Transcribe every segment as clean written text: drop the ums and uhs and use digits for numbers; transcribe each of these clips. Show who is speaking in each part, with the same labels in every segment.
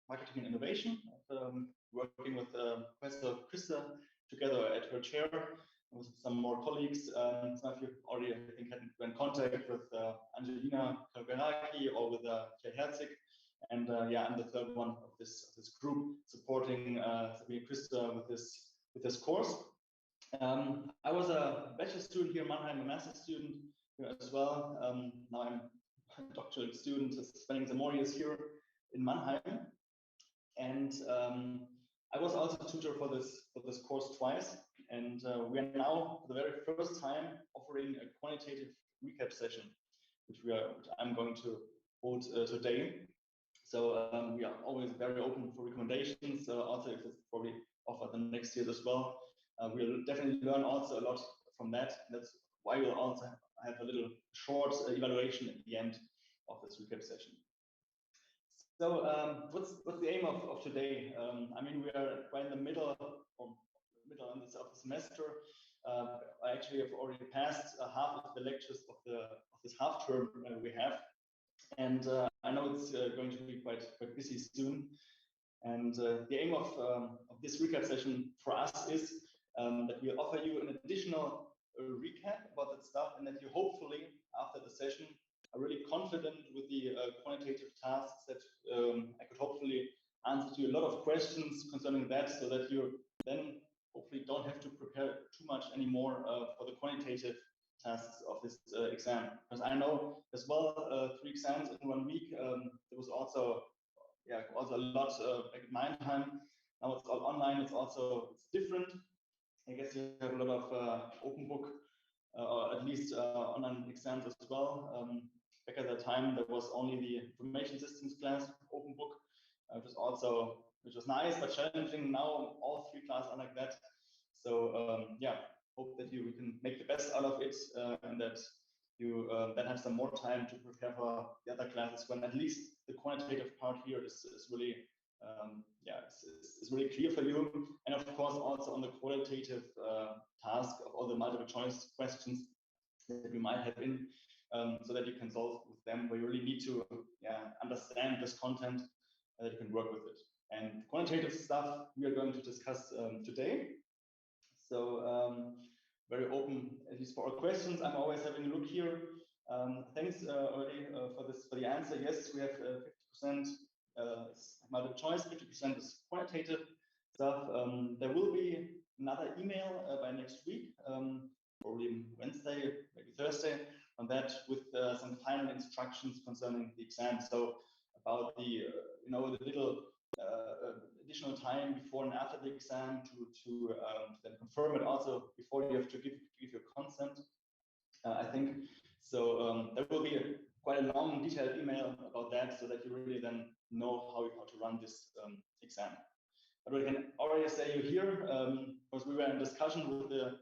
Speaker 1: Marketing and Innovation, working with Professor Christa together at her chair with some more colleagues. Some of you already, I think, had been in contact with Angelina Kalgaraki or with Claire Herzig. And yeah, I'm the third one of this group supporting Sabine Christa with this course. I was a bachelor student here in Mannheim, a master's student here as well. Now I'm a doctoral student, spending some more years here in Mannheim. And I was also a tutor for this course twice. And we are now, for the very first time, offering a quantitative recap session, which I'm going to hold today. So we are always very open for recommendations. Also, if it's probably offered the next year as well, we'll definitely learn also a lot from that. That's why we'll also have a little short evaluation at the end of this recap session. So what's the aim of today? I mean, we are quite in the middle of the semester. I actually have already passed half of the lectures of this half term we have, and I know it's going to be quite busy soon. And the aim of this recap session for us is that we offer you an additional recap about that stuff, and that you hopefully, after the session, are really confident with the quantitative tasks that I could hopefully answer to you a lot of questions concerning that, so that you then hopefully don't have to prepare too much anymore for the quantitative tasks of this exam. Because I know as well, 3 exams in 1 week. There was also a lot back at Mannheim. Now it's all online. It's different. I guess you have a lot of open book or at least online exams as well. Back at that time, there was only the information systems class, open book, which was nice but challenging. Now all 3 classes are like that. So yeah, hope that we can make the best out of it, and that you then have some more time to prepare for the other classes, when at least the quantitative part here is really it's really clear for you. And of course also on the qualitative task of all the multiple choice questions that we might have in, so that you can solve with them, where you really need to understand this content, that you can work with it. And quantitative stuff we are going to discuss today. So very open, at least for our questions. I'm always having a look here. Thanks already for the answer. Yes, we have 50% multiple choice, 50% is quantitative stuff. There will be another email by next week, probably Wednesday, maybe Thursday, on that, with some final instructions concerning the exam. So about the the little additional time before and after the exam to then confirm it also before you have to give your consent, I think. So there will be quite a long detailed email about that, so that you really then know how to run this exam. But we can already say you here, because we were in discussion with the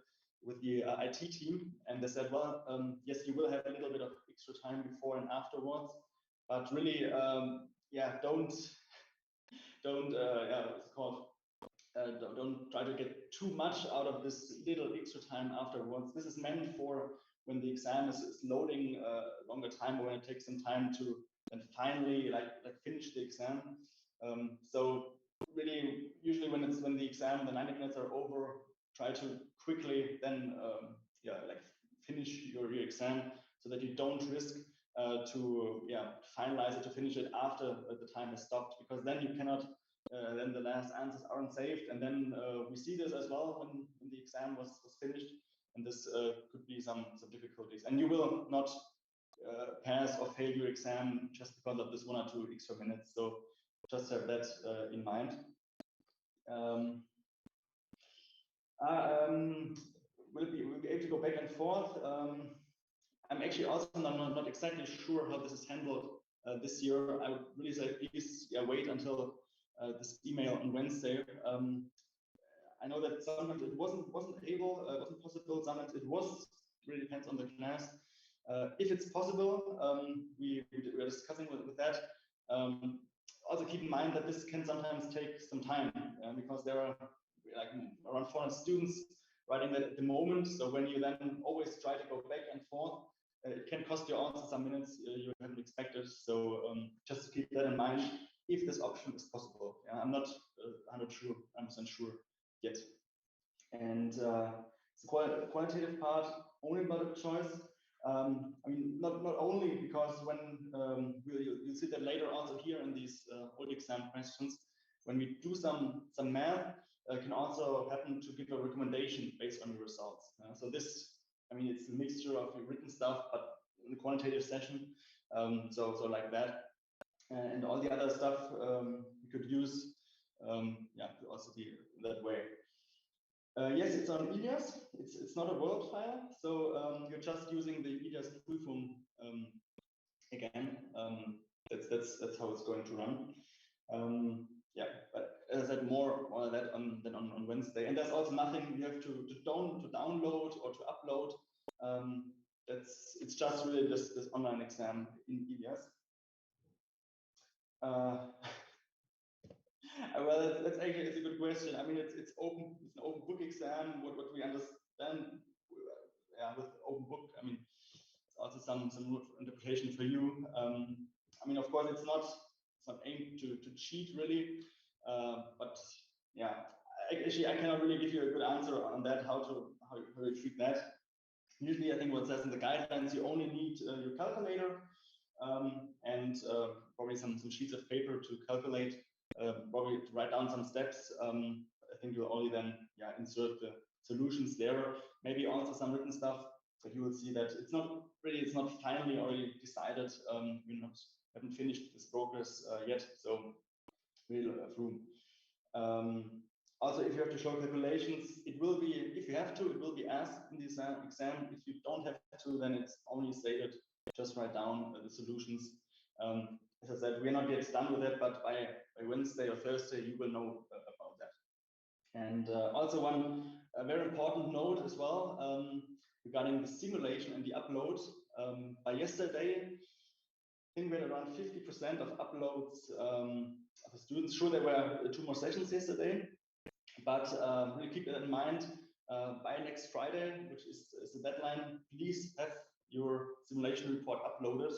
Speaker 1: IT team, and they said, well, yes, you will have a little bit of extra time before and afterwards, but really, don't try to get too much out of this little extra time afterwards. This is meant for when the exam is loading a longer time, or when it takes some time to then finally like finish the exam. So really, usually when the exam, the 90 minutes are over, try to quickly then finish your exam, so that you don't risk to finalize it, to finish it after the time has stopped, because then you cannot then the last answers aren't saved, and then we see this as well when the exam was finished, and this could be some difficulties, and you will not pass or fail your exam just because of this 1 or 2 extra minutes. So just have that in mind. We'll be able to go back and forth. I'm actually also not exactly sure how this is handled this year. I would really say please wait until this email on Wednesday. I know that sometimes it wasn't possible. Sometimes it was. Really depends on the class. If it's possible, we are discussing with that. Also keep in mind that this can sometimes take some time, because there are like around 400 students writing that at the moment. So when you then always try to go back and forth, it can cost you also some minutes you haven't expected. So just keep that in mind. if this option is possible. Yeah, I'm not 100% sure yet. And the qualitative part, only multiple choice. I mean, not only because when you'll see that later also here in these old exam questions, when we do some math, can also happen to give a recommendation based on your results. So this, I mean, it's a mixture of your written stuff, but in the quantitative session, so like that, and all the other stuff you could use, yeah, to also be that way. Yes, it's on Ilias. It's not a Word file, so you're just using the Ilias Prüfung again. That's how it's going to run. Yeah, but as I said, more on that than on Wednesday. And there's also nothing you have to download or to upload. It's just really this online exam in Ilias. Well, that's actually it's a good question. I mean, it's open. It's an open book exam. What we understand, yeah, with open book. I mean, it's also some interpretation for you. I mean, of course, it's not aimed to cheat really, but yeah, actually, I cannot really give you a good answer on that. How you treat that. Usually, I think what it says in the guidelines, you only need your calculator and probably some sheets of paper to calculate. Probably to write down some steps. I think you'll only then insert the solutions there. Maybe also some written stuff. But you will see that it's not finally already decided. We haven't finished this progress yet, so we'll through. Also, if you have to show calculations, it will be, if you have to, it will be asked in the exam. If you don't have to, then it's only stated, just write down the solutions. As I said, we're not yet done with that, but by Wednesday or Thursday, you will know about that. And also one very important note as well regarding the simulation and the upload. By yesterday, I think we had around 50% of uploads of the students. Sure, there were 2 more sessions yesterday, but really keep that in mind. By next Friday, which is the deadline, please have your simulation report uploaded.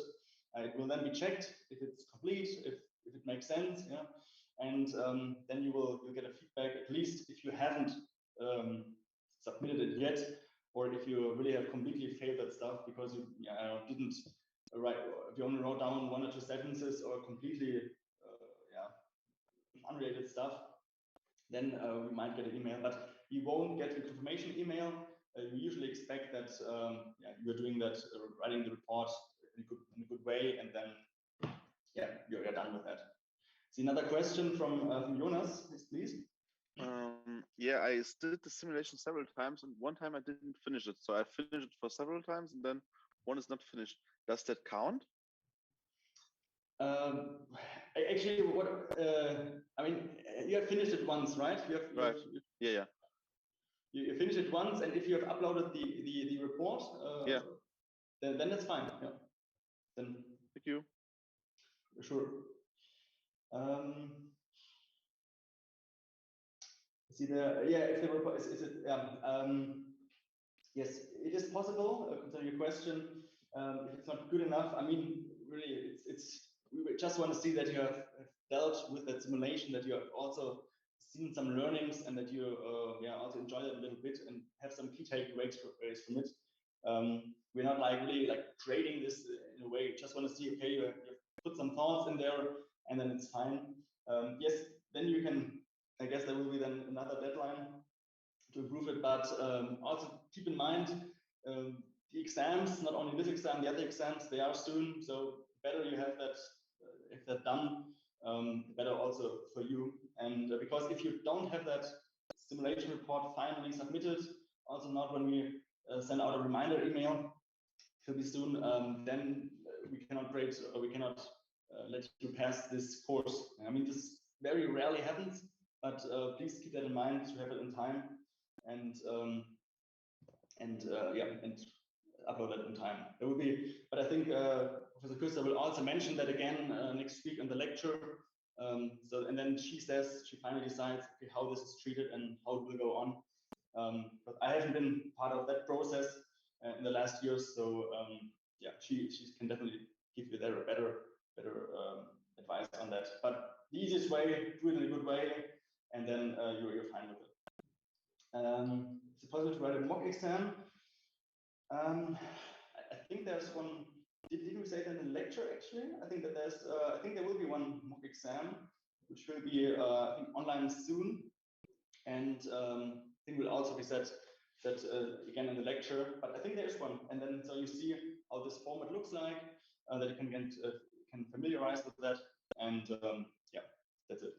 Speaker 1: It will then be checked if it's complete, if it makes sense, yeah, and then you'll get a feedback. At least if you haven't submitted it yet, or if you really have completely failed that stuff because you didn't write, if you only wrote down 1 or 2 sentences or completely unrelated stuff, then we might get an email, but you won't get a confirmation email. We usually expect that you're doing that, writing the report in a good way, and then you're done with that. See another question from Jonas, please.
Speaker 2: Yeah, I did the simulation several times, and one time I didn't finish it. So I finished it for several times, and then one is not finished. Does that count?
Speaker 1: Actually, what I mean, you have finished it once, right?
Speaker 2: Yeah.
Speaker 1: You finish it once, and if you have uploaded the report, then that's fine. Yeah. Then
Speaker 2: thank you.
Speaker 1: Sure. See the if the report is it yes, it is possible. Concerning your question, if it's not good enough, I mean, really, we just want to see that you have dealt with that simulation, that you have also seen some learnings, and that you also enjoy it a little bit and have some key takeaways from it. We're not really creating this in a way. We just want to see, okay, you put some thoughts in there, and then it's fine. Yes, then you can. I guess there will be then another deadline to improve it, but also keep in mind the exams, not only this exam, the other exams, they are soon. So better you have that, if they're done, better also for you. And because if you don't have that simulation report finally submitted, also not when we send out a reminder email, it will be soon, then we cannot grade, or we cannot let you pass this course. I mean, this very rarely happens, but please keep that in mind to have it in time, and upload that in time. There will be, but I think Professor Küster will also mention that again next week in the lecture. So, and then she finally decides, okay, how this is treated and how it will go on. But I haven't been part of that process in the last years, so she can definitely give you there a better advice on that. But the easiest way, do it in a good way, and then you're fine with it. Is it possible to write a mock exam? I think there's one. Did we say that in the lecture? Actually, I think that there's. I think there will be one mock exam, which will be I think online soon, and I think will also be said that again in the lecture. But I think there's one, and then so you see how this format looks like, that you can familiarize with that, and yeah, that's it.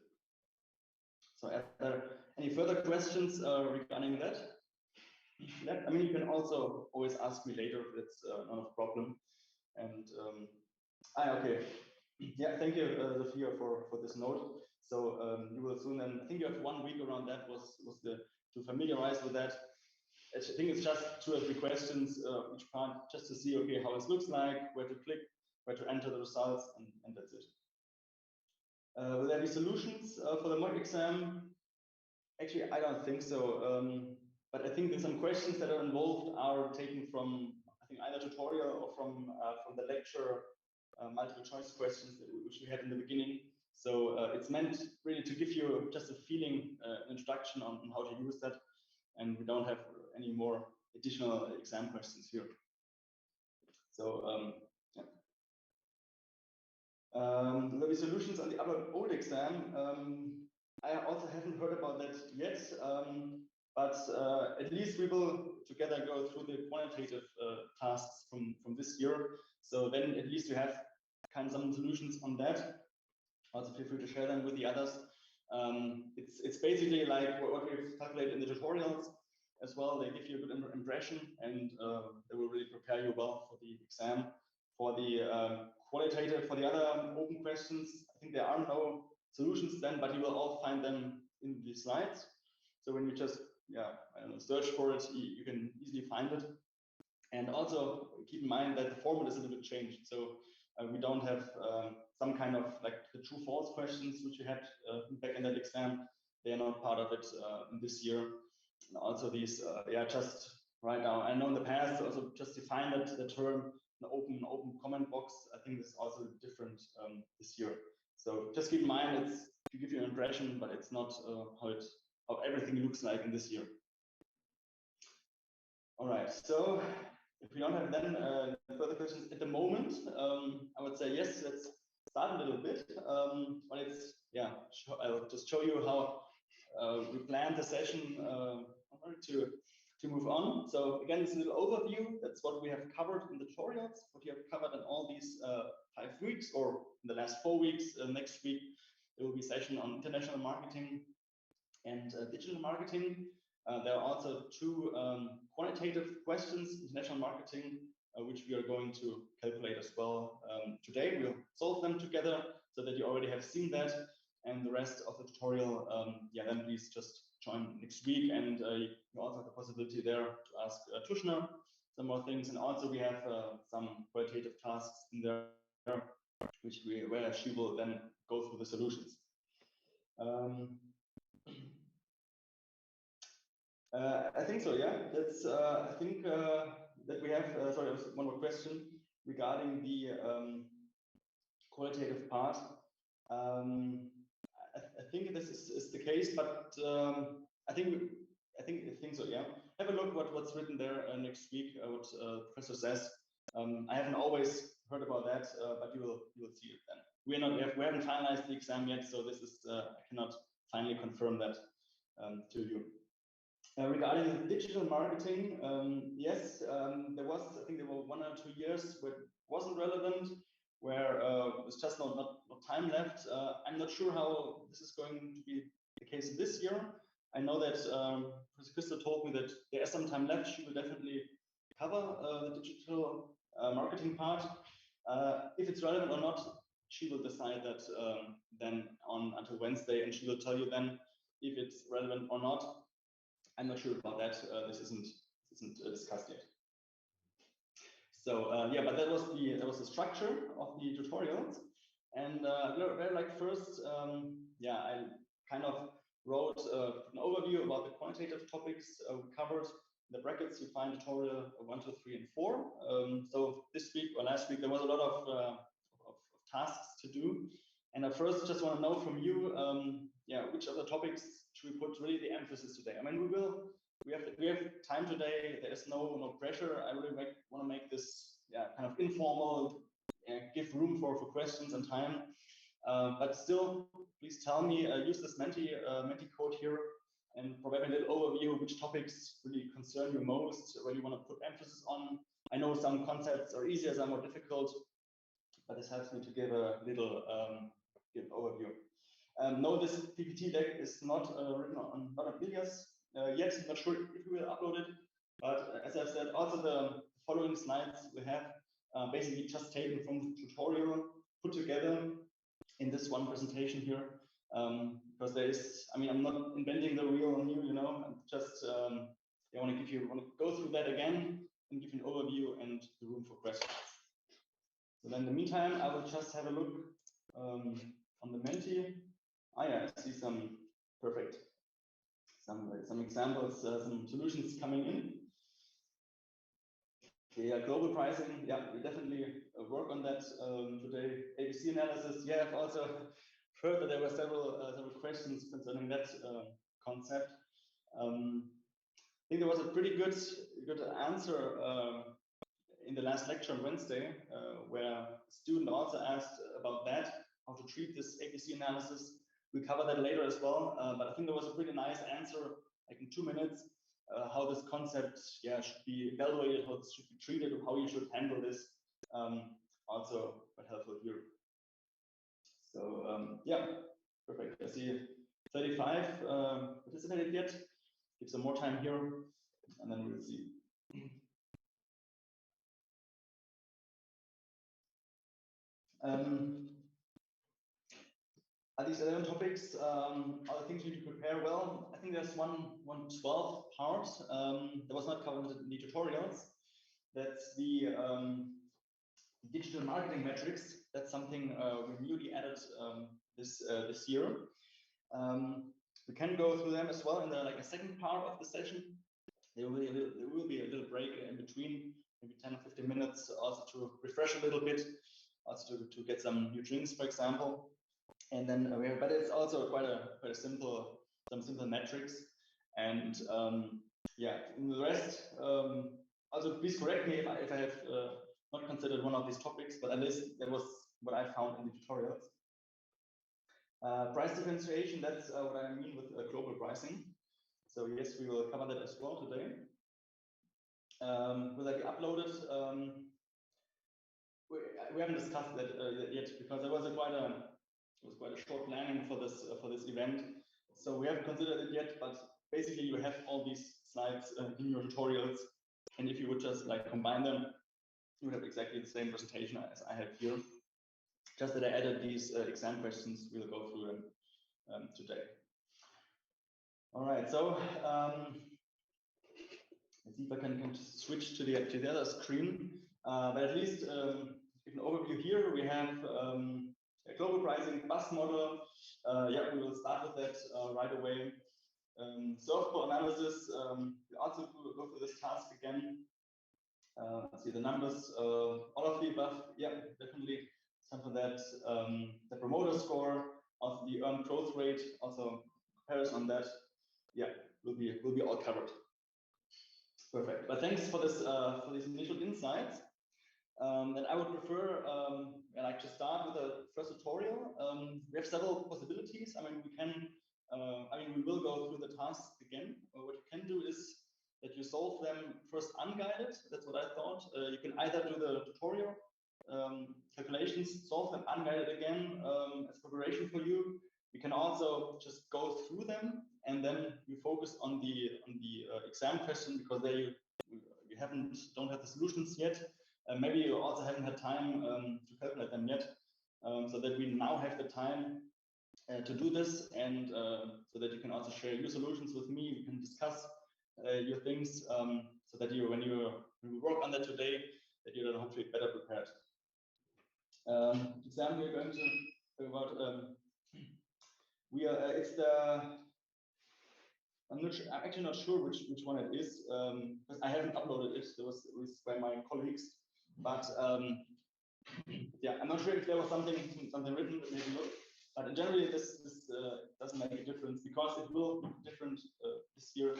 Speaker 1: So, are there any further questions regarding that? I mean, you can also always ask me later if it's not a problem. And okay, yeah, thank you, Sophia, for this note. So you will soon, and I think you have 1 week around that was to familiarize with that. I think it's just 2 or 3 questions each part, just to see okay how it looks like, where to click, where to enter the results, and that's it. Will there be solutions for the mock exam? Actually, I don't think so. But I think that some questions that are involved are taken from, I think, either tutorial or from the lecture, multiple choice questions which we had in the beginning. So it's meant really to give you just a feeling, an introduction on how to use that, and we don't have any more additional exam questions here. So yeah. There'll be solutions on the other old exam. I also haven't heard about that yet. But at least we will together go through the quantitative tasks from this year. So then at least you have kind of some solutions on that. Also feel free to share them with the others. It's basically like what we've calculated in the tutorials as well. They give you a good impression, and they will really prepare you well for the exam. For the qualitative, for the other open questions, I think there are no solutions then, but you will all find them in the slides. So when you just I don't know, search for it, you can easily find it. And also keep in mind that the format is a little bit changed. So we don't have some kind of like the true false questions which you had back in that exam. They are not part of it in this year. And also these, just right now. I know in the past also just defined the term an open comment box. I think this is also different this year. So just keep in mind it's to give you an impression, but it's not how everything looks like in this year. All right, so if we don't have then further questions at the moment, I would say yes, let's start a little bit. But it's, I'll just show you how we planned the session to move on. So again, it's a little overview. That's what we have covered in the tutorials, what you have covered in all these 5 weeks, or in the last 4 weeks. Next week, there will be a session on international marketing and digital marketing. There are also 2 quantitative questions, international marketing, which we are going to calculate as well today. We'll solve them together so that you already have seen that. And the rest of the tutorial, then please just join next week. And you also have the possibility there to ask Tushna some more things. And also we have some qualitative tasks in there, where she will then go through the solutions. I think so, yeah. That's I think that we have, sorry, one more question regarding the qualitative part. I think this is the case, but I think so, yeah. Have a look what's written there next week, what the professor says. I haven't always heard about that, but you will see it then. We haven't finalized the exam yet, so this is I cannot finally confirm that to you. Regarding digital marketing, yes, there were 1 or 2 years where it wasn't relevant, where there's just not time left. I'm not sure how this is going to be the case this year. I know that Professor Christa told me that there is some time left. She will definitely cover the digital marketing part. If it's relevant or not, she will decide that then until Wednesday, and she will tell you then if it's relevant or not. I'm not sure about that. This isn't discussed yet. So but that was the structure of the tutorials. And very like first, I kind of wrote an overview about the quantitative topics we covered. In the brackets, you find tutorial 1, 2, 3, and 4. So this week or last week, there was a lot of tasks to do. And I first just want to know from you, yeah, which of the topics should we put really the emphasis today? I mean, we have time today. There is no pressure. I really want to make this kind of informal, give room for questions and time. But still, please tell me, use this Menti code here and provide a little overview which topics really concern you most, where you want to put emphasis on. I know some concepts are easier, some are difficult, but this helps me to give a little overview. No, this PPT deck is not written on Ilias yet. Not sure if we will upload it, but as I've said, also the following slides we have basically just taken from the tutorial, put together in this one presentation here. Because there is, I mean, I'm not inventing the wheel here, you know. I'm just I want to go through that again and give you an overview and the room for questions. So then in the meantime, I will just have a look on the Menti. Yeah, I see some perfect, some examples, some solutions coming in. Okay, yeah, global pricing. Yeah, we definitely work on that today. ABC analysis. Yeah, I've also heard that there were several questions concerning that concept. I think there was a pretty good answer in the last lecture on Wednesday, where a student also asked about that, how to treat this ABC analysis. We cover that later as well, but I think there was a pretty nice answer, like in 2 minutes, how this concept should be evaluated, how it should be treated, how you should handle this. Also quite helpful here. So yeah, perfect. I see 35 participated yet. Give some more time here, and then we'll see. Are these 11 topics, other things you need to prepare? Well, I think there's one 12 part that was not covered in the tutorials. That's the digital marketing metrics. That's something we newly added this year. We can go through them as well in the second part of the session. There will be a little break in between, maybe 10 or 15 minutes, also to refresh a little bit, also to get some new drinks, for example. And then but it's also quite a simple, some simple metrics. And yeah, in the rest, also please correct me if I have not considered one of these topics, but at least that was what I found in the tutorials. Price differentiation, that's what I mean with global pricing. So yes, we will cover that as well today. Will that be uploaded? We haven't discussed that yet, because there was quite a short planning for this event. So we haven't considered it yet, but basically you have all these slides in your tutorials, and if you would just combine them, you would have exactly the same presentation as I have here. Just that I added these exam questions, we'll go through them today. All right, so let's see if I can switch to the other screen. But at least give an overview here. We have a global pricing bus model. Yeah, we will start with that right away. Surfboard analysis. We also go through this task again. Let's see the numbers. All of the above. Yeah, definitely. Some of that. The promoter score, also the earned growth rate, also comparison on that. Yeah, will be all covered. Perfect. But thanks for this for these initial insights. And I would prefer like to start with the first tutorial. We have several possibilities. I mean, we can. We will go through the tasks again. What you can do is that you solve them first unguided. That's what I thought. You can either do the tutorial calculations, solve them unguided again as preparation for you. You can also just go through them and then you focus on the exam question, because there you don't have the solutions yet. Maybe you also haven't had time to calculate them yet, so that we now have the time to do this, and so that you can also share your solutions with me. You can discuss your things, so that when you work on that today, that you're then hopefully better prepared. Exam we're going to talk about. It's the. I'm actually not sure which one it is, because I haven't uploaded it. It was by my colleagues, but Yeah, I'm not sure if there was something written that maybe look, but in general this doesn't make a difference because it will look different this year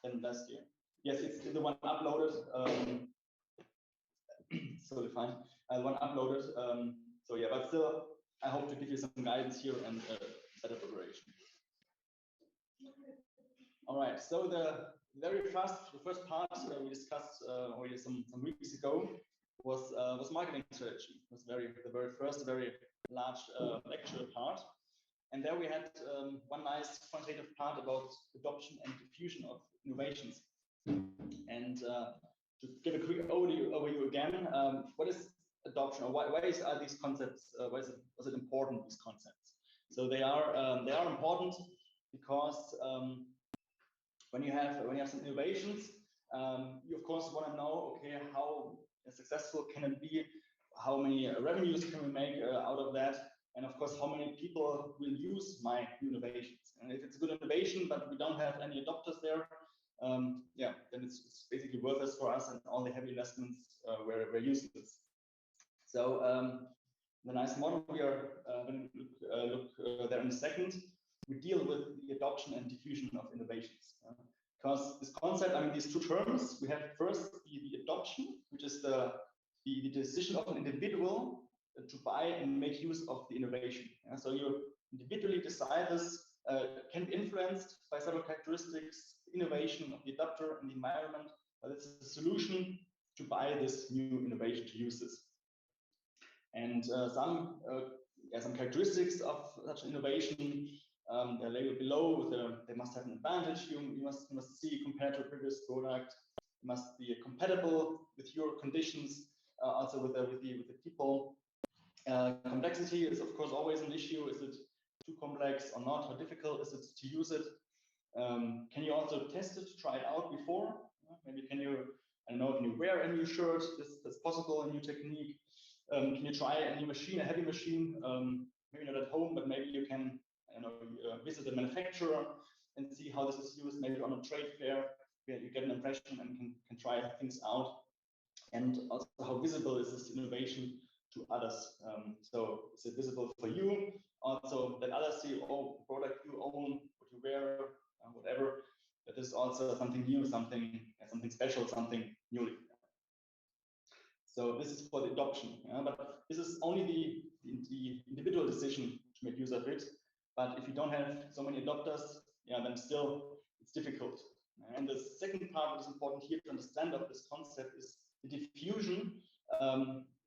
Speaker 1: than last year. Yes, it's the one uploaded. Totally fine. One uploaded. So yeah, but still, I hope to give you some guidance here and better preparation. All right. So the first part we discussed already some weeks ago was marketing strategy. It was the very first very large lecture part, and there we had one nice quantitative part about adoption and diffusion of innovations. And to give a quick overview again, what is adoption, or why are these concepts? Was it important, these concepts? So they are important because when you have some innovations, you of course want to know, okay, how successful can it be? How many revenues can we make out of that? And of course, how many people will use my new innovations? And if it's a good innovation, but we don't have any adopters there, yeah, then it's basically worthless for us, and all the heavy investments were useless. So the nice model we are going to look there in a second. We deal with the adoption and diffusion of innovations. Because this concept, I mean, these two terms, we have first the adoption, which is the decision of an individual to buy and make use of the innovation. So you individually decide this, can be influenced by several characteristics, innovation of the adapter and the environment, but it's a solution to buy this new innovation, to use this. And some characteristics of such an innovation, they're labeled below. They must have an advantage. You must see compared to a previous product. It must be compatible with your conditions, also with the people. Complexity is of course always an issue. Is it too complex or not? How difficult is it to use it? Can you also test it, try it out before? Maybe can you, I don't know, can you wear a new shirt? That's possible, a new technique. Can you try a new machine, a heavy machine? Maybe not at home, but maybe you can, I don't know, visit a manufacturer and see how this is used, maybe on a trade fair, where you get an impression and can try things out. And also, how visible is this innovation to others? So is it visible for you? Also, that others see, oh, product you own, what you wear, whatever. That is also something new, something special, something new. So this is for the adoption, but this is only the individual decision to make use of it. But if you don't have so many adopters, then still it's difficult. And the second part that is important here to understand of this concept is the diffusion,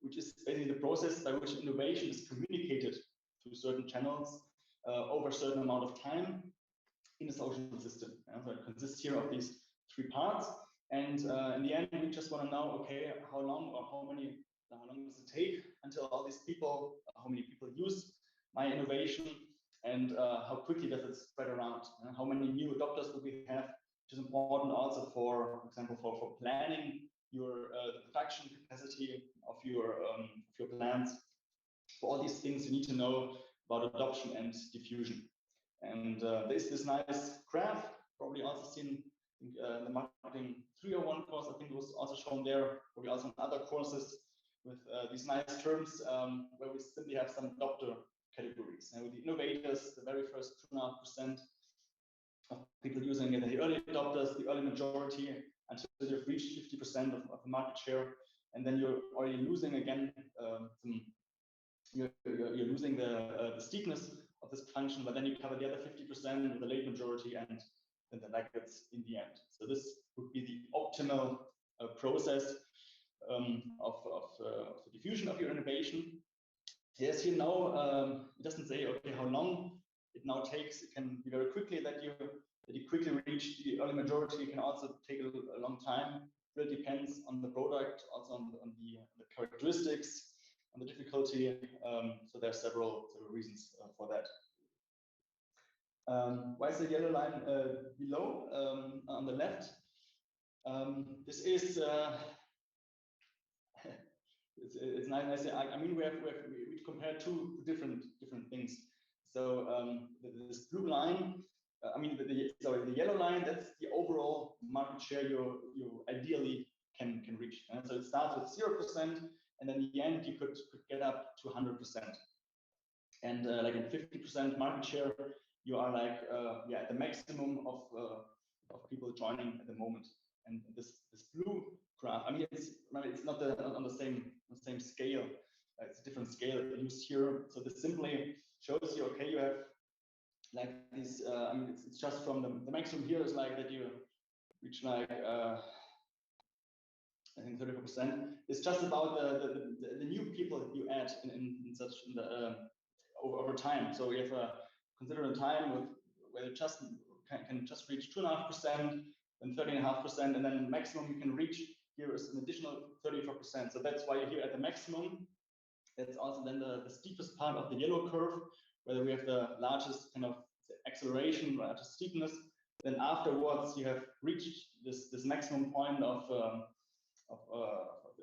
Speaker 1: which is basically the process by which innovation is communicated through certain channels over a certain amount of time in a social system. So it consists here of these three parts. And in the end, we just want to know, okay, how long does it take until all these people, how many people use my innovation, and how quickly does it spread around? How many new adopters will we have? Which is important also for example, for planning your the production capacity of your plants. For all these things, you need to know about adoption and diffusion. And there's this nice graph, probably also seen the marketing 301 course. I think it was also shown there, probably also in other courses, with these nice terms where we simply have some adopter categories. And with the innovators, the very first 2.5% of people using it, the early adopters, the early majority, until you've reached 50% of the market share, and then you're already losing again you're losing the steepness of this function, but then you cover the other 50% with the late majority and then the laggards in the end. So this would be the optimal process of the diffusion of your innovation. Yes, it doesn't say, okay, how long it now takes. It can be very quickly that you quickly reach the early majority. It can also take a long time. It really depends on the product, also on the characteristics, on the difficulty. So there are several reasons for that. Why is the yellow line below on the left? This is it's nice. I mean, we compare two different things. So this blue line, the yellow line, that's the overall market share you ideally can reach. So it starts with 0%. and then in the end you could get up to 100%. And like in 50% market share, you are like yeah, at the maximum of people joining at the moment. And this blue graph, I mean, it's not on the same scale. It's a different scale used here. So this simply shows you, okay, you have like these. I mean, it's just from the maximum here is like that you reach like I think 34%. It's just about the new people you add in the over time. So we have a considerable time where you just can just reach 2.5%, then 13.5%, and then maximum you can reach here is an additional 34%. So that's why you're here at the maximum. That's also then the steepest part of the yellow curve, where we have the largest kind of acceleration, largest steepness. Then afterwards, you have reached this maximum point of the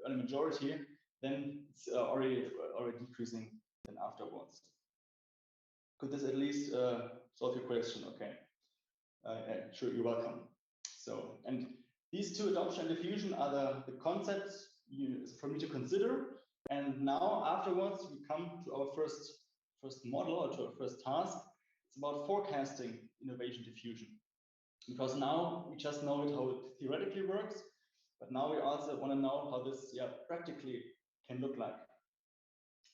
Speaker 1: early majority. Then it's already decreasing. Then afterwards, could this at least solve your question? Okay, sure, you're welcome. So, and these two, adoption and diffusion, are the concepts for me to consider. And now afterwards, we come to our first model, or to our first task. It's about forecasting innovation diffusion. Because now we just know how it theoretically works, but now we also want to know how this practically can look like.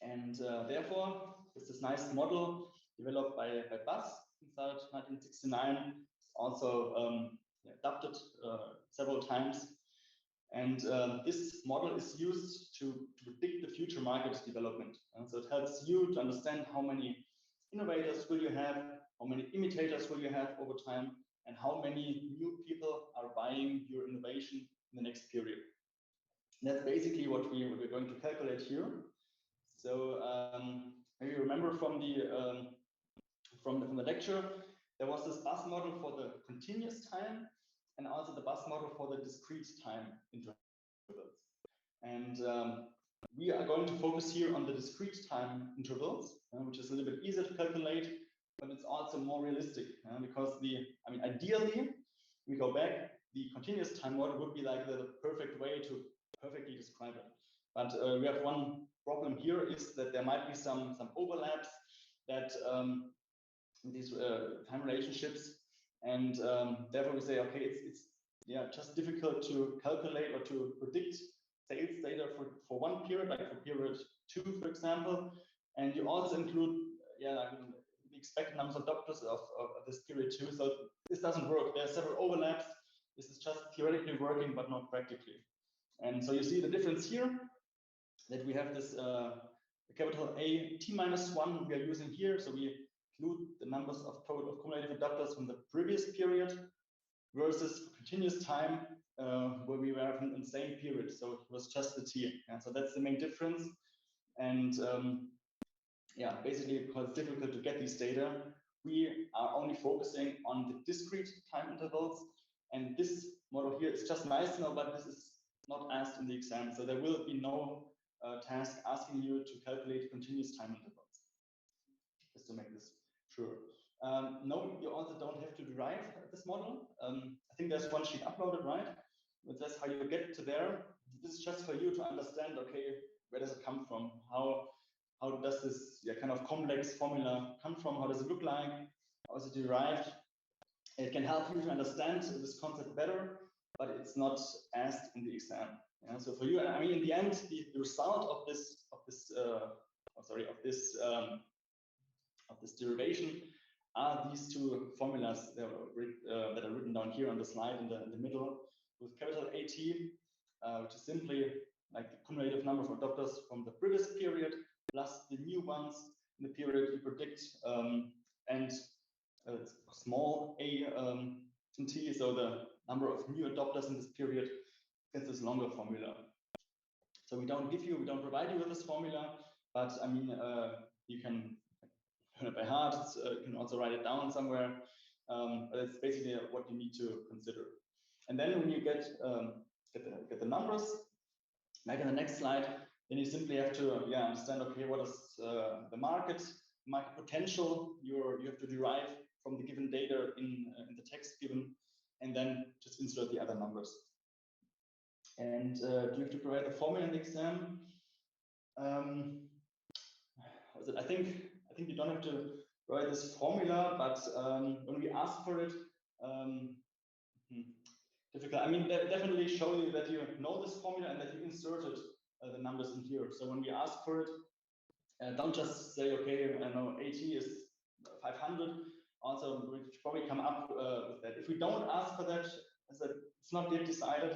Speaker 1: And therefore, it's this nice model developed by Bass inside 1969. It's also adapted several times. And this model is used to predict the future market development. And so it helps you to understand how many innovators will you have, how many imitators will you have over time, and how many new people are buying your innovation in the next period. And that's basically what we're going to calculate here. So maybe you remember from the lecture, there was this Bass model for the continuous time, and also the Bass model for the discrete time intervals. And we are going to focus here on the discrete time intervals, which is a little bit easier to calculate, but it's also more realistic because ideally, we go back, the continuous time model would be like the perfect way to perfectly describe it. But we have one problem here, is that there might be some overlaps that these time relationships, and therefore we say, okay, it's just difficult to calculate or to predict sales data for one period, like for period 2, for example. And you also include the expected numbers of doctors of this period 2. So this doesn't work. There are several overlaps. This is just theoretically working, but not practically. And so you see the difference here, that we have this capital A T-1 we are using here. So we include the numbers of total cumulative adapters from the previous period versus continuous time where we were in the same period. So it was just the T. So that's the main difference. And basically, because it's difficult to get these data, we are only focusing on the discrete time intervals. And this model here is just nice to know, but this is not asked in the exam. So there will be no task asking you to calculate continuous time intervals, just to make this sure. No, you also don't have to derive this model. I think there's one sheet uploaded, right? It says how you get to there. This is just for you to understand, okay, where does it come from? How does this kind of complex formula come from? How does it look like? How is it derived? It can help you to understand this concept better, but it's not asked in the exam. So for you, I mean, in the end, the result of this derivation are these two formulas that are written down here on the slide in the middle, with capital AT, which is simply like the cumulative number of adopters from the previous period plus the new ones in the period you predict, and small a in t, so the number of new adopters in this period is this longer formula. So we don't provide you with this formula, but I mean, you can learn it by heart. You can also write it down somewhere, but it's basically what you need to consider. And then when you get the numbers, like in the next slide, then you simply have to understand, okay, what is the market potential you have to derive from the given data in the text given, and then just insert the other numbers. And do you have to provide the formula in the exam? I think you don't have to write this formula, but when we ask for it, difficult. I mean, definitely show you that you know this formula and that you inserted the numbers in here. So when we ask for it, don't just say, okay, I know 80 is 500. Also, we probably come up with that. If we don't ask for that, it's not yet decided,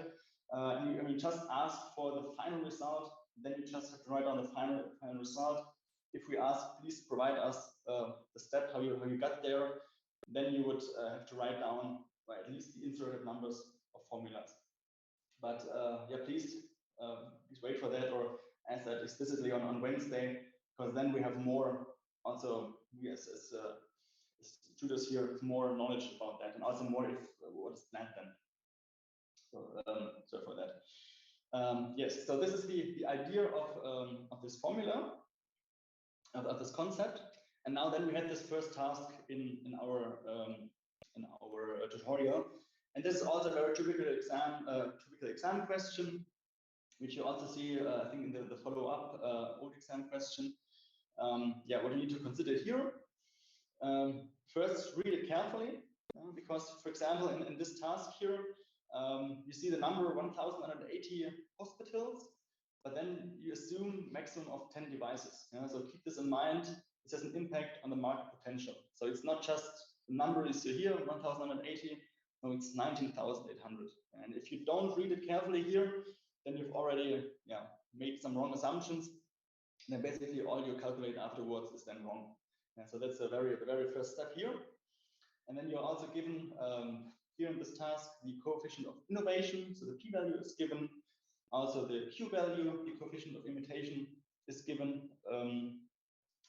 Speaker 1: and we just ask for the final result, then you just have to write down the final result. If we ask, please provide us the step how you got there, then you would have to write down at least the inserted numbers of formulas. But yeah, please wait for that, or ask that explicitly on Wednesday, because then we have more. Also, we as tutors here have more knowledge about that, and also more if what is planned then. So for that, yes. So this is the idea of this formula, of this concept, and now then we had this first task in our tutorial, and this is also a very typical exam question, which you also see, I think, in the follow-up old exam question. Yeah, what you need to consider here. First, read it carefully, because, for example, in this task here, you see the number 1,180 hospitals, but then you assume maximum of 10 devices. So keep this in mind. This has an impact on the market potential. So it's not just the number is here, 1,180. No, it's 19,800. And if you don't read it carefully here, then you've already made some wrong assumptions. And then basically all you calculate afterwards is then wrong. And so that's the very first step here. And then you're also given here in this task the coefficient of innovation. So the p-value is given. Also the q-value, the coefficient of imitation, is given.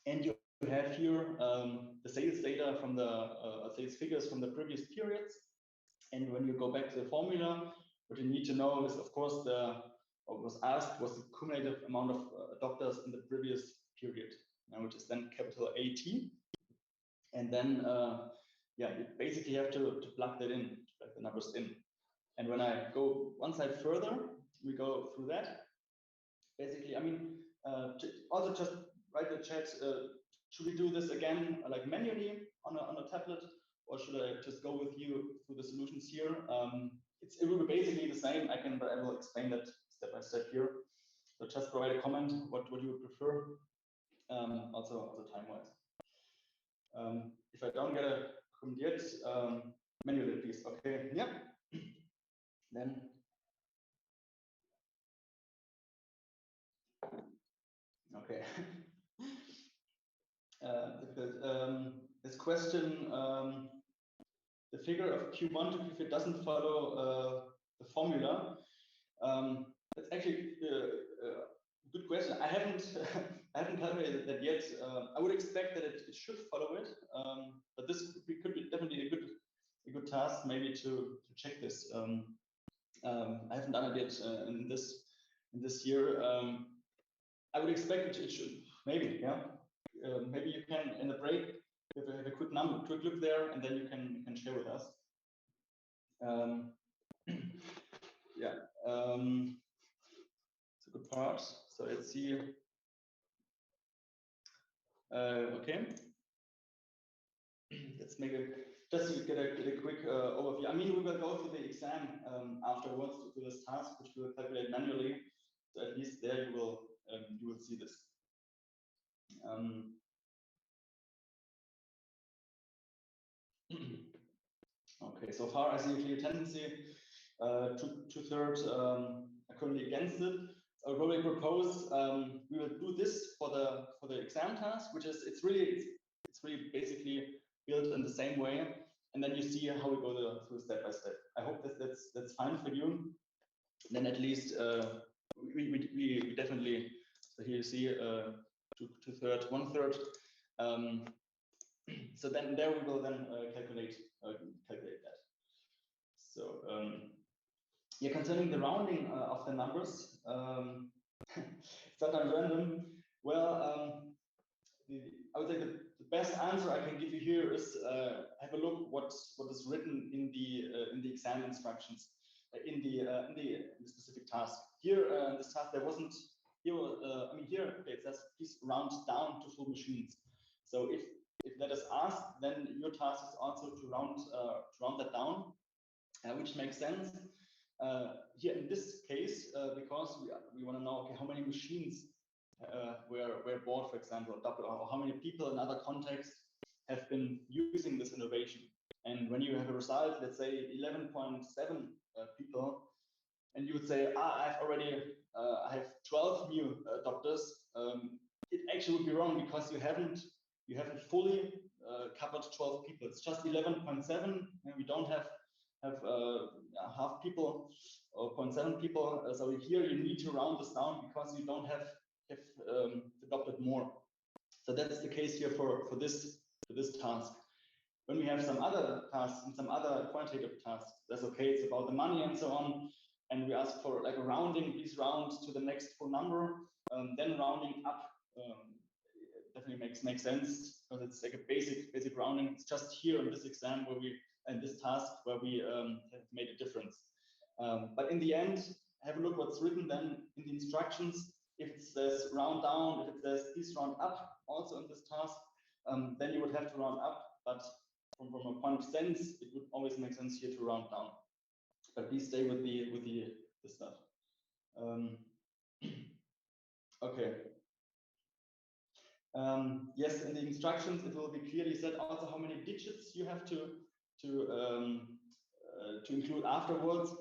Speaker 1: And you have here the sales data from the sales figures from the previous periods. And when you go back to the formula, what you need to know is, of course, what was asked was the cumulative amount of doctors in the previous period, which is then capital AT. And then, you basically have to plug that in, plug the numbers in. And when I go one slide further, we go through that. Basically, I mean, also just write in the chat, should we do this again, like manually on a tablet, or should I just go with you through the solutions here? It will be basically the same. But I will explain that step by step here. So just provide a comment what you would prefer, also time-wise. If I don't get a comment yet, manually please. Okay, yeah. Then okay. This question, the figure of Q1 to Q3 doesn't follow the formula. That's actually a good question. I haven't calculated that yet. I would expect that it should follow it, but this could be definitely a good task, maybe to check this. I haven't done it yet in this year. I would expect it should, maybe, yeah. Maybe you can, in the break, have a quick look there, and then you can share with us. Yeah, it's a good part. So let's see. Okay, let's make just to get a quick overview. I mean, we will go through the exam afterwards to this task, which we will calculate manually. So at least there you will see this. Okay, so far I see a clear tendency. Two-thirds are currently against it. So I probably propose we will do this for the exam task, which is it's really basically built in the same way, and then you see how we go through step by step. I hope that's fine for you. Then at least we definitely. So here you see two-thirds, one-third. So then there we will then calculate that. So yeah, concerning the rounding of the numbers, it's not random. Well, I would say the best answer I can give you here is have a look what is written in the exam instructions in the specific task. Here in this task there wasn't here, I mean here it says please round down to full machines. So if that is asked, then your task is also to round that down, which makes sense. Here in this case, because we want to know, okay, how many machines were bought, for example, or how many people in other contexts have been using this innovation. And when you have a result, let's say 11.7 people, and you would say, I have 12 new adopters, it actually would be wrong because you haven't fully covered 12 people. It's just 11.7, and we don't have half people or 0.7 people. So here you need to round this down because you don't have adopted more. So that's the case here for this task. When we have some other tasks and some other quantitative tasks, that's okay. It's about the money and so on. And we ask for like a rounding, please round to the next full number. Then rounding up definitely makes sense because it's like a basic rounding. It's just here in this exam in this task where we have made a difference. But in the end, have a look what's written then in the instructions. If it says round down, if it says please round up, also in this task, then you would have to round up. But from a point of sense, it would always make sense here to round down. But please stay with the stuff. Okay. Yes, in the instructions it will be clearly said also how many digits you have to include afterwards.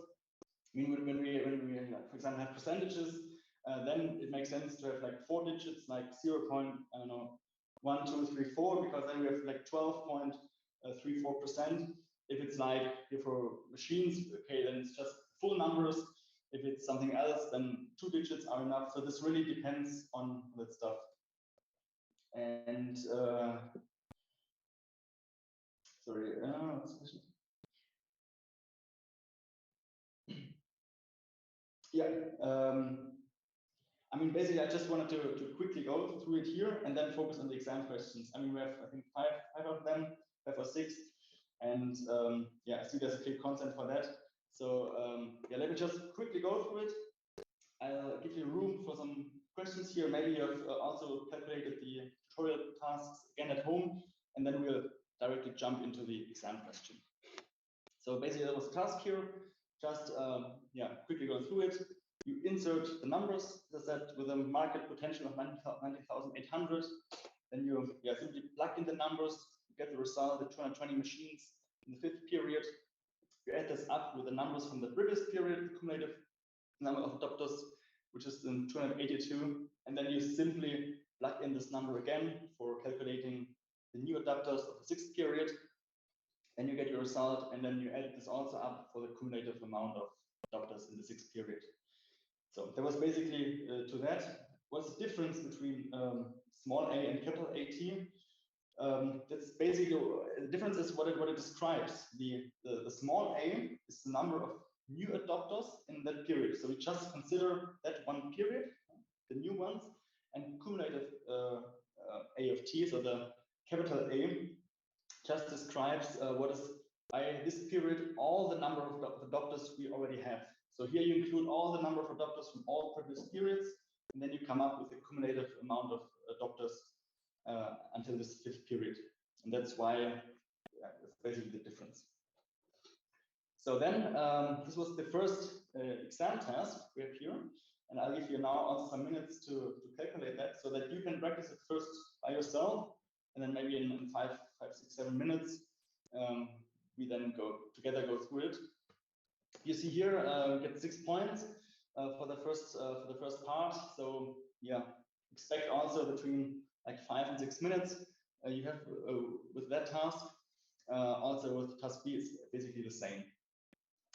Speaker 1: I mean, when we for example have percentages, then it makes sense to have like 4 digits, like 0.1, 2, 3, 4, because then we have like 12.34%. If it's like here for machines, okay, then it's just full numbers. If it's something else, then 2 digits are enough. So this really depends on that stuff. And sorry, yeah. I mean, basically, I just wanted to quickly go through it here and then focus on the exam questions. I mean, we have, I think, five of them, 5 or 6. And yeah, I see there's a clear consent for that. So yeah, let me just quickly go through it. I'll give you room for some questions here. Maybe you have also calculated the tutorial tasks again at home, and then we'll directly jump into the exam question. So basically, there was a task here. Just yeah, quickly go through it. You insert the numbers, as I said, with a market potential of 19,800. Then you simply plug in the numbers, you get the result, the 220 machines in the 5th period. You add this up with the numbers from the previous period, the cumulative number of adopters, which is in 282. And then you simply plug in this number again for calculating the new adopters of the 6th period. Then you get your result, and then you add this also up for the cumulative amount of adopters in the 6th period. So that was basically to that. What's the difference between small a and capital AT? That's basically the difference is what it describes. The small a is the number of new adopters in that period. So we just consider that one period, the new ones, and cumulative A of t, so the capital A, just describes what is by this period all the number of adopters we already have. So here you include all the number of adopters from all previous periods, and then you come up with the cumulative amount of adopters until this 5th period. And that's why it's basically the difference. So then this was the first exam task we have here. And I'll give you now also some minutes to calculate that so that you can practice it first by yourself. And then maybe in 5, 6, 7 minutes, we then go through it. You see here, we get 6 points for the first part. So yeah, expect also between like 5 and 6 minutes you have with that task. Also with task B, it's basically the same.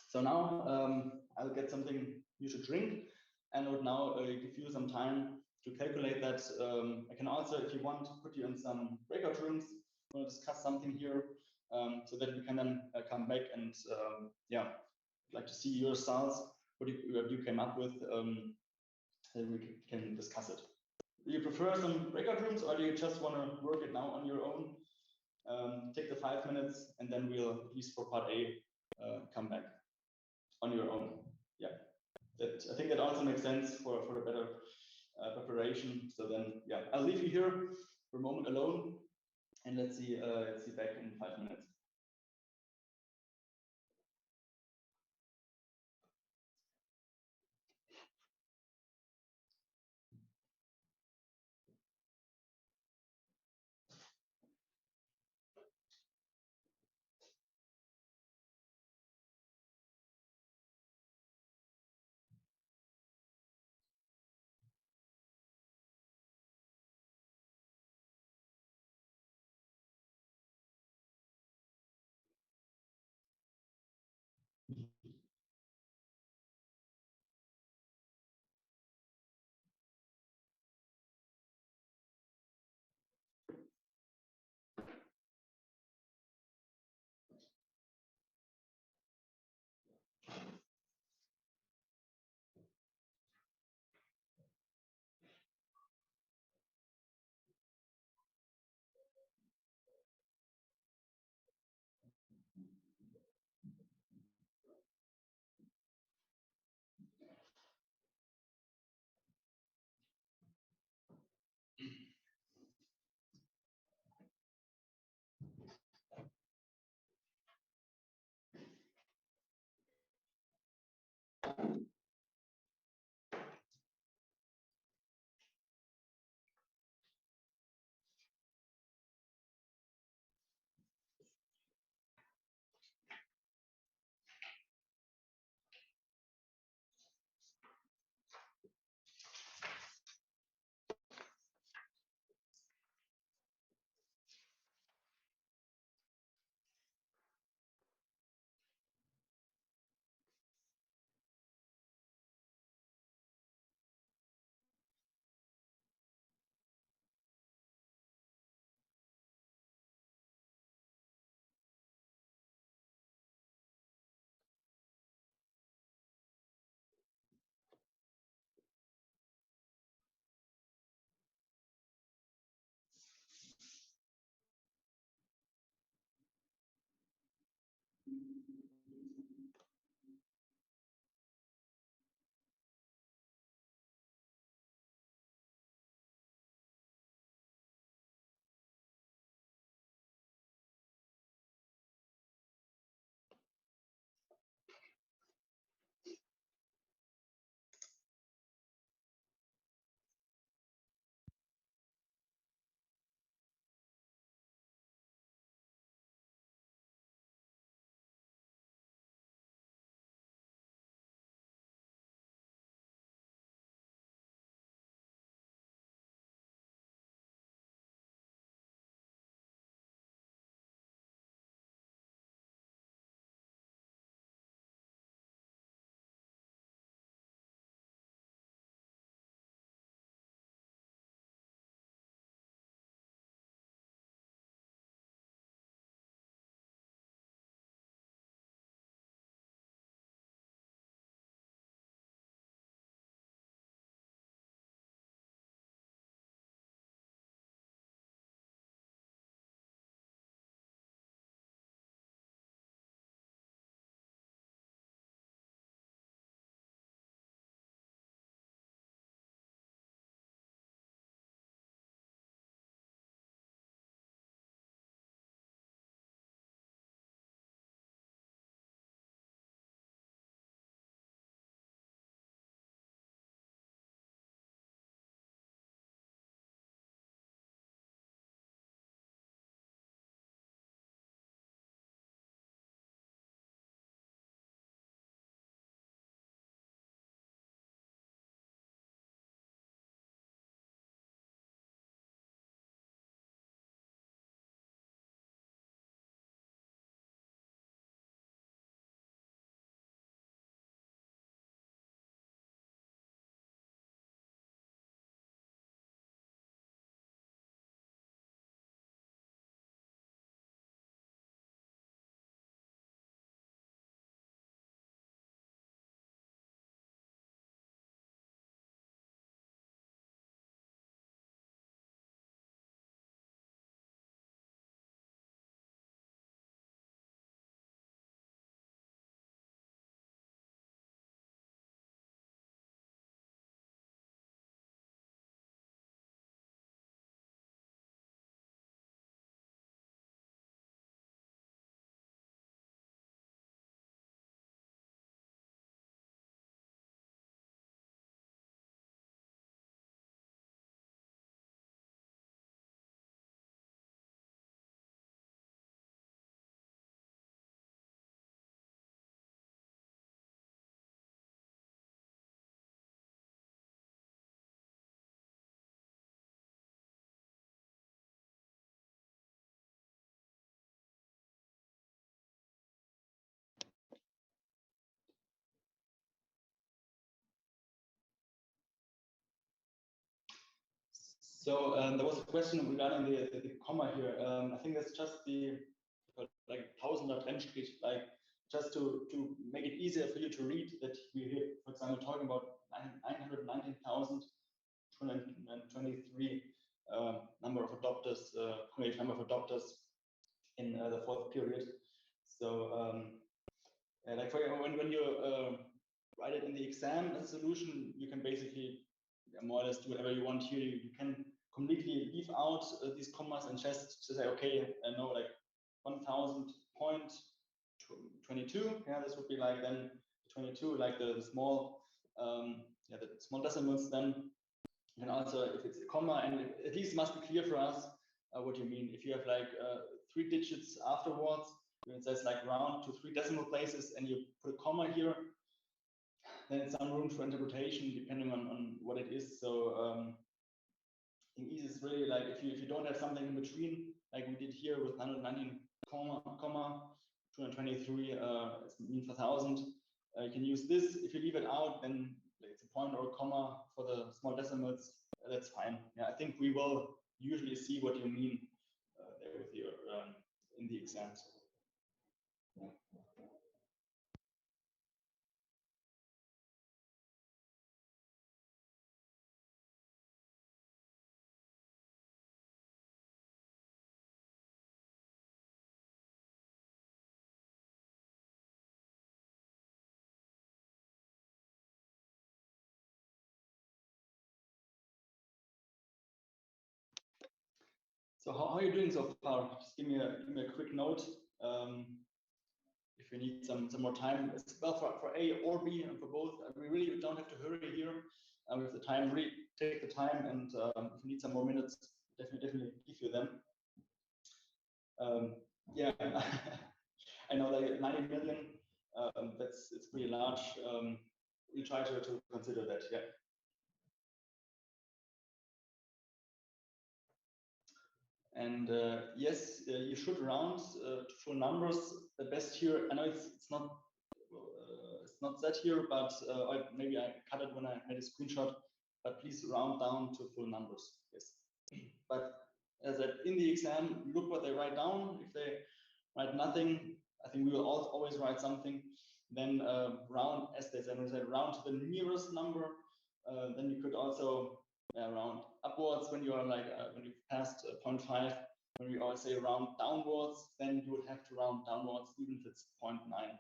Speaker 1: So now I'll get something you should drink, and I would now give you some time to calculate that. I can also, if you want, put you in some breakout rooms. We'll discuss something here so that we can then come back and yeah, I'd like to see your results, what you came up with, and we can discuss it. Do you prefer some breakout rooms, or do you just want to work it now on your own? Take the 5 minutes, and then we'll, at least for part A, come back on your own. Yeah, I think that also makes sense for a better preparation. So then, yeah, I'll leave you here for a moment alone, and let's see back in 5 minutes. So there was a question regarding the comma here. I think that's just the like Tausender Trennstrich, like just to make it easier for you to read that we're here, for example, talking about 919,223 number of adopters, cumulative number of adopters in the fourth period. So like for when you write it in the exam as a solution, you can basically more or less do whatever you want here. You can completely leave out these commas and just say, okay, no, like 1000.22. Yeah, this would be like then 22, like the small, the small decimals. Then you can also, if it's a comma, and at least it must be clear for us what you mean. If you have like 3 digits afterwards, it says like round to 3 decimal places, and you put a comma here, then it's some room for interpretation depending on what it is. So in easy is really like if you don't have something in between, like we did here with 119 comma 223 means 1000. You can use this. If you leave it out, then it's a point or a comma for the small decimals. That's fine. Yeah, I think we will usually see what you mean there with your in the exams. Yeah. So how are you doing so far? Just give me a quick note. If you need some more time, as well for A or B and for both, we really don't have to hurry here. With the time, really take the time, and if you need some more minutes, definitely give you them. Yeah, I know that 90 million. It's pretty large. We try to consider that. Yeah. And yes, you should round to full numbers. The best here, I know it's not set here, but maybe I cut it when I made a screenshot. But please round down to full numbers. Yes. But as I said, in the exam, look what they write down. If they write nothing, I think we will always write something. Then round, as they said, round to the nearest number. Then you could also round upwards when you are like when you've passed 0.5. When we always say round downwards, then you would have to round downwards even if it's 0.9, for example.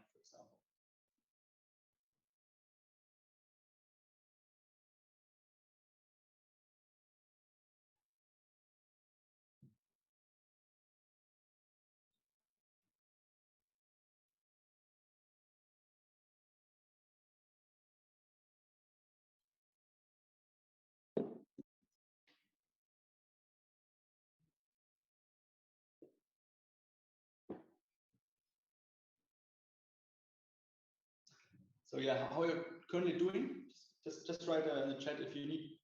Speaker 1: So yeah, how are you currently doing? Just write in the chat if you need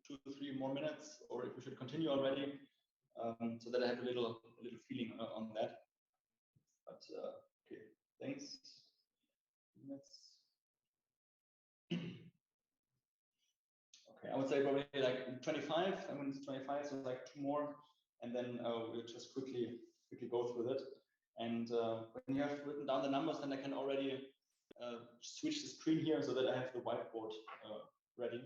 Speaker 1: 2 or 3 more minutes, or if we should continue already, so that I have a little feeling on that. But okay, thanks. Okay, I would say probably like 25. I mean, it's 25, so like 2 more, and then we'll just quickly go through it. And when you have written down the numbers, then I can already switch the screen here so that I have the whiteboard ready.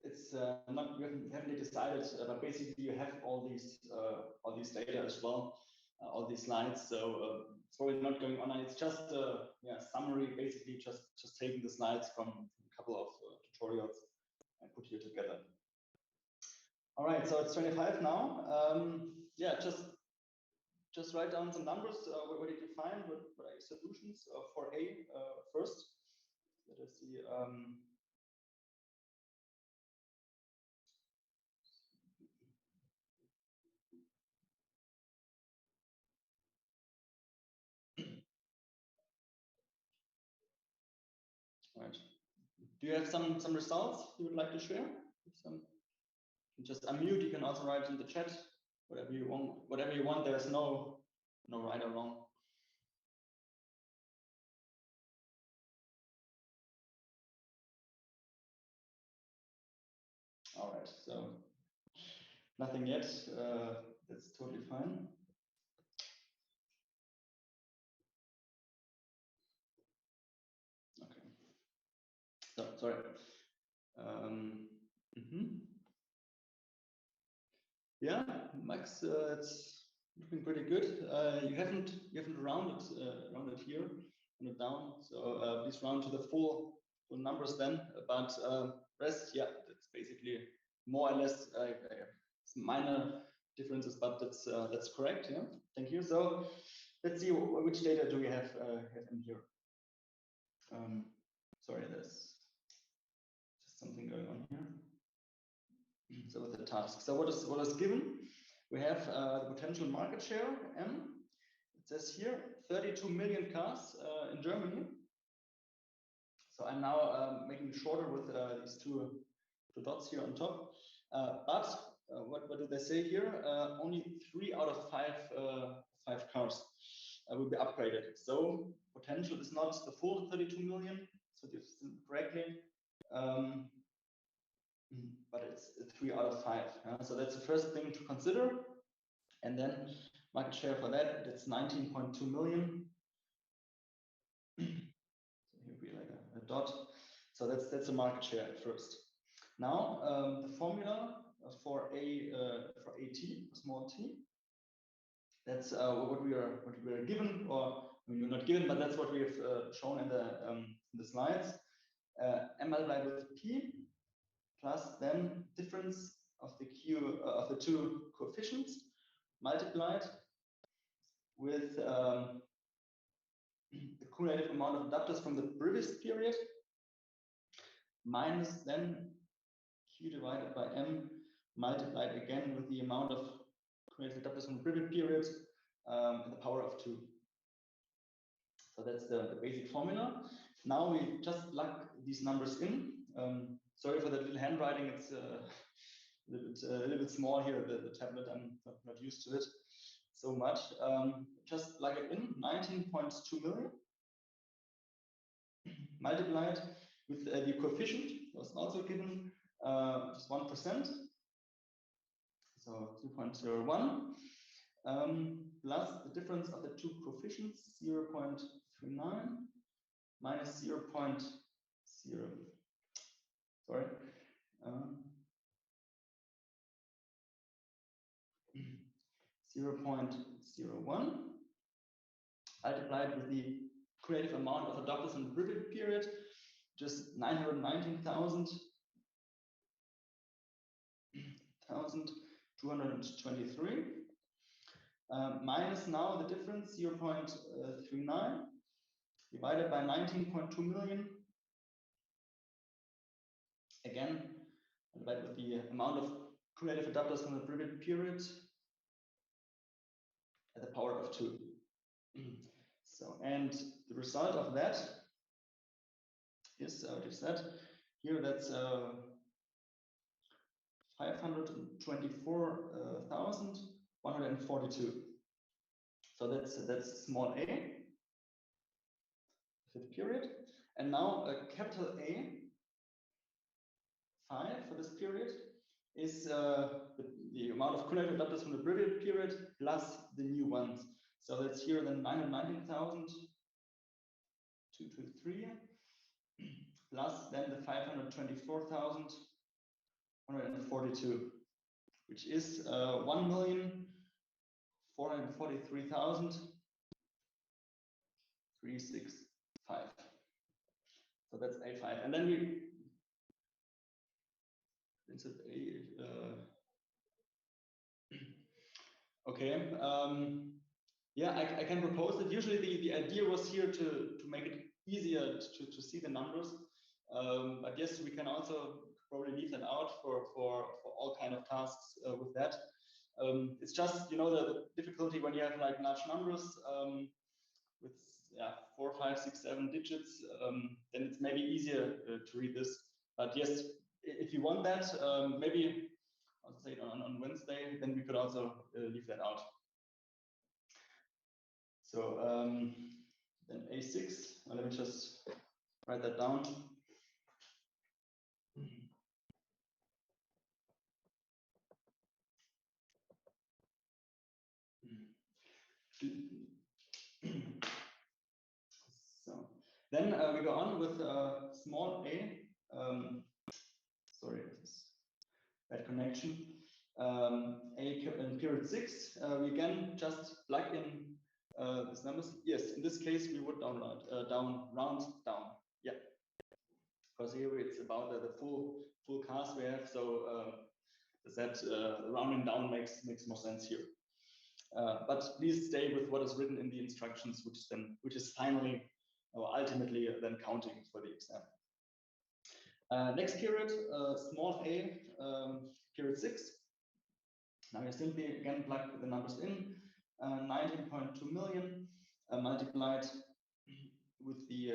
Speaker 1: it's not, you haven't decided, but basically you have all these data as well, all these slides. So it's probably not going online. It's just a summary, basically just taking the slides from a couple of tutorials and put here together. All right, so it's 25 now. Yeah, just write down some numbers. What did you find? What are your solutions for A first? Let us see. Right. Do you have some results you would like to share? Just unmute. You can also write in the chat whatever you want. Whatever you want. There's no right or wrong. All right. So nothing yet. That's totally fine. Okay. So sorry. Yeah, Max, it's looking pretty good. You haven't rounded here, rounded down. So please round to the full numbers then. But rest, yeah, it's basically more or less some minor differences, but that's correct. Yeah, thank you. So let's see which data do we have in here. Sorry, there's just something going on here. So with the task. So what is given? We have the potential market share M. It says here 32 million cars in Germany. So I'm now making it shorter with these two dots here on top. But what do they say here? Only 3 out of 5 cars will be upgraded. So potential is not the full 32 million. So you've seen correctly. But it's 3 out of 5. So that's the first thing to consider. And then market share for that, that's 19.2 million. So here would be like a dot. So that's the market share at first. Now the formula for AT, small t. That's what we are given, or you're not given, but that's what we have shown in the slides. M multiplied with P plus then difference of the Q of the two coefficients multiplied with the cumulative amount of adapters from the previous period minus then Q divided by M multiplied again with the amount of cumulative adapters from the previous period in the power of 2. So that's the basic formula. Now we just plug these numbers in. Sorry for the little handwriting, it's a little bit small here, the tablet, I'm not used to it so much. Just plug it in, 19.2 million multiplied with the coefficient was also given, just 1%, so 2.01, plus the difference of the two coefficients, 0.39 minus 0.0. Sorry. 0.01 multiplied with the creative amount of adapters in the previous period, just 919,223, minus now the difference 0.39 divided by 19.2 million. Again, divided with the amount of cumulative adapters from the previous period at the power of 2. So, and the result of that is, what is that? Here that's 524,142. So that's small a, fifth period. And now a capital A, 5 for this period, is the amount of cumulative adapters from the previous period plus the new ones. So that's here then 919,223 plus then the 524,142, which is 1,443,365. So that's A5, and then we insert okay. Yeah, I can propose that. Usually the idea was here to make it easier to see the numbers. But yes, we can also probably leave that out for all kind of tasks with that. It's just, you know, the difficulty when you have like large numbers with 4, 5, 6, 7 digits, then it's maybe easier to read this. But yes, if you want that, maybe I'll say it on Wednesday, then we could also leave that out. So then A6, let me just write that down. So then we go on with small a. Sorry, bad connection. In period 6, we again just plug in these numbers. Yes, in this case we would round down. Yeah, because here it's about the full cast we have. So that rounding down makes more sense here. But please stay with what is written in the instructions, which is finally or ultimately then counting for the exam. Next period, small a, period 6. Now you simply again plug the numbers in, 19.2 million multiplied with the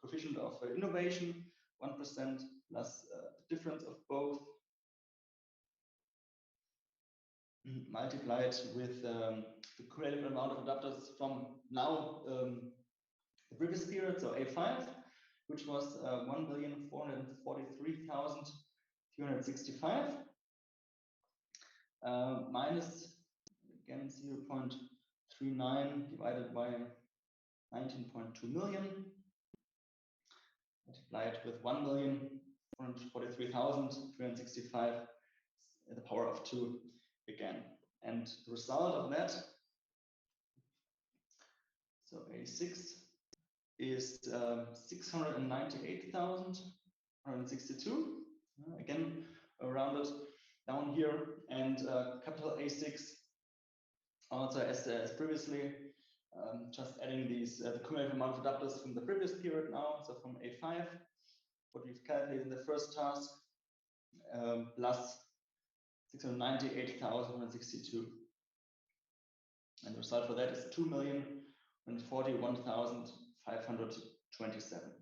Speaker 1: coefficient of innovation, 1% plus the difference of both, multiplied with the cumulative amount of adapters from now the previous period, so A5, which was 1,443,365, minus again 0.39 divided by 19.2 million, multiplied with 1,443,365 at the power of 2 again. And the result of that, so A6 is 698,162, again rounded down here, and capital A6 also as previously, just adding these the cumulative amount of adapters from the previous period now, so from A5, what we've calculated in the first task, plus 698,162, and the result for that is 2,041,527.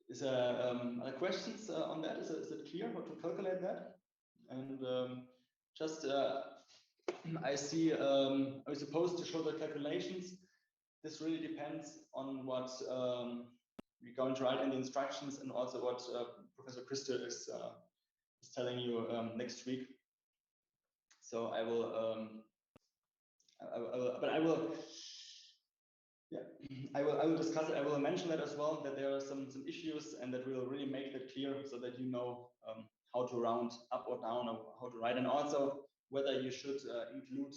Speaker 1: Is other questions on that? Is it clear how to calculate that? And just I see I was supposed to show the calculations. This really depends on what we're going to write in the instructions, and also what Professor Christer is telling you next week. So I will, I will discuss it. I will mention that as well, that there are some issues, and that will really make that clear, so that you know how to round up or down, or how to write, and also whether you should include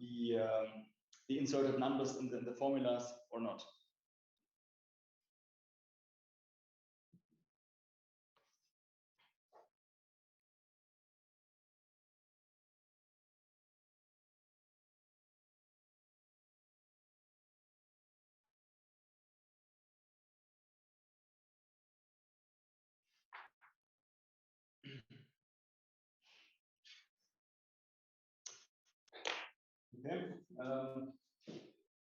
Speaker 1: the inserted numbers in the formulas or not. Okay,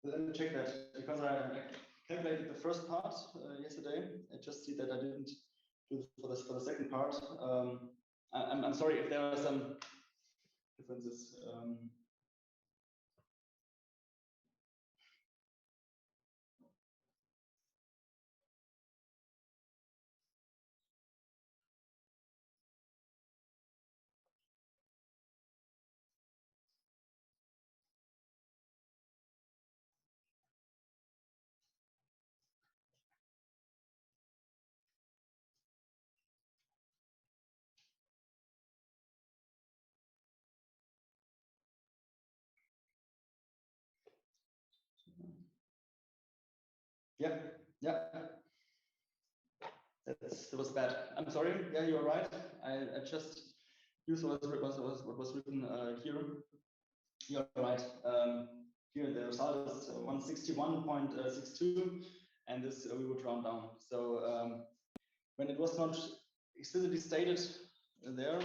Speaker 1: let me check that, because I calculated the first part yesterday. I just see that I didn't do it for the second part. I'm sorry if there are some differences. Yeah, yeah. That was bad. I'm sorry. Yeah, you're right. I just used what was written here. You're right. Here the result is 161.62, and this we would round down. So when it was not explicitly stated there,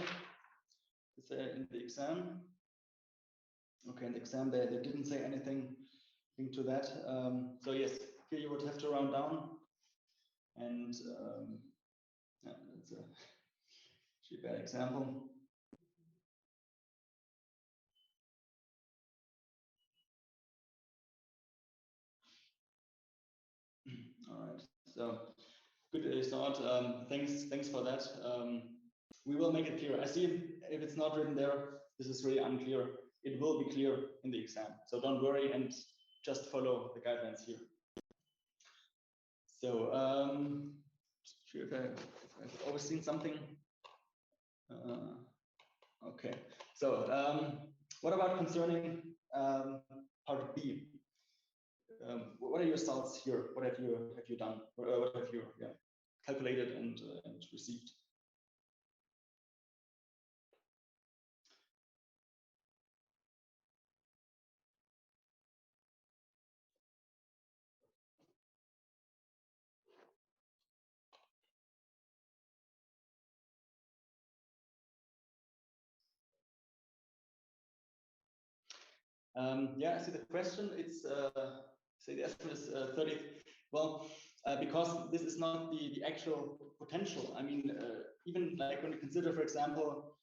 Speaker 1: in the exam. Okay, in the exam they didn't say anything to that. So yes, here you would have to round down, and yeah, that's a bad example. All right, so good start. Thanks for that. We will make it clear. I see if it's not written there, this is really unclear. It will be clear in the exam, so don't worry and just follow the guidelines here. So sure if I've always seen something. Okay, so what about concerning part B? What are your thoughts here? What have you done? What have you calculated and received? Yeah, I see the question. It's say the estimate is 30. Well, because this is not the actual potential. I mean, even like when you consider, for example,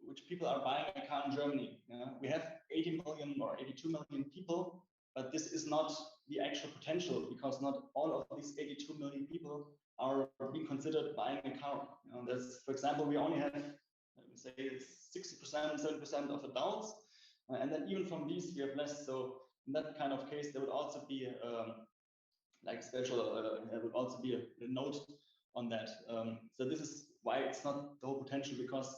Speaker 1: which people are buying a car in Germany. We have 80 million or 82 million people, but this is not the actual potential because not all of these 82 million people are being considered buying a car. There's, for example, we only have, say, 60%, 70% of adults. And then even from these, we have less. So in that kind of case, there would also be like special, there would also be a note on that. So this is why it's not the whole potential, because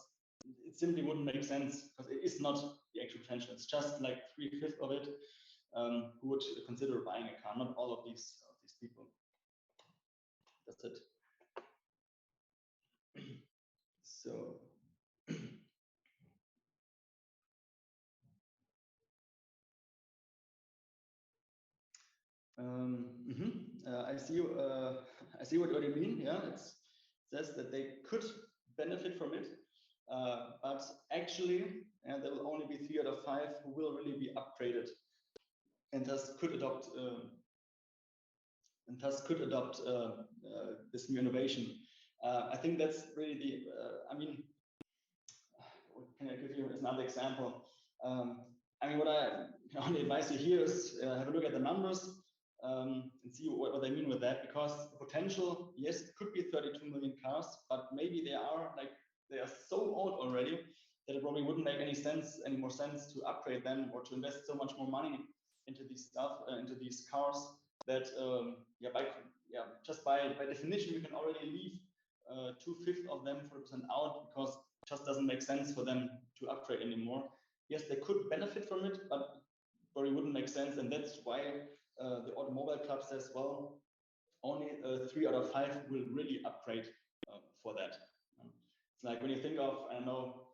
Speaker 1: it simply wouldn't make sense, because it is not the actual potential. It's just like 3/5 of it who would consider buying a car, not all of these people. That's it. So. I see what you mean. Yeah, it says that they could benefit from it, but actually, there will only be 3 out of 5 who will really be upgraded, and thus could adopt this new innovation. I think that's really the. I mean, what can I give you as another example? I mean, what I can only advise you here is have a look at the numbers. And see what they mean with that, because the potential, yes, it could be 32 million cars, but maybe they are so old already that it probably wouldn't make any more sense to upgrade them or to invest so much more money into these stuff, into these cars, that just by definition you can already leave 2/5 of them, 40% out, because it just doesn't make sense for them to upgrade anymore. Yes, they could benefit from it, but probably wouldn't make sense, and that's why the Automobile Club says, well, only 3 out of 5 will really upgrade for that. It's like when you think of, I don't know,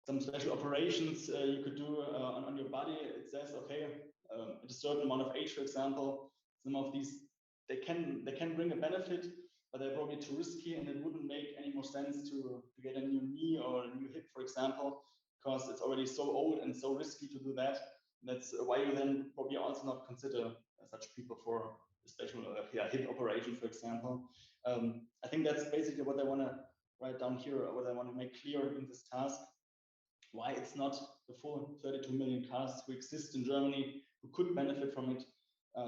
Speaker 1: some special operations you could do on your body. It says, okay, at a certain amount of age, for example, some of these they can bring a benefit, but they're probably too risky, and it wouldn't make any more sense to get a new knee or a new hip, for example, because it's already so old and so risky to do that. That's why you then probably also not consider such people for a special hip operation, for example. I think that's basically what I want to write down here, or what I want to make clear in this task, why it's not the full 32 million cars who exist in Germany who could benefit from it,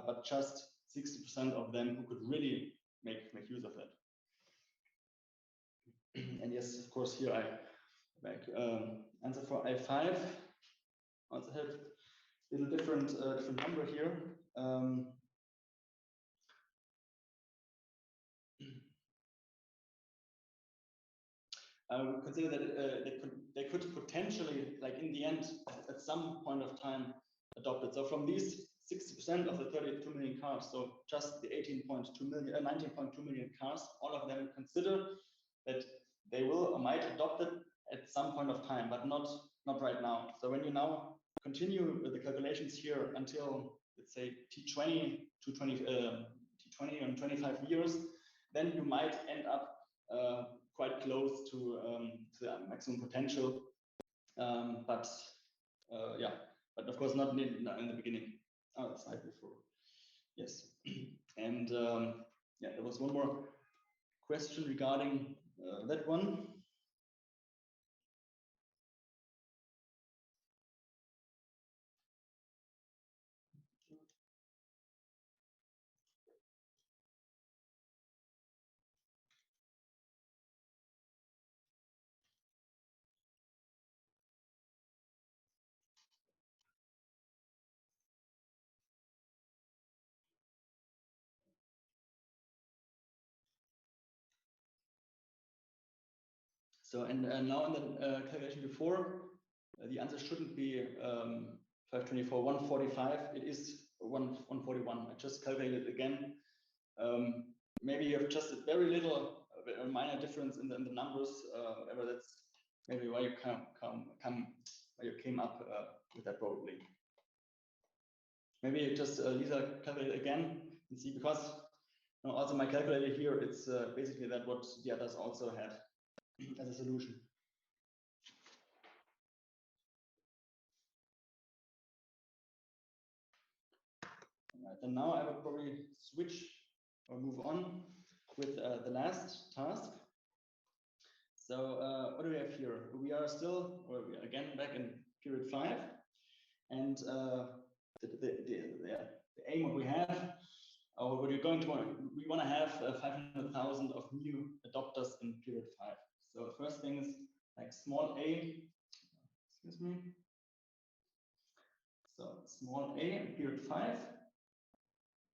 Speaker 1: but just 60% of them who could really make use of that. And yes, of course, here I answer for I5. Also have a little different number here. We consider that they could potentially, like in the end, at some point of time, adopt it. So from these 60% of the 32 million cars, so just the 19.2 million cars, all of them consider that they will or might adopt it at some point of time, but not right now. So when you now continue with the calculations here until, let's say, T20 to T20 and 25 years, then you might end up quite close to the maximum potential, but of course not in the beginning. Oh, the slide before. Yes, and yeah, there was one more question regarding that one. So, and now in the calculation before, the answer shouldn't be 524, 145. It is 141. I just calculated again. Maybe you have just a very little, a minor difference in the numbers. Whatever, that's maybe why you why you came up with that probably. Maybe you just Lisa calculate again and see, because also my calculator here, it's basically that what the others also had as a solution. Right, and now I will probably switch or move on with the last task. So what do we have here? We are still, or we are again back in period 5, and the aim what we have, or what you're going to want, we want to have 500,000 of new adopters in period 5. So the first thing is like small a, excuse me. So small a in period 5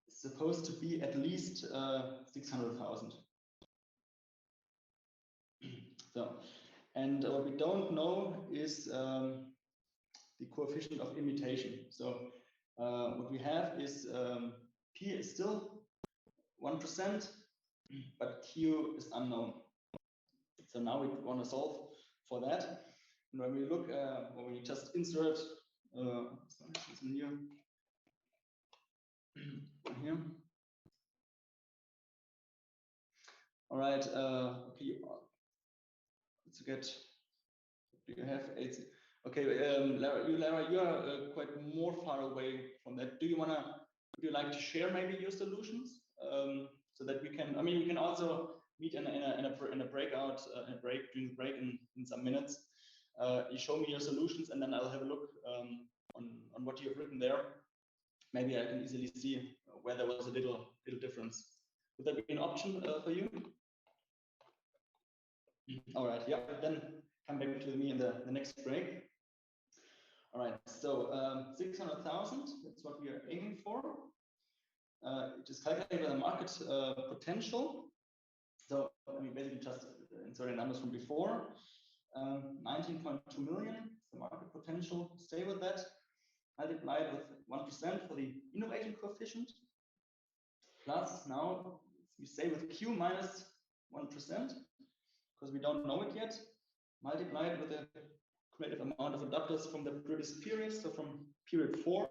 Speaker 1: is supposed to be at least 600,000. So, and what we don't know is the coefficient of imitation. So what we have is P is still 1%, but Q is unknown. So now we want to solve for that. And when we look, when we just insert here. All right. Okay. Let's get. Do you have 8? Okay, Lara, you are quite more far away from that. Do you wanna? Would you like to share maybe your solutions so that we can? I mean, we can also meet in a breakout, in a break during the break in some minutes. You show me your solutions, and then I'll have a look on what you have written there. Maybe I can easily see where there was a little difference. Would that be an option for you? All right. Yeah. Then come back to me in the next break. All right. So 600,000. That's what we are aiming for. It is calculated by the market potential. So I mean, basically just inserting numbers from before. 19.2 million is the market potential. Stay with that. Multiplied with 1% for the innovation coefficient. Plus now we stay with Q minus 1%, because we don't know it yet. Multiplied with the cumulative amount of adapters from the previous period, so from period 4,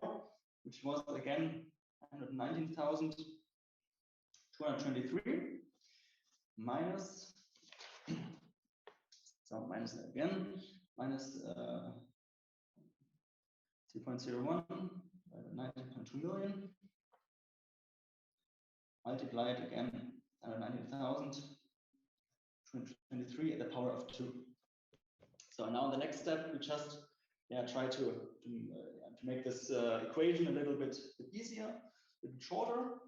Speaker 1: which was again 119,223 minus, so minus again, minus 2.01 by 19.2 million, multiplied again 119,223 at the power of 2. So now the next step, we just try to make this equation a little bit easier, a bit shorter,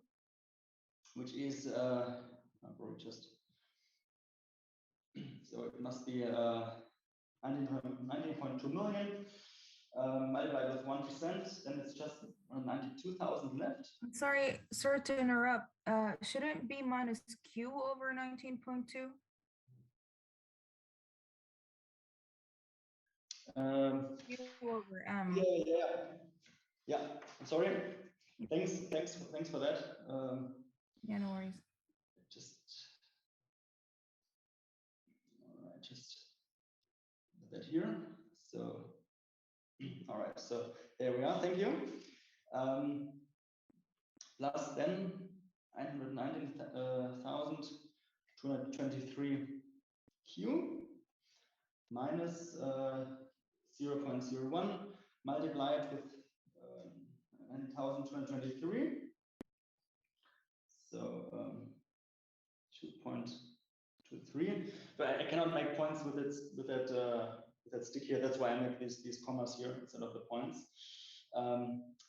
Speaker 1: which is probably just, so it must be 19.2 million multiplied with 1%, then it's just 92,000 left.
Speaker 3: Sorry to interrupt. Shouldn't it be minus Q over 19.2?
Speaker 1: Q
Speaker 3: over M.
Speaker 1: Yeah. I'm sorry. Thanks for that.
Speaker 3: Yeah, no worries.
Speaker 1: Just put that here. So all right, so there we are. Thank you. Plus then 919,223 Q minus 0.01 multiplied with 9,223. So 2.23. But I cannot make points with that stick here. That's why I make these commas here instead of the points.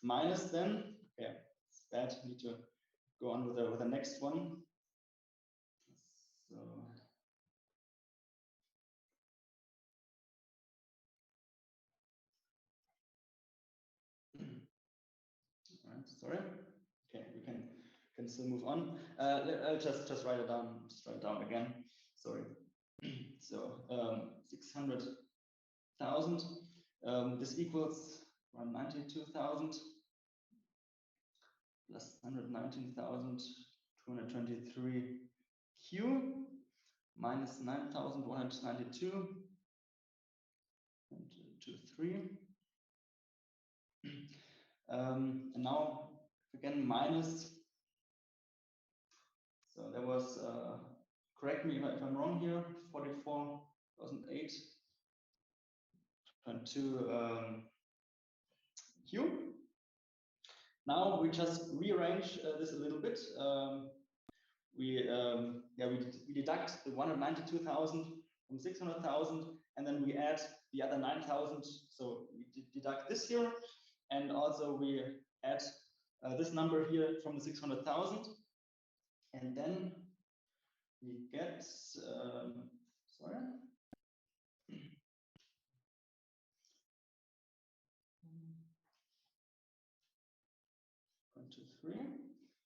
Speaker 1: Minus then, okay, it's bad. Need to go on with the next one. So sorry. Okay, we can still move on. I'll just write it down. Just write it down again. Sorry. So 600,000. This equals 192,000 plus 119,223 Q minus 9,192 and 23. And now again minus. So there was, correct me if I'm wrong here, 44,008.2 Q. Now we just rearrange this a little bit. We deduct the 192,000 from 600,000, and then we add the other 9,000. So we deduct this here, and also we add this number here from the 600,000, and then we get sorry. 1, 2, 3.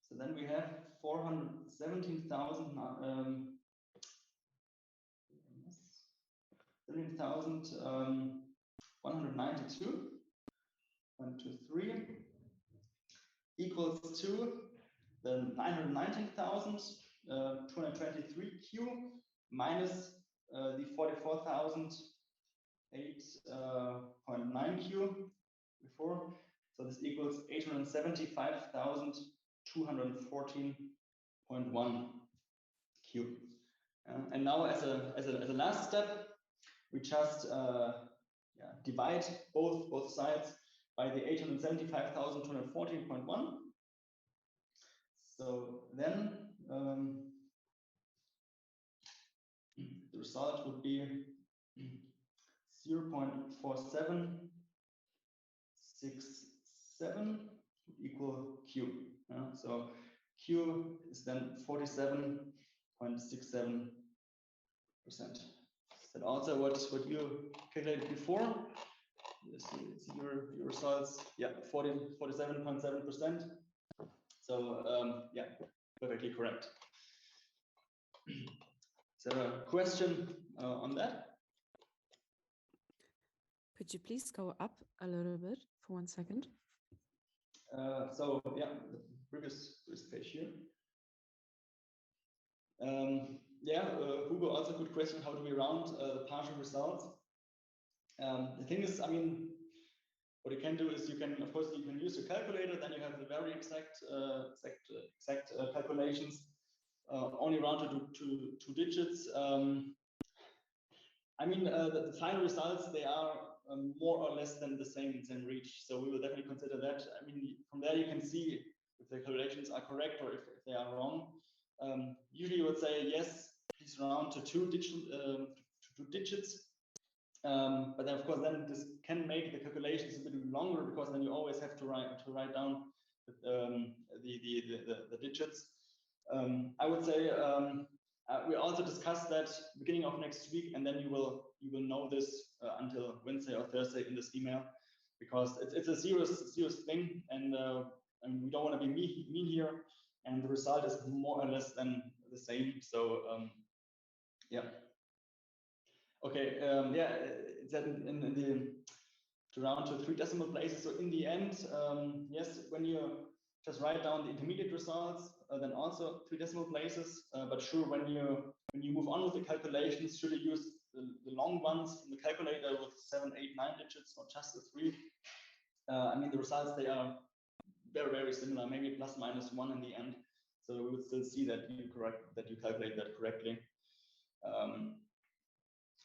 Speaker 1: So then we have 417,000 192. 1, 2, 3 equals to the 919,223 Q minus the 44,008.9 Q before. So this equals 875,214.1 Q. And now as a last step, we just divide both sides by the 875,214.1. So then the result would be 0.4767 equal Q. So Q is then 47.67%. Is that also what you calculated before? It's your results. Yeah, 47.7%. So yeah, perfectly correct. Is there a question on that?
Speaker 4: Could you please go up a little bit for 1 second?
Speaker 1: So yeah, the previous page here. Hugo, also good question. How do we round the partial results? The thing is, I mean, what you can do is you can use your calculator. Then you have the very exact calculations. Only rounded to 2 digits. I mean, the final results, they are more or less than the same reach. So we will definitely consider that. I mean, from there you can see if the calculations are correct or if they are wrong. Usually you would say, yes, please round to 2 digits. But then of course, then this can make the calculations a bit longer because then you always have to write down the digits. I would say we also discussed that beginning of next week, and then you will know this until Wednesday or Thursday in this email, because it's a serious thing, and we don't want to be mean here, and the result is more or less than the same. So yeah. Okay. It's in the to round to 3 decimal places. So in the end, yes, when you just write down the intermediate results, then also 3 decimal places. But sure, when you move on with the calculations, should you use the long ones from the calculator with 7, 8, 9 digits, or just the 3? I mean, the results, they are very, very similar, maybe plus minus 1 in the end. So we would still see that you calculate that correctly.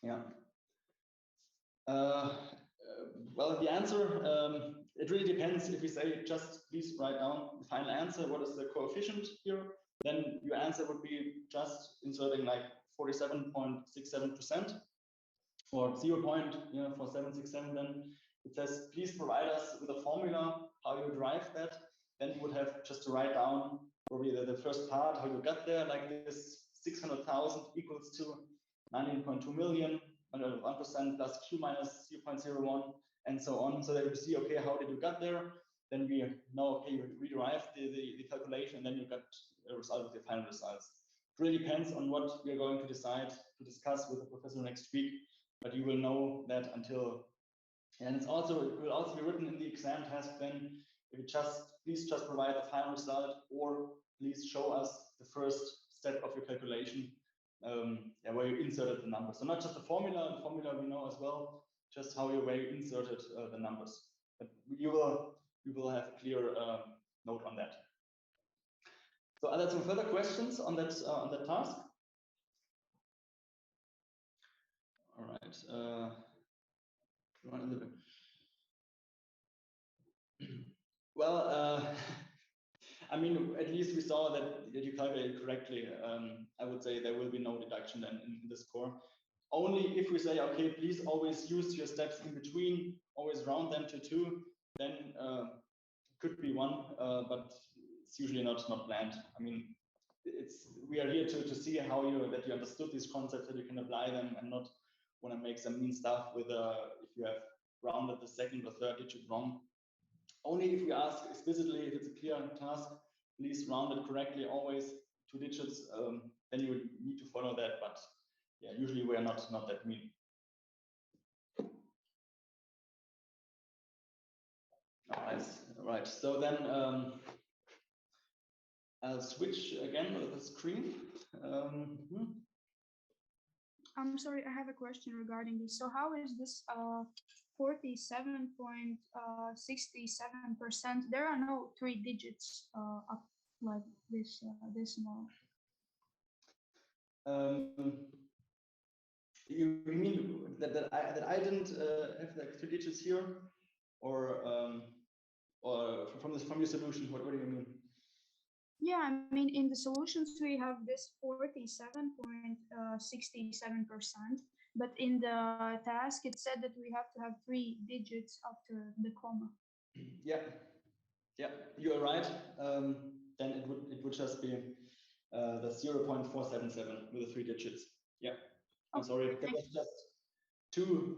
Speaker 1: Yeah. Well, the answer, it really depends. If we say just please write down the final answer, what is the coefficient here, then your answer would be just inserting like 47.67% or 0.467. Then it says please provide us with a formula how you derive that. Then you would have just to write down probably the first part, how you got there, like this 600,000 equals to 19.2 million, 1% plus q minus 0.01, and so on. So that you see, okay, how did you get there? Then we know, okay, you rederive the calculation, and then you got a result with the final results. It really depends on what we are going to decide to discuss with the professor next week, but you will know that until, and it will also be written in the exam task then, if you please just provide the final result, or please show us the first step of your calculation, where you inserted the numbers. So not just the formula we know as well, just where you inserted the numbers. But you will have a clear note on that. So are there some further questions on that task? All right. Well, I mean, at least we saw that you calculated correctly. I would say there will be no deduction then in the score. Only if we say, okay, please always use your steps in between, always round them to 2, then could be 1, but it's usually not planned. I mean, we are here to see how that you understood these concepts, that you can apply them and not want to make some mean stuff with if you have rounded the second or third digit wrong. Only if we ask explicitly, if it's a clear task, please round it correctly, always 2 digits, then you would need to follow that. But yeah, usually we are not that mean. All right. So then I'll switch again with the screen.
Speaker 5: I'm sorry, I have a question regarding this. So how is this 47.67%? There are no 3 digits up like this decimal.
Speaker 1: You mean that I didn't have like 3 digits here, or from your solution? What do you mean?
Speaker 5: Yeah, I mean, in the solutions we have this 47.67%, but in the task it said that we have to have 3 digits after the comma.
Speaker 1: Yeah, you are right. Then it would just be the 0.477 with the 3 digits. Yeah, I'm sorry, that was just too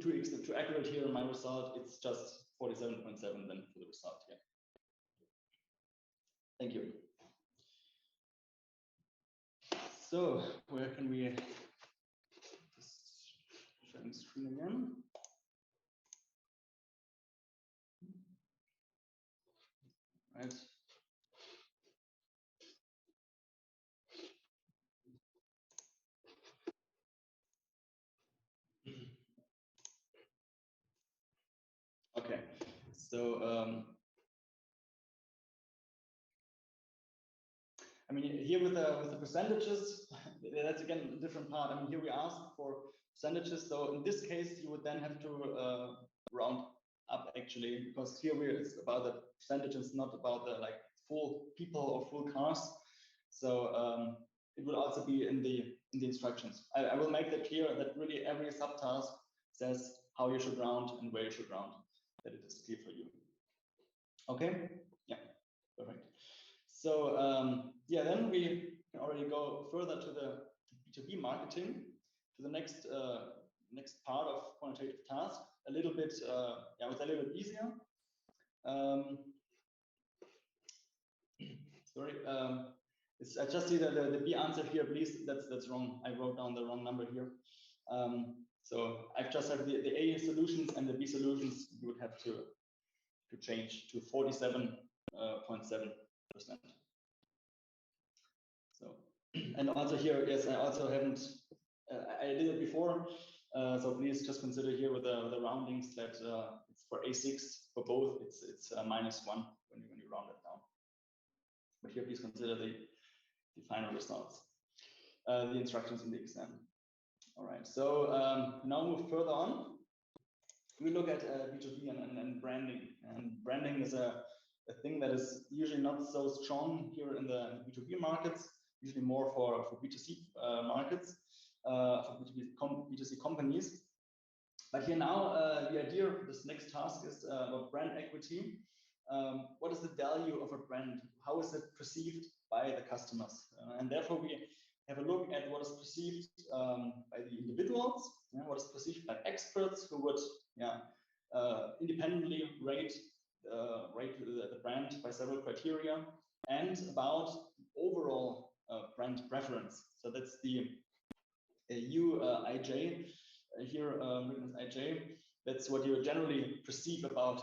Speaker 1: accurate here in my result. It's just 47.7 then for the result. Yeah. Thank you. So where can we just sharing screen again? Right. Okay. So I mean, here with the percentages, that's again a different part. I mean, here we ask for percentages. So in this case, you would then have to round up actually, because here it's about the percentages, not about the like full people or full cars. So it will also be in the instructions. I will make that clear that really every subtask says how you should round and where you should round, that it is clear for you. Okay. Yeah. Perfect. So yeah, then we can already go further to the B2B marketing, to the next part of quantitative task. A little bit, it's a little bit easier. Sorry, I just see that the B answer here, please. That's wrong. I wrote down the wrong number here. So I've just have the A solutions and the B solutions. You would have to change to 47.7. So, and also here, yes, I also haven't, I did it before. So please just consider here with the roundings that it's for A6 for both. It's -1 when you round it down. But here, please consider the final results, the instructions in the exam. All right. So now move further on. We look at B2B and branding. And branding is a thing that is usually not so strong here in the B2B markets. Usually more for B2C markets, for B2C companies. But here now, the idea of this next task is about brand equity. What is the value of a brand? How is it perceived by the customers? And therefore, we have a look at what is perceived by the individuals, what is perceived by experts who would independently rate the brand by several criteria, and about overall brand preference. So that's the UIJ here, written as IJ. That's what you generally perceive about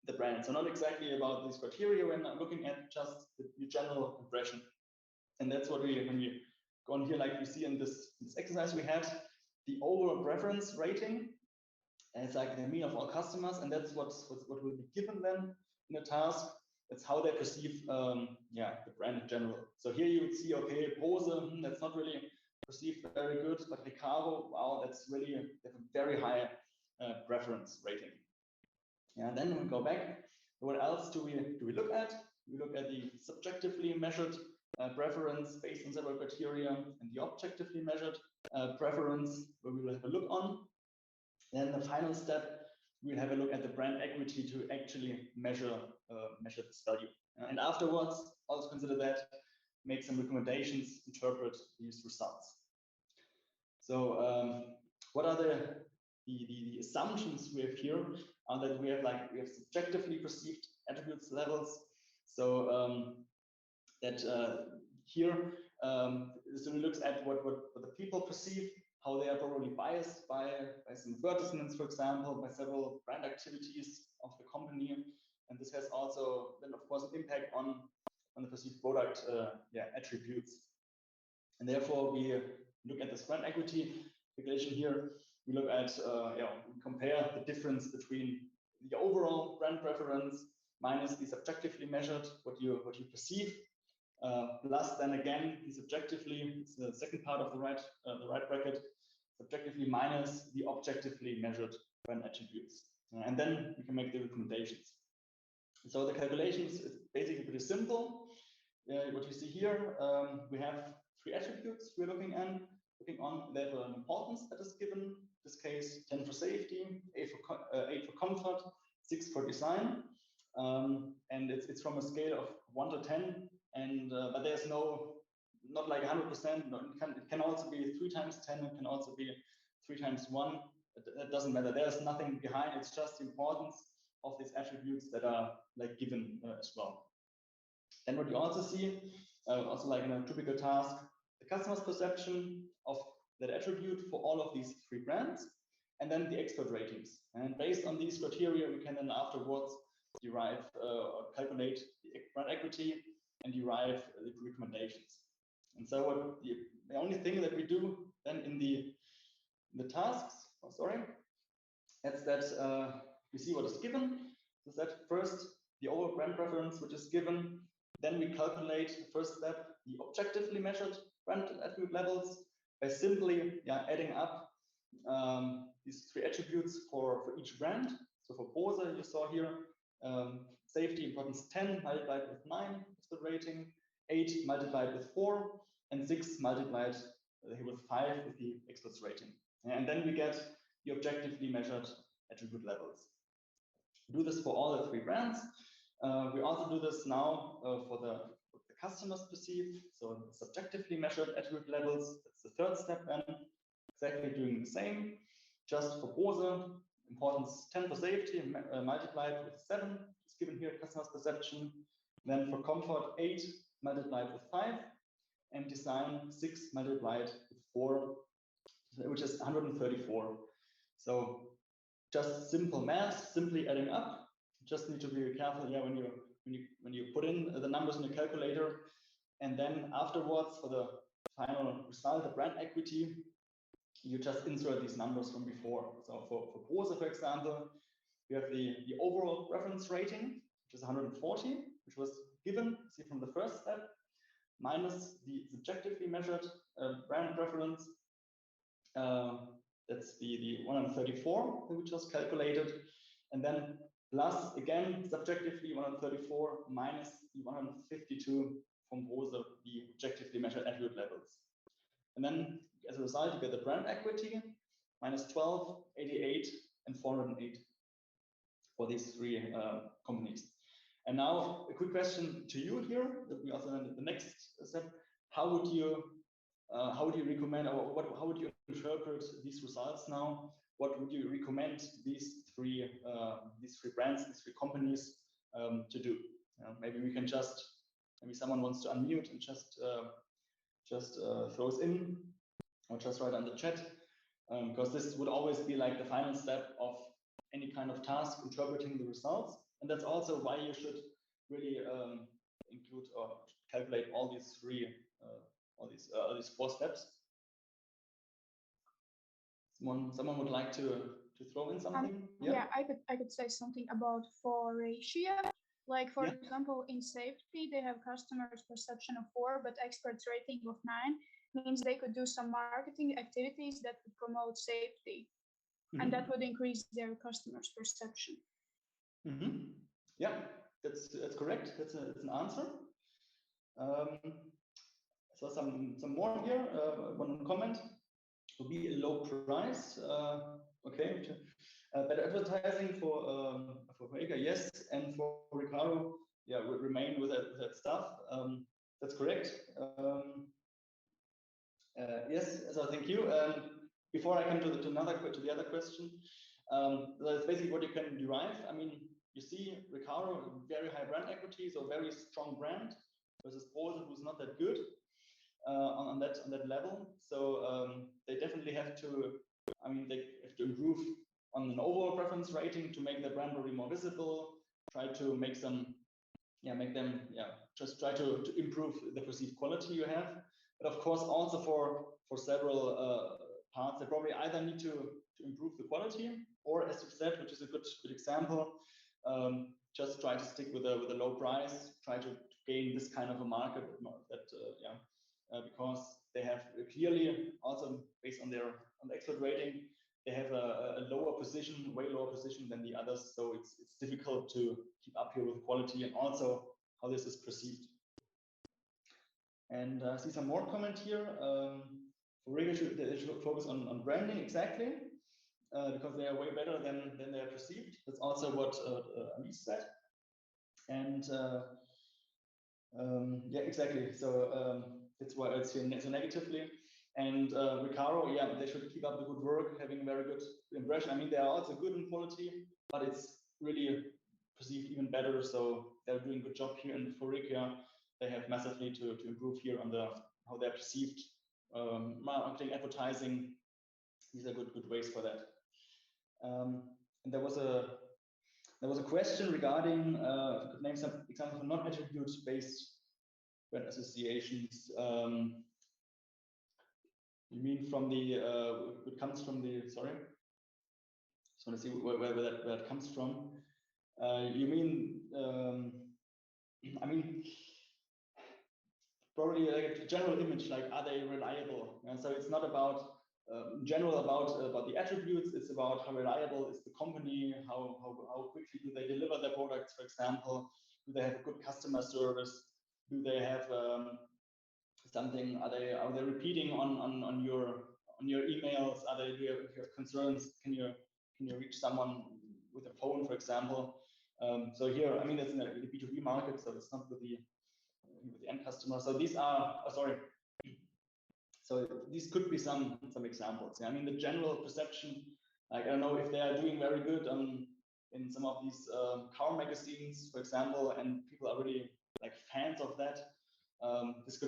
Speaker 1: the brand. So not exactly about these criteria when I'm looking at, just the general impression. And that's what when we go on here, like you see in this exercise, we had the overall preference rating. And it's like the mean of all customers, and that's what will be given then in a task. That's how they perceive the brand in general. So here you would see, okay, Bose, that's not really perceived very good, but Recaro, wow, that's really, they have a very high preference rating. Yeah, then we go back. What else do we look at? We look at the subjectively measured preference based on several criteria, and the objectively measured preference, where we will have a look on. Then the final step, we'll have a look at the brand equity to actually measure this value. And afterwards, also consider that, make some recommendations, interpret these results. So what are the assumptions we have here? Are that we have subjectively perceived attributes levels. So that here, so we look at what the people perceive, how they are probably biased by some advertisements, for example, by several brand activities of the company. And this has also then, of course, an impact on the perceived product attributes. And therefore, we look at this brand equity calculation here. We look at, we compare the difference between the overall brand preference minus the subjectively measured, what you perceive, plus then again, the subjectively, it's the second part of the right bracket, subjectively minus the objectively measured brand attributes. And then we can make the recommendations. So the calculations is basically pretty simple. What you see here, we have 3 attributes we're looking on. They have an importance that is given. In this case, 10 for safety, 8 for comfort, 6 for design. And it's from a scale of 1 to 10. And but there's not like 100%. No, it can also be 3 times 10. It can also be 3 times 1. It doesn't matter. There's nothing behind. It's just the importance of these attributes that are like given as well. And what you also see, also like in a typical task, the customer's perception of that attribute for all of these 3 brands, and then the expert ratings. And based on these criteria, we can then afterwards derive or calculate the brand equity and derive the recommendations. And so what the only thing that we do then in the tasks, that's that we see what is given. So that first the overall brand preference which is given, then we calculate the first step, the objectively measured brand attribute levels by simply adding up these 3 attributes for each brand. So for Bose, you saw here, safety importance 10 multiplied with 9 is the rating, 8 multiplied with 4, and 6 multiplied with 5 is the experts rating. And then we get the objectively measured attribute levels. We do this for all the 3 brands. We also do this now for the customers perceive, so subjectively measured attribute levels. That's the 3rd step then, exactly doing the same. Just for Bose, importance 10 for safety multiplied with 7 is given here, customer's perception. Then for comfort, 8 multiplied with 5, and design 6 multiplied with 4, which is 134. So just simple math, simply adding up. Just need to be careful when you when you put in the numbers in the calculator, and then afterwards for the final result, the brand equity, you just insert these numbers from before. So for Bose, for example, you have the overall reference rating, which is 140, which was given, see, from the first step, minus the subjectively measured brand preference. That's the 134 that we just calculated, and then plus again subjectively 134 minus the 152 from Bose, the objectively measured attribute levels. And then as a result, you get the brand equity minus 12, 88, and 408 for these three companies. And now a quick question to you here, that we also the next step. How would you recommend, or how would you interpret these results now? What would you recommend these three brands, these three companies to do? Maybe we can maybe someone wants to unmute and just throws in, or just write on the chat, because this would always be like the final step of any kind of task, interpreting the results. And that's also why you should really include or calculate all these four steps. Someone would like to throw in something?
Speaker 5: Yeah, I could say something about Foratia. Like, for example, in safety, they have customers' perception of 4, but experts' rating of 9, means they could do some marketing activities that would promote safety. Mm-hmm. And that would increase their customers' perception.
Speaker 1: Mm-hmm. Yeah, that's correct. That's an answer. So some more here. One comment would be a low price. Okay. Better advertising for Vega, yes, and for Recaro, yeah, will remain with that stuff. That's correct. Yes, so thank you. Before I come to the other question, that's basically what you can derive. I mean, you see Recaro, very high brand equity, so very strong brand, versus Bose, who's not that good on that level. So they definitely have to. I mean, they have to improve on an overall preference rating to make the brand really more visible. Try to make them, just try to improve the perceived quality you have. But of course, also for several parts, they probably either need to improve the quality, or as you said, which is a good example, just try to stick with a low price, try to gain this kind of a market that because they have clearly also based on the expert rating, they have a lower position, way lower position than the others. So it's difficult to keep up here with quality and also how this is perceived. And I see some more comment here. For Riga, they should focus on branding, exactly, because they are way better than they are perceived. That's also what Alice said. And yeah, exactly. So that's why it's here so negatively. And Recaro, yeah, they should keep up the good work, having a very good impression. I mean, they are also good in quality, but it's really perceived even better. So they're doing a good job here. And for Riga, they have massively to improve here on how they're perceived. Marketing, advertising, these are good ways for that. And there was a question regarding could name some examples of non-attribute based brand associations. You mean from the it comes from the, sorry, just want to see where that comes from. You mean I mean probably like a general image, like are they reliable? And so it's not about in general about the attributes. It's about how reliable is the company, how quickly do they deliver their products, for example. Do they have a good customer service? Do they have something? Are they repeating on your emails? Do you have concerns? Can you reach someone with a phone, for example? So here, I mean, it's in the B2B market, so it's not with the end customer. So these are so these could be some examples. Yeah? I mean, the general perception, like I don't know if they are doing very good in some of these car magazines, for example, and people are really like fans of that. This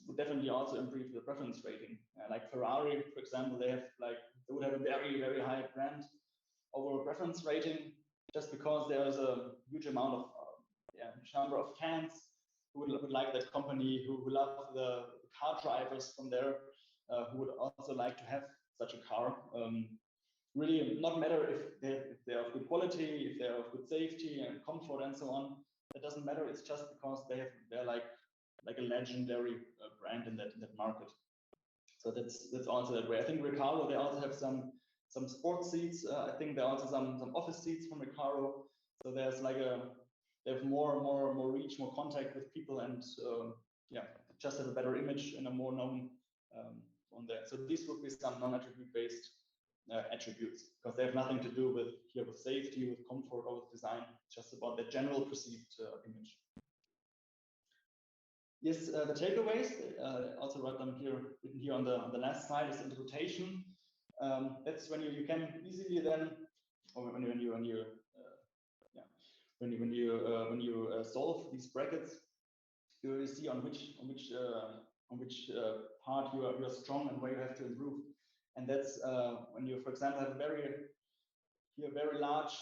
Speaker 1: would definitely also improve the preference rating. Like Ferrari, for example, they would have a very, very high brand overall preference rating, just because there is a huge amount of number of fans who would like that company, who love the car drivers from there, who would also like to have such a car. Really, not matter if they're of good quality, if they're of good safety and comfort and so on. It doesn't matter. It's just because they're like a legendary brand in that market. So that's also that way. I think Recaro, they also have some sports seats. I think there are also some office seats from Recaro. So there's like they have more reach, more contact with people, and just have a better image and a more known on there. So these would be some non-attribute based attributes, because they have nothing to do with safety, with comfort, or with design. It's just about the general perceived image. Yes, the takeaways. Also write them here, written here on the last slide, is interpretation. That's when you can easily then, or when you solve these brackets, you see on which part you are strong and where you have to improve. And that's when you, for example, have a very large.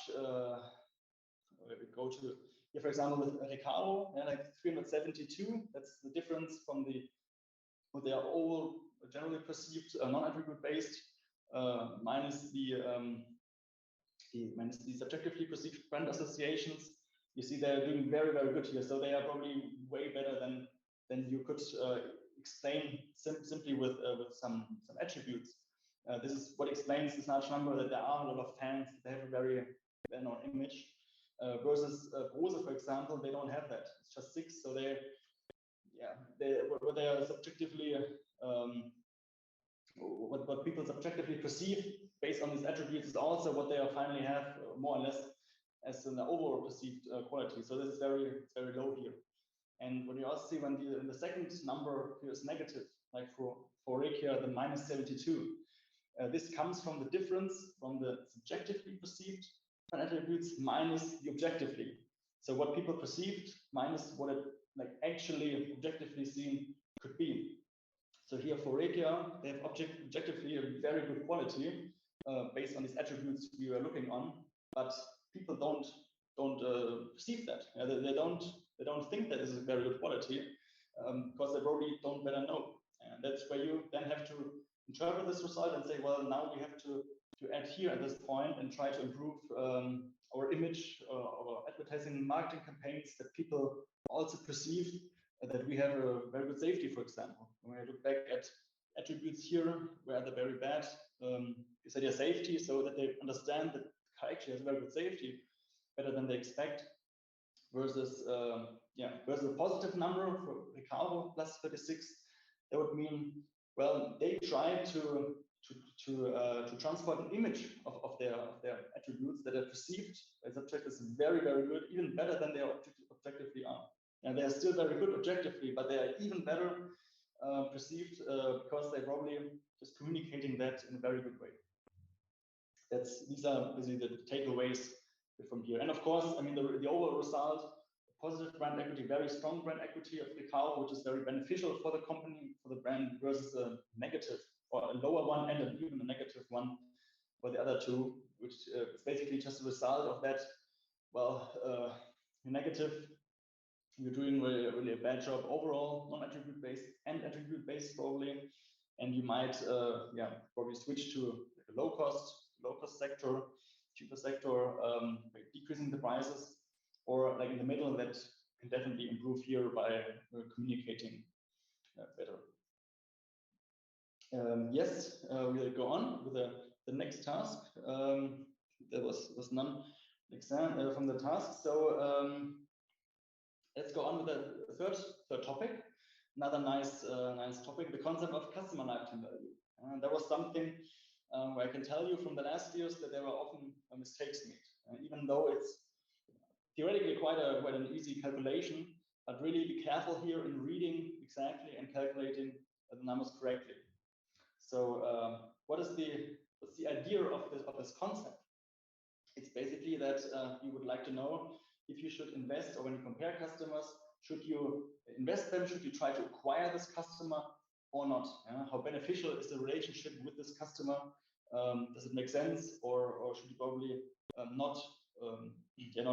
Speaker 1: We go to here, for example, with Recaro, like 372. That's the difference from what they are all generally perceived non-attribute based minus the subjectively perceived brand associations. You see they're doing very, very good here. So they are probably way better than you could explain simply with some attributes. This is what explains this large number, that there are a lot of fans, they have a very well-known image. Versus Bose, for example, they don't have that. It's just 6, so they are subjectively what people subjectively perceive based on these attributes is also what they finally have, more or less, as an overall perceived quality. So this is very low here. And when you also see when the second number here is negative, like for Rekia, the -72, this comes from the difference from the subjectively perceived attributes minus the objectively. So what people perceived minus what it actually objectively seen could be. So here for Rekia, they have objectively a very good quality based on these attributes we were looking on, but people don't perceive that. They don't think that this is a very good quality because they probably don't better know. And that's where you then have to interpret this result and say, well, now we have to add here at this point and try to improve our image, our advertising and marketing campaigns, that people also perceive that we have a very good safety, for example. When I look back at attributes here where they're very bad, you said safety, so that they understand that the car actually has very good safety, better than they expect, versus versus a positive number for Recaro plus 36. That would mean, well, they try to transport an image of their attributes that are perceived by subject as very, very good, even better than they objectively are. And they are still very good objectively, but they are even better perceived because they're probably just communicating that in a very good way. These are basically the takeaways from here. And of course, I mean, the overall result, positive brand equity, very strong brand equity of Recaro, which is very beneficial for the company, for the brand, versus a negative or a lower one and even a negative one for the other two, which is basically just a result of that. Well, negative, you're doing really a bad job overall, non-attribute based and attribute based probably, and you might probably switch to a low cost sector, cheaper sector, decreasing the prices, or like in the middle, that can definitely improve here by communicating better. Yes, we'll go on with the next task. There was none exam from the task, so let's go on with the third topic. Another nice topic: the concept of customer lifetime value. And there was something where I can tell you from the last years that there were often mistakes made, even though it's theoretically quite an easy calculation. But really be careful here in reading exactly and calculating the numbers correctly. So what's the idea of this concept? It's basically that you would like to know if you should invest, or when you compare customers, should you invest them? Should you try to acquire this customer or not? How beneficial is the relationship with this customer? Does it make sense, or should you probably not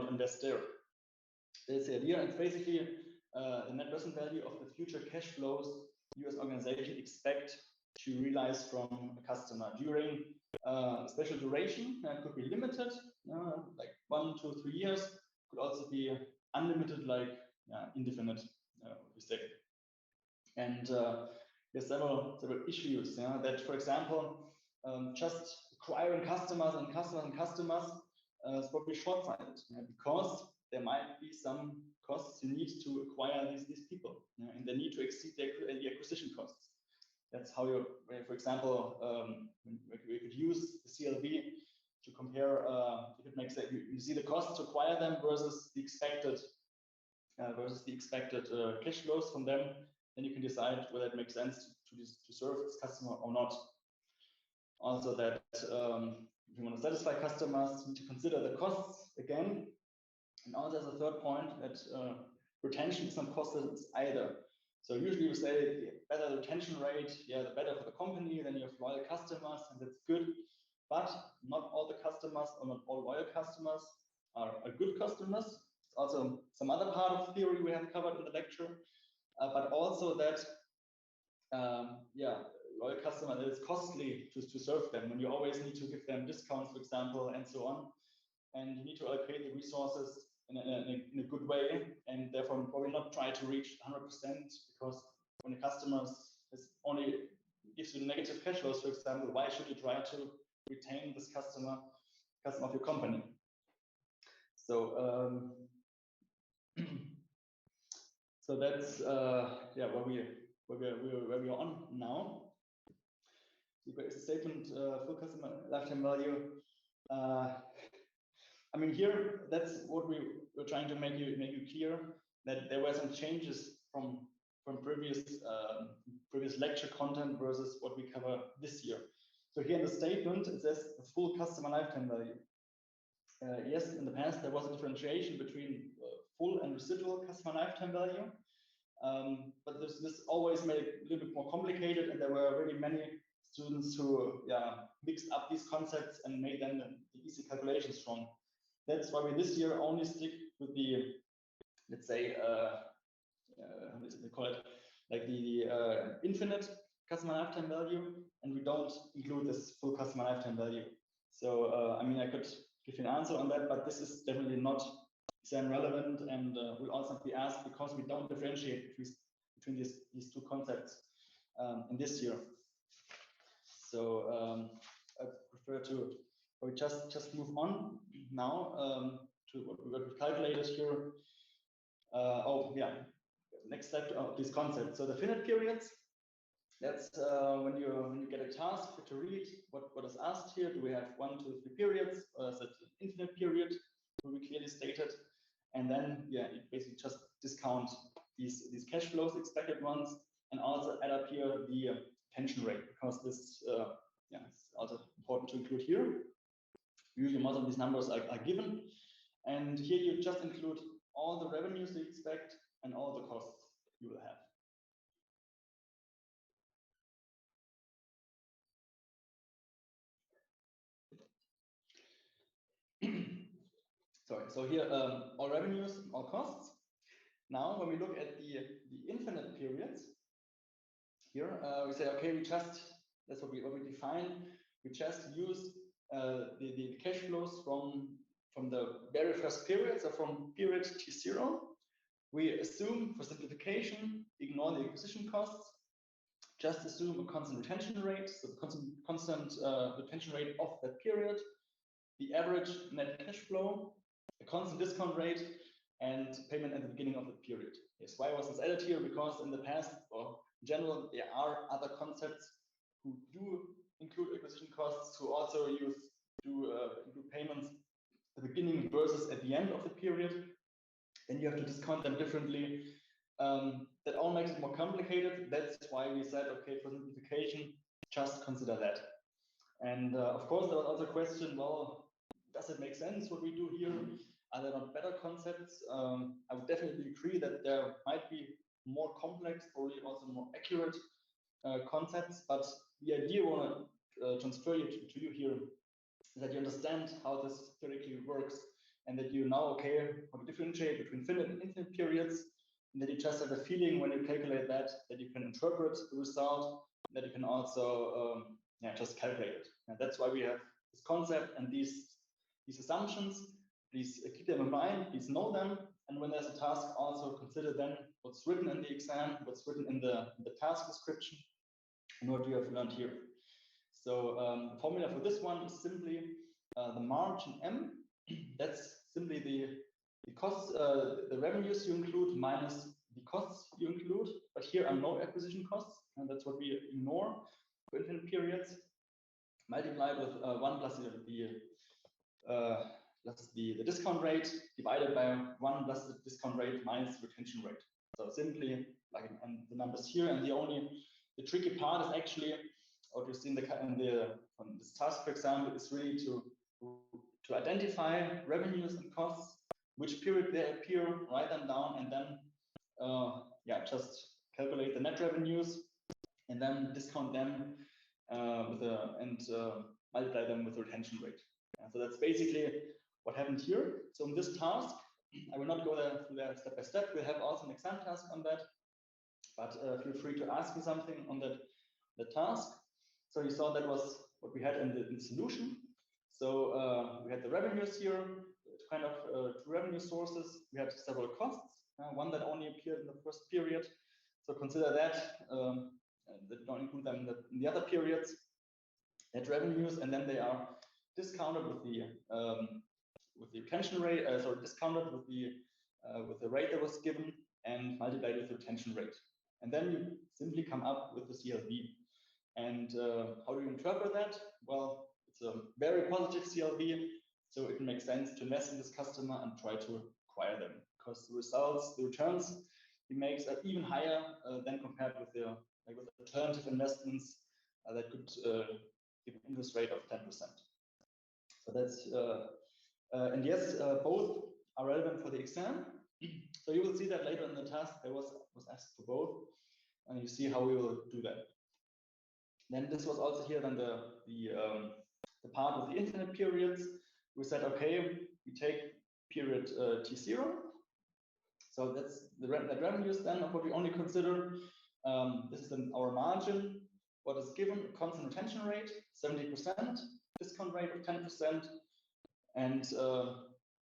Speaker 1: invest there? That's the idea. It's basically the net present value of the future cash flows you as organization expect to realize from a customer during special duration. Could be limited, like 1, 2, 3 years. Could also be unlimited, like indefinite, we say. And there's several issues. That, for example, just acquiring customers is probably short-sighted, because there might be some costs you need to acquire these people, and they need to exceed the acquisition costs. That's how you, for example, we could use the CLV to compare if it makes sense. You see the cost to acquire them versus the expected cash flows from them. Then you can decide whether it makes sense to serve this customer or not. Also, that if you want to satisfy customers, you need to consider the costs again. And also, there's a third point that retention is not costless either. So usually you say the better retention rate, the better for the company, then you have loyal customers, and that's good. But not all the customers or not all loyal customers are good customers. It's also some other part of theory we have covered in the lecture, but also that loyal customer, that it's costly to serve them when you always need to give them discounts, for example, and so on. And you need to allocate the resources in a good way, and therefore probably not try to reach 100%, because when the customer only gives you negative cash flows, for example, why should you try to retain this customer of your company? So so that's where we are on now. There is a statement, full customer lifetime value. I mean, here, that's what we were trying to make you clear, that there were some changes from previous lecture content versus what we cover this year. So here in the statement, it says the full customer lifetime value. Yes, in the past, there was a differentiation between full and residual customer lifetime value. But this always made it a little bit more complicated, and there were really many students who mixed up these concepts and made them the easy calculations wrong. That's why we this year only stick with the, let's say, how do they call it, like the infinite customer lifetime value, and we don't include this full customer lifetime value. So I mean, I could give you an answer on that, but this is definitely not exam relevant, and will also be asked because we don't differentiate between these two concepts in this year. So I prefer to just move on now to what we calculated here. Next step of this concept. So the finite periods. That's when you get a task to read what is asked here. Do we have 1, 2, 3 periods, or is it an infinite period? Will be clearly stated, and then you basically just discount these cash flows, expected ones, and also add up here the retention rate, because this is also important to include here. Usually most of these numbers are given, and here you just include all the revenues you expect and all the costs you will have. Sorry, so here all revenues, all costs. Now when we look at the infinite periods, here we say, okay, that's what we define. We just use the cash flows from the very first period, so from period T0. We assume, for simplification, ignore the acquisition costs, just assume a constant retention rate, so the constant retention rate of that period, the average net cash flow, a constant discount rate, and payment at the beginning of the period. Yes, why was this added here? Because in the past, or in general, there are other concepts who do include acquisition costs, who also include payments at the beginning versus at the end of the period. Then you have to discount them differently. That all makes it more complicated. That's why we said, okay, for simplification, just consider that. And of course, there was also a question, well, does it make sense what we do here? Are there not better concepts? I would definitely agree that there might be more complex, probably also more accurate concepts, but the idea I want to transfer to you here is that you understand how this theoretically works. and that you know, okay, how to differentiate between finite and infinite periods, and that you just have a feeling when you calculate that you can interpret the result, that you can also just calculate it. And that's why we have this concept and these assumptions. Please keep them in mind, please know them, and when there's a task, also consider then what's written in the exam, what's written in the task description, and what you have learned here. So the formula for this one is simply the margin M. That's simply the costs, the revenues you include minus the costs you include. But here are no acquisition costs, and that's what we ignore for infinite periods. Multiplied with 1 plus the discount rate divided by 1 plus the discount rate minus retention rate. So simply like and the numbers here, and the tricky part is actually what you see in on this task, for example, is really to identify revenues and costs, which period they appear, write them down, and then just calculate the net revenues, and then discount them multiply them with the retention rate. So that's basically what happened here. So in this task, I will not go through that step by step. We'll have also an exam task on that, but feel free to ask me something on the task. So you saw that was what we had in the solution. So we had the revenues here, kind of two revenue sources. We had several costs, one that only appeared in the first period. So consider that, don't include them in the other periods. Net revenues, and then they are discounted with the retention rate, discounted with the rate that was given, and multiplied with the retention rate. And then you simply come up with the CLV. And how do you interpret that? Well, it's a very positive CLV, so it makes sense to invest in this customer and try to acquire them, because the returns he makes are even higher than compared with with alternative investments that could give an interest rate of 10%. So that's and yes, both are relevant for the exam. So you will see that later in the task there was asked for both, and you see how we will do that. Then this was also here then the part of the infinite periods. We said, okay, we take period T0. So that's the net revenues then of what we only consider. This is then our margin. What is given? Constant retention rate, 70%, discount rate of 10%, and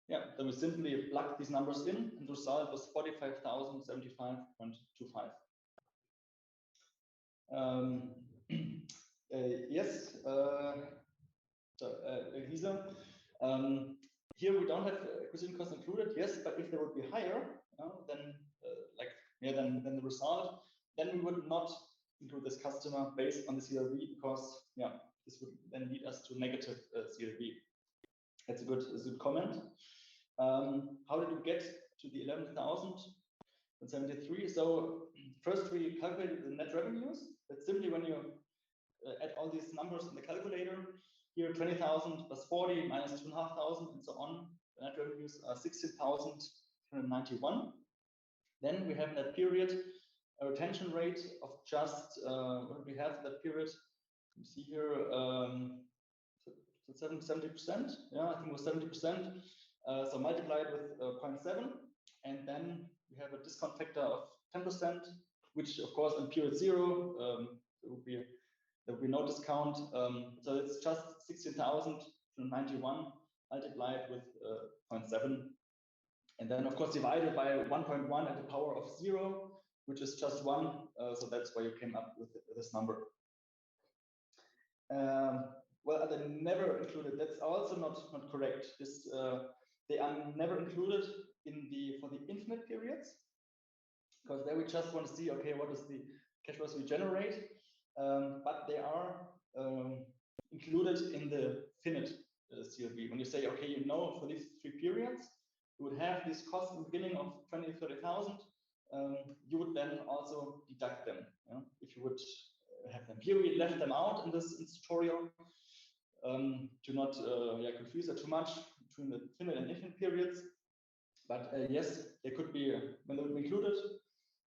Speaker 1: then we simply plug these numbers in, and the result was 45,075.25. Yes, Lisa, here we don't have acquisition costs included, yes, but if they would be higher, than the result, then we would not include this customer based on the CLV, because this would then lead us to negative CLV. That's a good comment. How did we get to the 11,073? So first we calculated the net revenues. That's simply when you add all these numbers in the calculator. Here 20,000 plus 40 minus 2,500 and so on. The net revenues are 16,291. Then we have in that period a retention rate of just what do we have in that period? You see here 70%. Yeah, I think it was 70%. So multiplied with 0.7, and then we have a discount factor of 10%, which of course in period 0 there would be no discount. So it's just 16,091 multiplied with 0.7, and then of course divided by 1.1 at the power of 0, which is just 1. So that's why you came up with this number. Well, are they never included? That's also not correct. This they are never included for the infinite periods, because there we just want to see, okay, what is the cash flows we generate, but they are included in the finite CLV. When you say, okay, you know, for these 3 periods, you would have these costs in the beginning of 20,000-30,000. You would then also deduct them. If you would have them here, we left them out in this tutorial to not confuse it too much between the finite and infinite periods. But yes, they could be, when they would be included,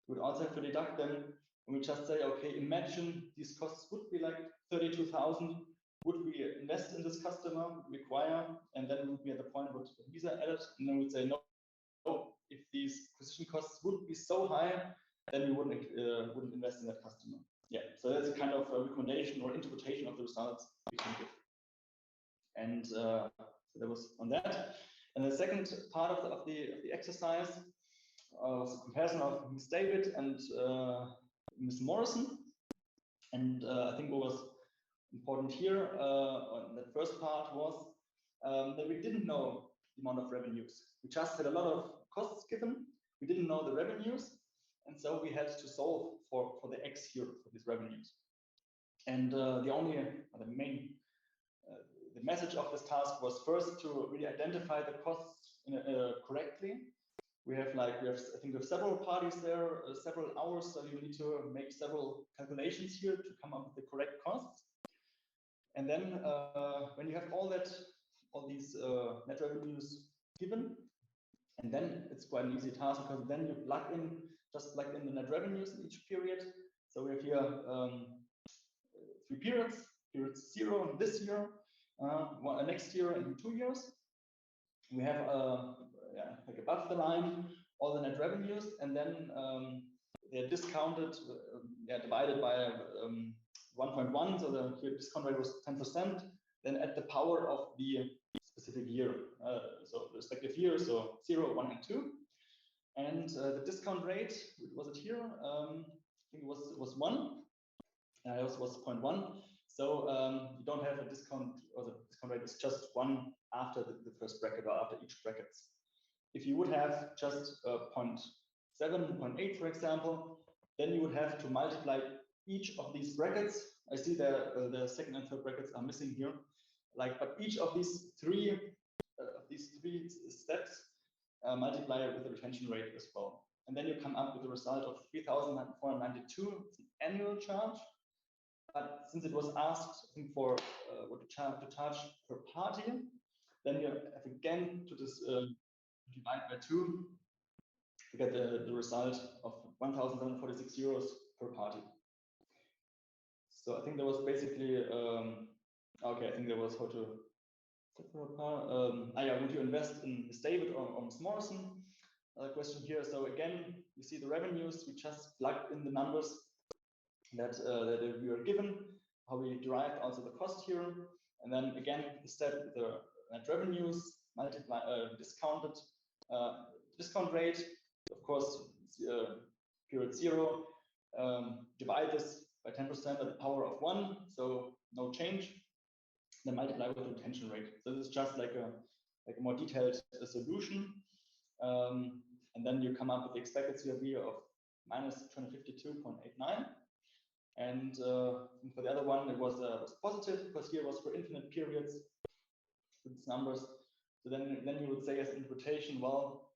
Speaker 1: we would also have to deduct them. And we just say, okay, imagine these costs would be like 32,000. would we invest in this customer, would we acquire, and then would be at the point what Lisa added, and then we'd say no, if these acquisition costs would be so high, then we wouldn't invest in that customer. Yeah, so that's a kind of a recommendation or interpretation of the results we can give. And so that was on that. And the second part of the exercise was a comparison of Ms. David and Ms. Morrison. And I think what was important here on the first part was that we didn't know the amount of revenues. We just had a lot of costs given. We didn't know the revenues. And so we had to solve for the X here, for these revenues. And the message of this task was first to really identify the costs correctly. We have I think we have several parties there, several hours, so you need to make several calculations here to come up with the correct costs. And then when you have all these net revenues given, and then it's quite an easy task because then you just plug in the net revenues in each period. So we have here 3 periods, period 0 this year, next year and 2 years. We have like above the line all the net revenues, and then they're discounted, divided by 1.1, so the discount rate was 10%, then at the power of the specific year, so the respective year, so 0, 1, and 2. And the discount rate, was it here? I think it was 1. It was 0.1. So you don't have a discount, or the discount rate is just 1 after the first bracket or after each bracket. If you would have just 0.7, 0.8, for example, then you would have to multiply each of these brackets. I see the second and third brackets are missing here. But each of these three steps multiply with the retention rate as well. And then you come up with a result of 3,492. It's an annual charge. But since it was asked, I think, for what to charge per party, then you have again to divide by 2 to get the result of 1,746 euros per party. So I think there was basically okay. I think there was how to. Would you invest in Ms. David or Ms. Morrison? Question here. So again, you see the revenues. We just plugged in the numbers that we were given, how we derived also the cost here, and then again instead the net revenues multiply discounted discount rate, of course, period 0. Divide this by 10% at the power of 1, so no change. Then multiply with the retention rate. So this is just like a more detailed solution, and then you come up with the expected CRV of minus 252.89. And for the other one, it was positive because here was for infinite periods. These numbers. So then you would say as interpretation, well,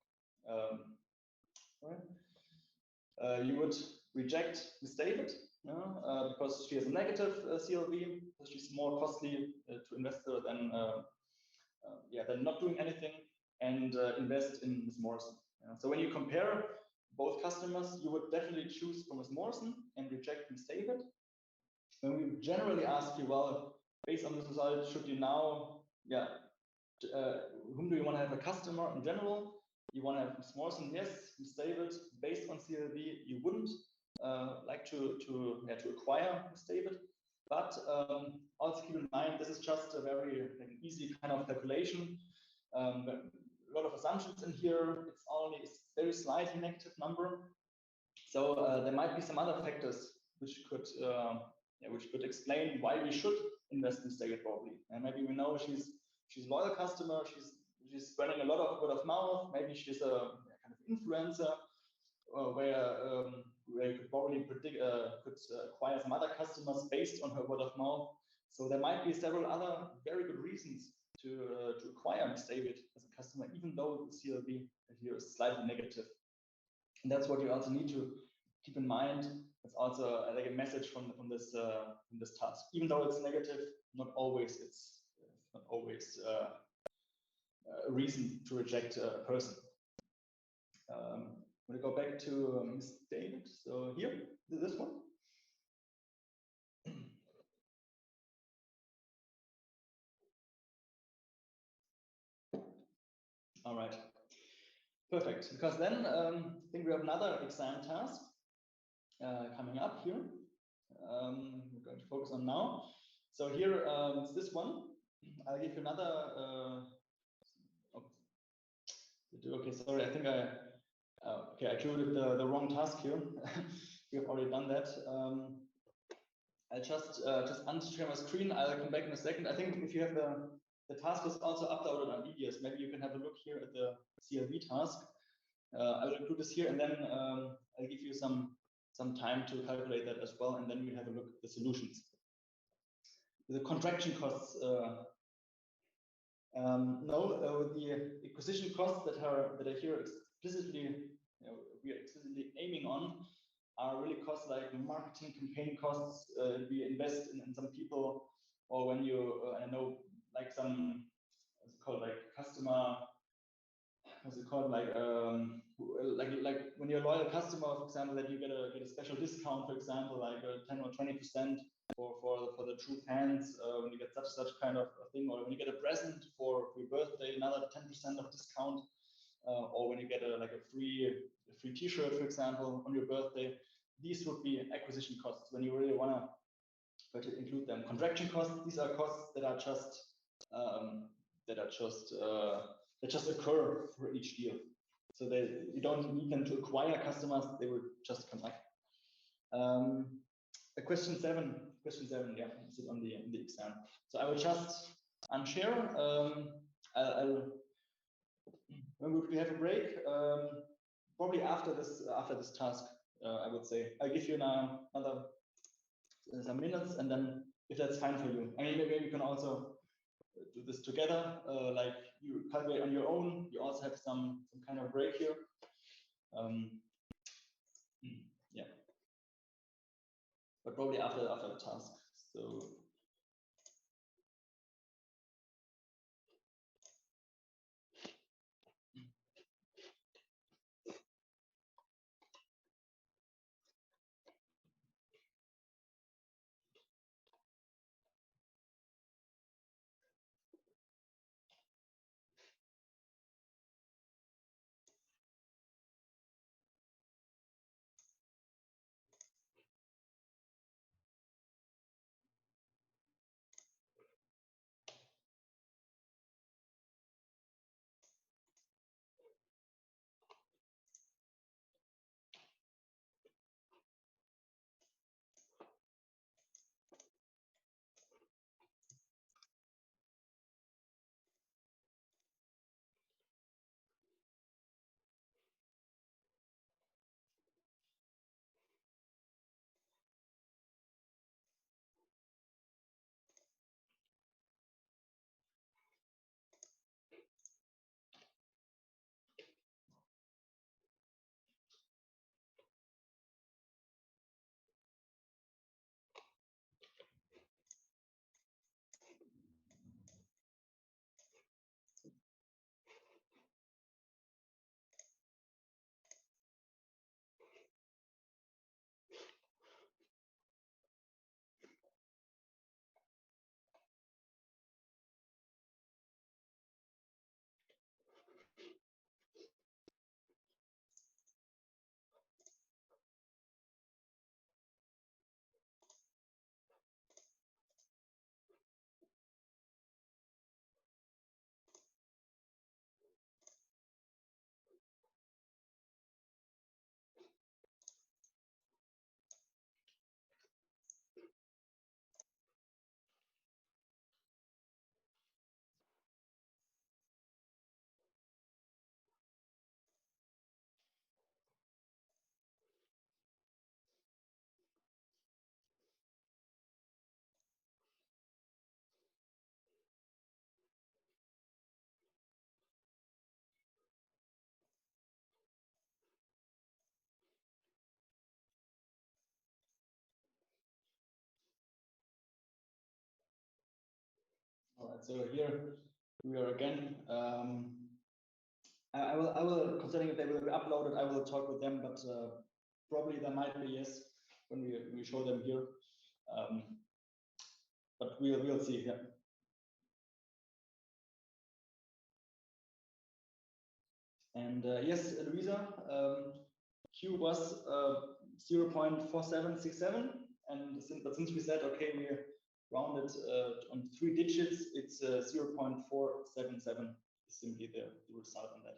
Speaker 1: you would reject Ms. David because she has a negative CLV, because she's more costly to investor than not doing anything, and invest in Ms. Morrison. So when you compare both customers, you would definitely choose for Ms. Morrison and reject Ms. David. When we generally ask you, well, based on this result, should you now, whom do you want to have a customer in general? You want to have Ms. Morrison, yes. Ms. David, based on CLV, you wouldn't like to acquire Ms. David. But also keep in mind, this is just a very easy kind of calculation. A lot of assumptions in here. It's only a very slightly negative number. So there might be some other factors which could explain why we should invest in David probably. And maybe we know she's a loyal customer. She's spreading a lot of word of mouth. Maybe she's a kind of influencer where you could probably acquire some other customers based on her word of mouth. So there might be several other very good reasons to acquire Ms. David as a customer, even though the CLV here is slightly negative. And that's what you also need to keep in mind. It's also like a message from this task. Even though it's negative, not always a reason to reject a person. I'm going to go back to Ms. David. So here, this one. All right, perfect. Because then I think we have another exam task coming up here. We're going to focus on now. So here it's this one. I'll give you another. Okay, sorry. I think okay. I included the wrong task here. We have already done that. I'll just unshare my screen. I'll come back in a second. I think if you have the task is also uploaded on EDS. Maybe you can have a look here at the CLV task. I will include this here, and then I'll give you some time to calculate that as well, and then we have a look at the solutions. The contraction costs. No, the acquisition costs that are here explicitly, we are explicitly aiming on are really costs like marketing campaign costs. We invest in some people, or when you I know like some what's it called, like customer. What's it called, like when you're a loyal customer, for example, that you get a special discount, for example, like 10 or 20% for the true fans, when you get such kind of thing, or when you get a present for your birthday, another 10% of discount, or when you get a free T-shirt, for example, on your birthday. These would be acquisition costs when you really want to include them. Contraction costs, these are costs that are just occur for each deal. So you don't need them to acquire customers; they will just come up. Question seven, yeah, this is on the exam. So I will just unshare. When would we have a break? Probably after this task, I would say. I'll give you now another some minutes, and then if that's fine for you, I mean, maybe you can also do this together, like you calculate on your own. You also have some kind of break here. Yeah, but probably after the task. So. All right, so here we are again. I will, considering if they will be uploaded, I will talk with them, but probably there might be, yes, when we show them here. But we'll see. Yeah. And yes, Luisa, Q was 0.4767, and since we said okay, we rounded on 3 digits, it's 0.477 is simply the result on that.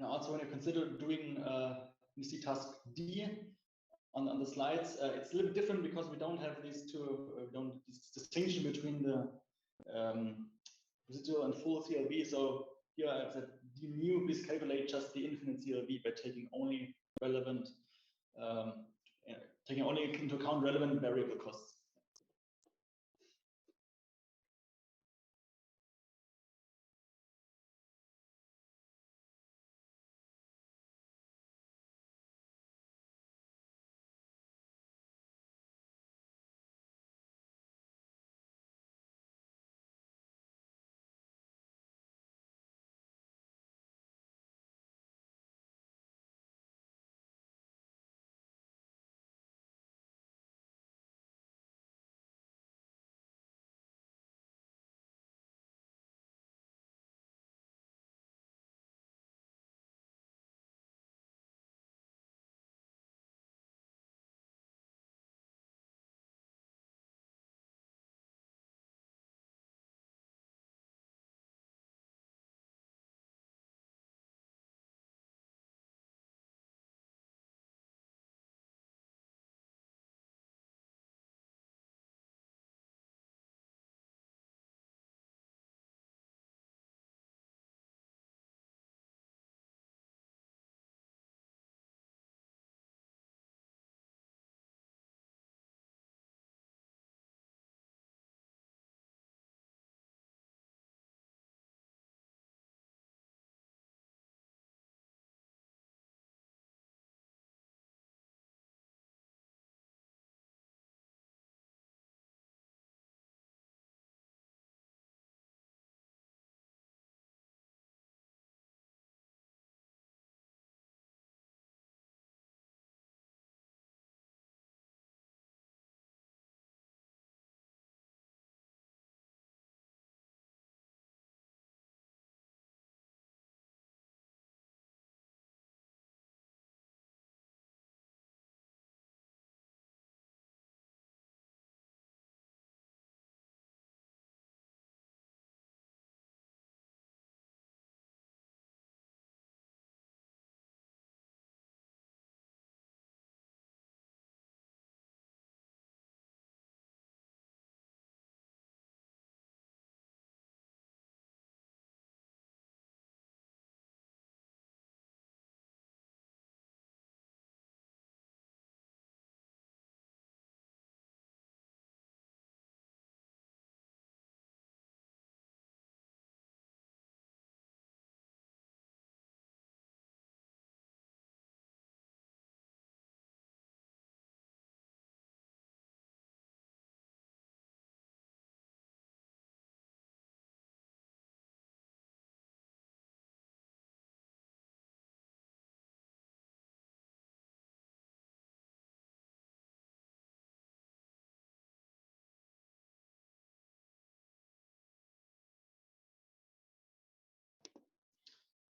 Speaker 1: And also when you consider doing, you see task D on the slides, it's a little different because we don't have these two, this distinction between the residual and full CLV. So here I said D new, please calculate just the infinite CLV by taking only relevant, taking only into account relevant variable costs.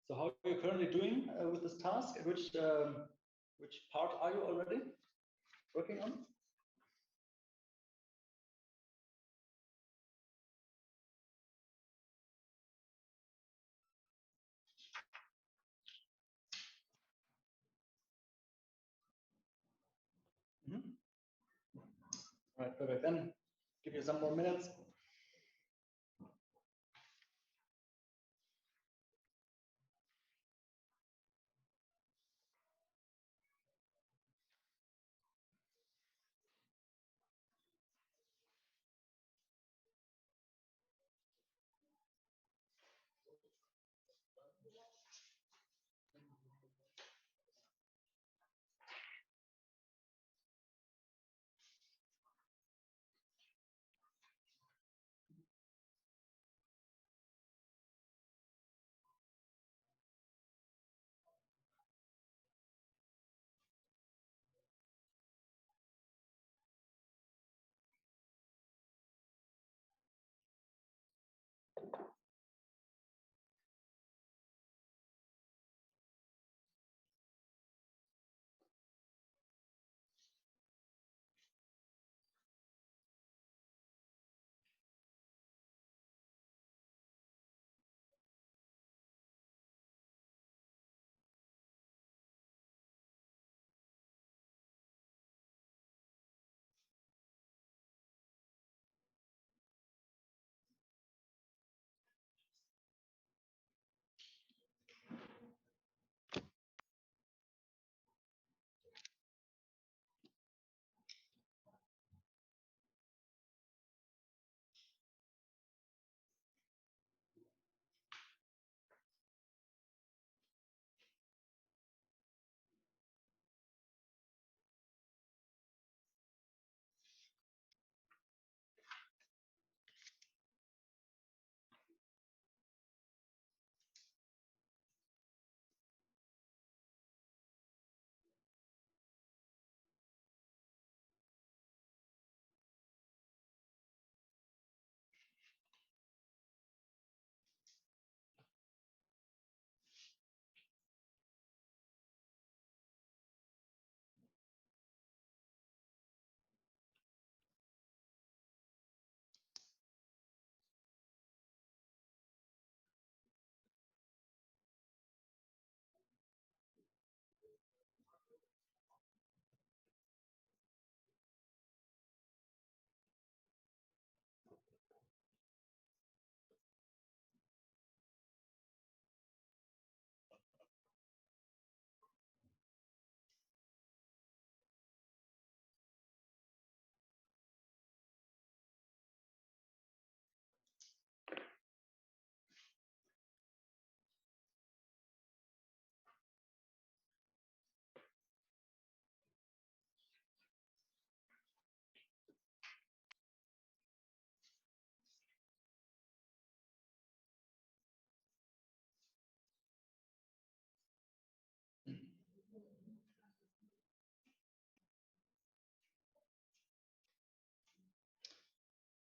Speaker 1: So how are you currently doing with this task? Which part are you already working on? All right, perfect. Then give you some more minutes.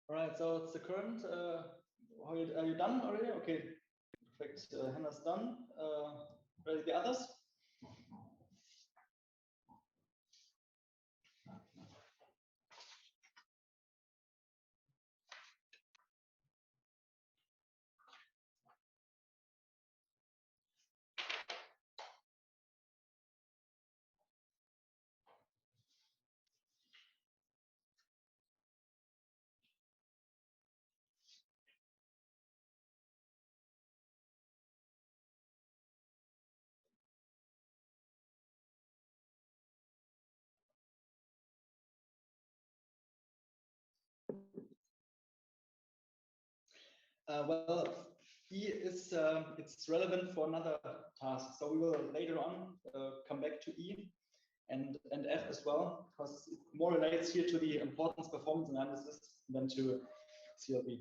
Speaker 1: All right, so it's the current. Are you done already? Okay, perfect. Hannah's done. Ready, the others? Well, E is it's relevant for another task, so we will later on come back to E and F as well, because it more relates here to the importance performance analysis than to CLB.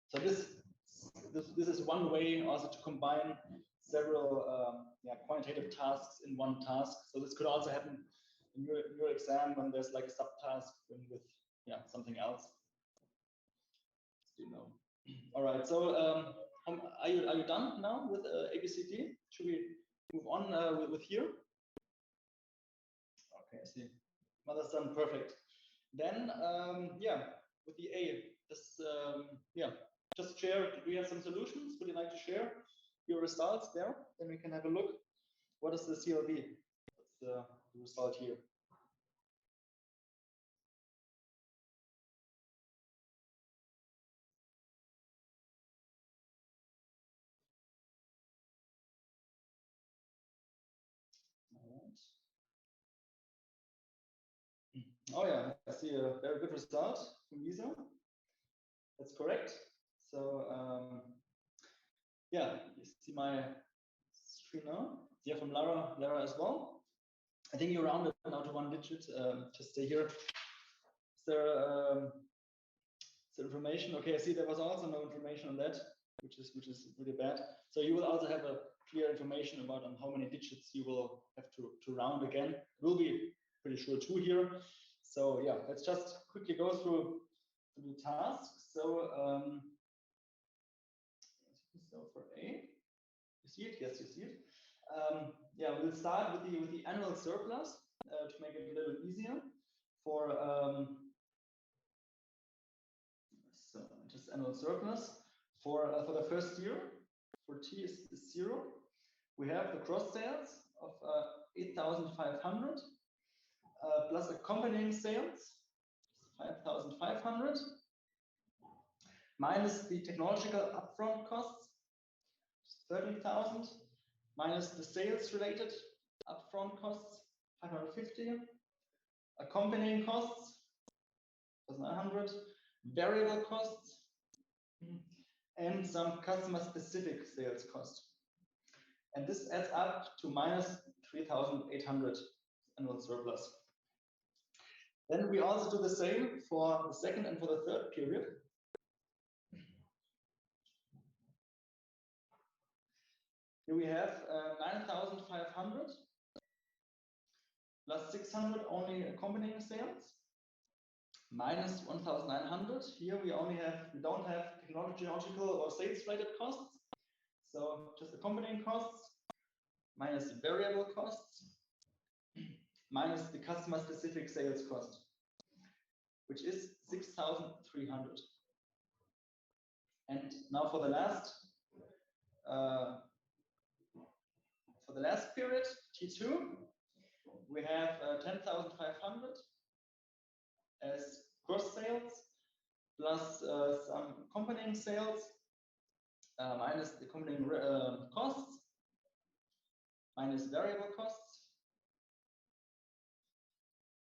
Speaker 1: So this is one way also to combine several quantitative tasks in one task. So this could also happen in your exam when there's like a subtask with something else. You know. All right. So Are you done now with ABCD? Should we move on with here? Okay, I see. Mother's done, perfect. Then yeah, with the A, this yeah, just share. Do you have some solutions? Would you like to share your results there? Then we can have a look. What is the CLV? What's the result here? Oh yeah, I see a very good result from Lisa. That's correct. So yeah, you see my screen now. Yeah, from Lara as well. I think you rounded now to 1 digit. Just stay here. Is there information? Okay, I see there was also no information on that, which is really bad. So you will also have a clear information about how many digits you will have to round again. It will be pretty sure 2 here. So yeah, let's just quickly go through the task. So for A, you see it? Yes, you see it. Yeah, we'll start with the annual surplus to make it a little easier for so just annual surplus for the first year. For T is 0. We have the cross sales of 8,500 plus accompanying sales 5,500 minus the technological upfront costs 30,000 minus the sales related upfront costs 550, accompanying costs 900, variable costs, and some customer specific sales cost. And this adds up to minus 3,800 annual surplus. Then we also do the same for the second and for the third period. Here we have 9,500 plus 600 only accompanying sales minus 1,900. Here we don't have technological or sales related costs. So just accompanying costs minus variable costs minus the customer specific sales cost, which is 6,300. And now for the last period, T2, we have 10,500 as gross sales plus some accompanying sales minus the accompanying costs minus variable costs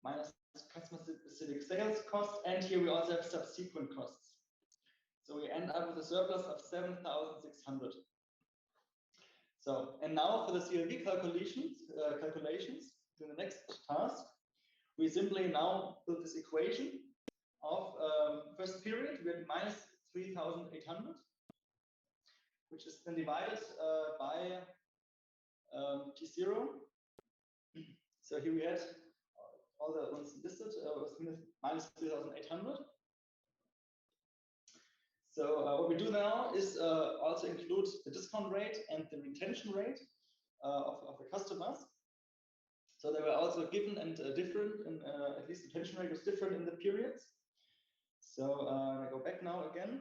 Speaker 1: minus customer specific sales costs, and here we also have subsequent costs. So we end up with a surplus of 7,600. So, and now for the CLV calculations in the next task, we simply now build this equation of first period. We had minus 3,800, which is then divided by T0. So here we had all the ones listed was minus 3,800. So what we do now is also include the discount rate and the retention rate of the customers. So they were also given and different, and at least the retention rate was different in the periods. So I go back now again.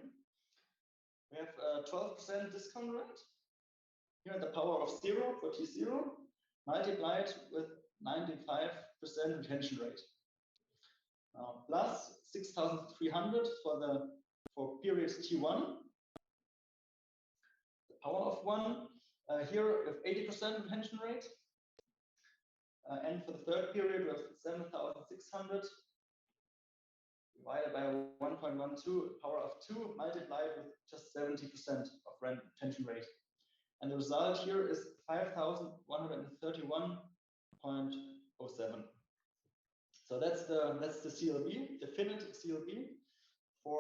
Speaker 1: We have 12% discount rate. Here at the power of 0 for T0, multiplied with 95% retention rate. Plus 6,300 for period T1, the power of 1. Here we have 80% retention rate. And for the third period, we have 7,600 divided by 1.12, power of 2, multiplied with just 70% of retention rate. And the result here is 5,131.07. So that's the CLV, definitive CLV for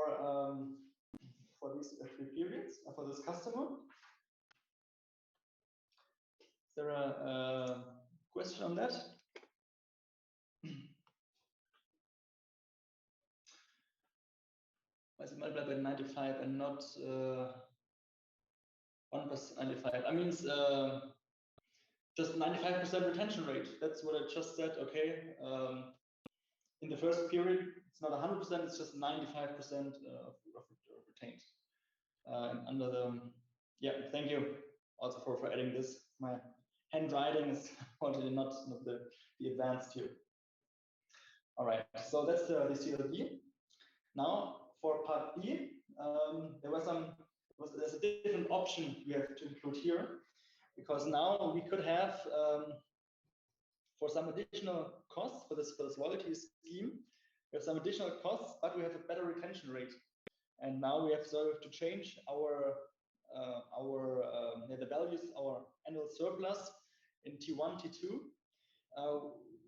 Speaker 1: these 3 periods for this customer. Is there a question on that? Why is it multiplied by 95 and not 1 plus 95. I mean, it's, just 95% retention rate. That's what I just said. Okay. In the first period, it's not 100%. It's just 95% of retained. Under the thank you also for adding this. My handwriting is unfortunately not the advanced here. All right. So that's the CLV. Now for part B, there's a different option we have to include here, because now we could have for some additional costs for this loyalty scheme, we have some additional costs, but we have a better retention rate. And now we have to change the values, our annual surplus in T1, T2.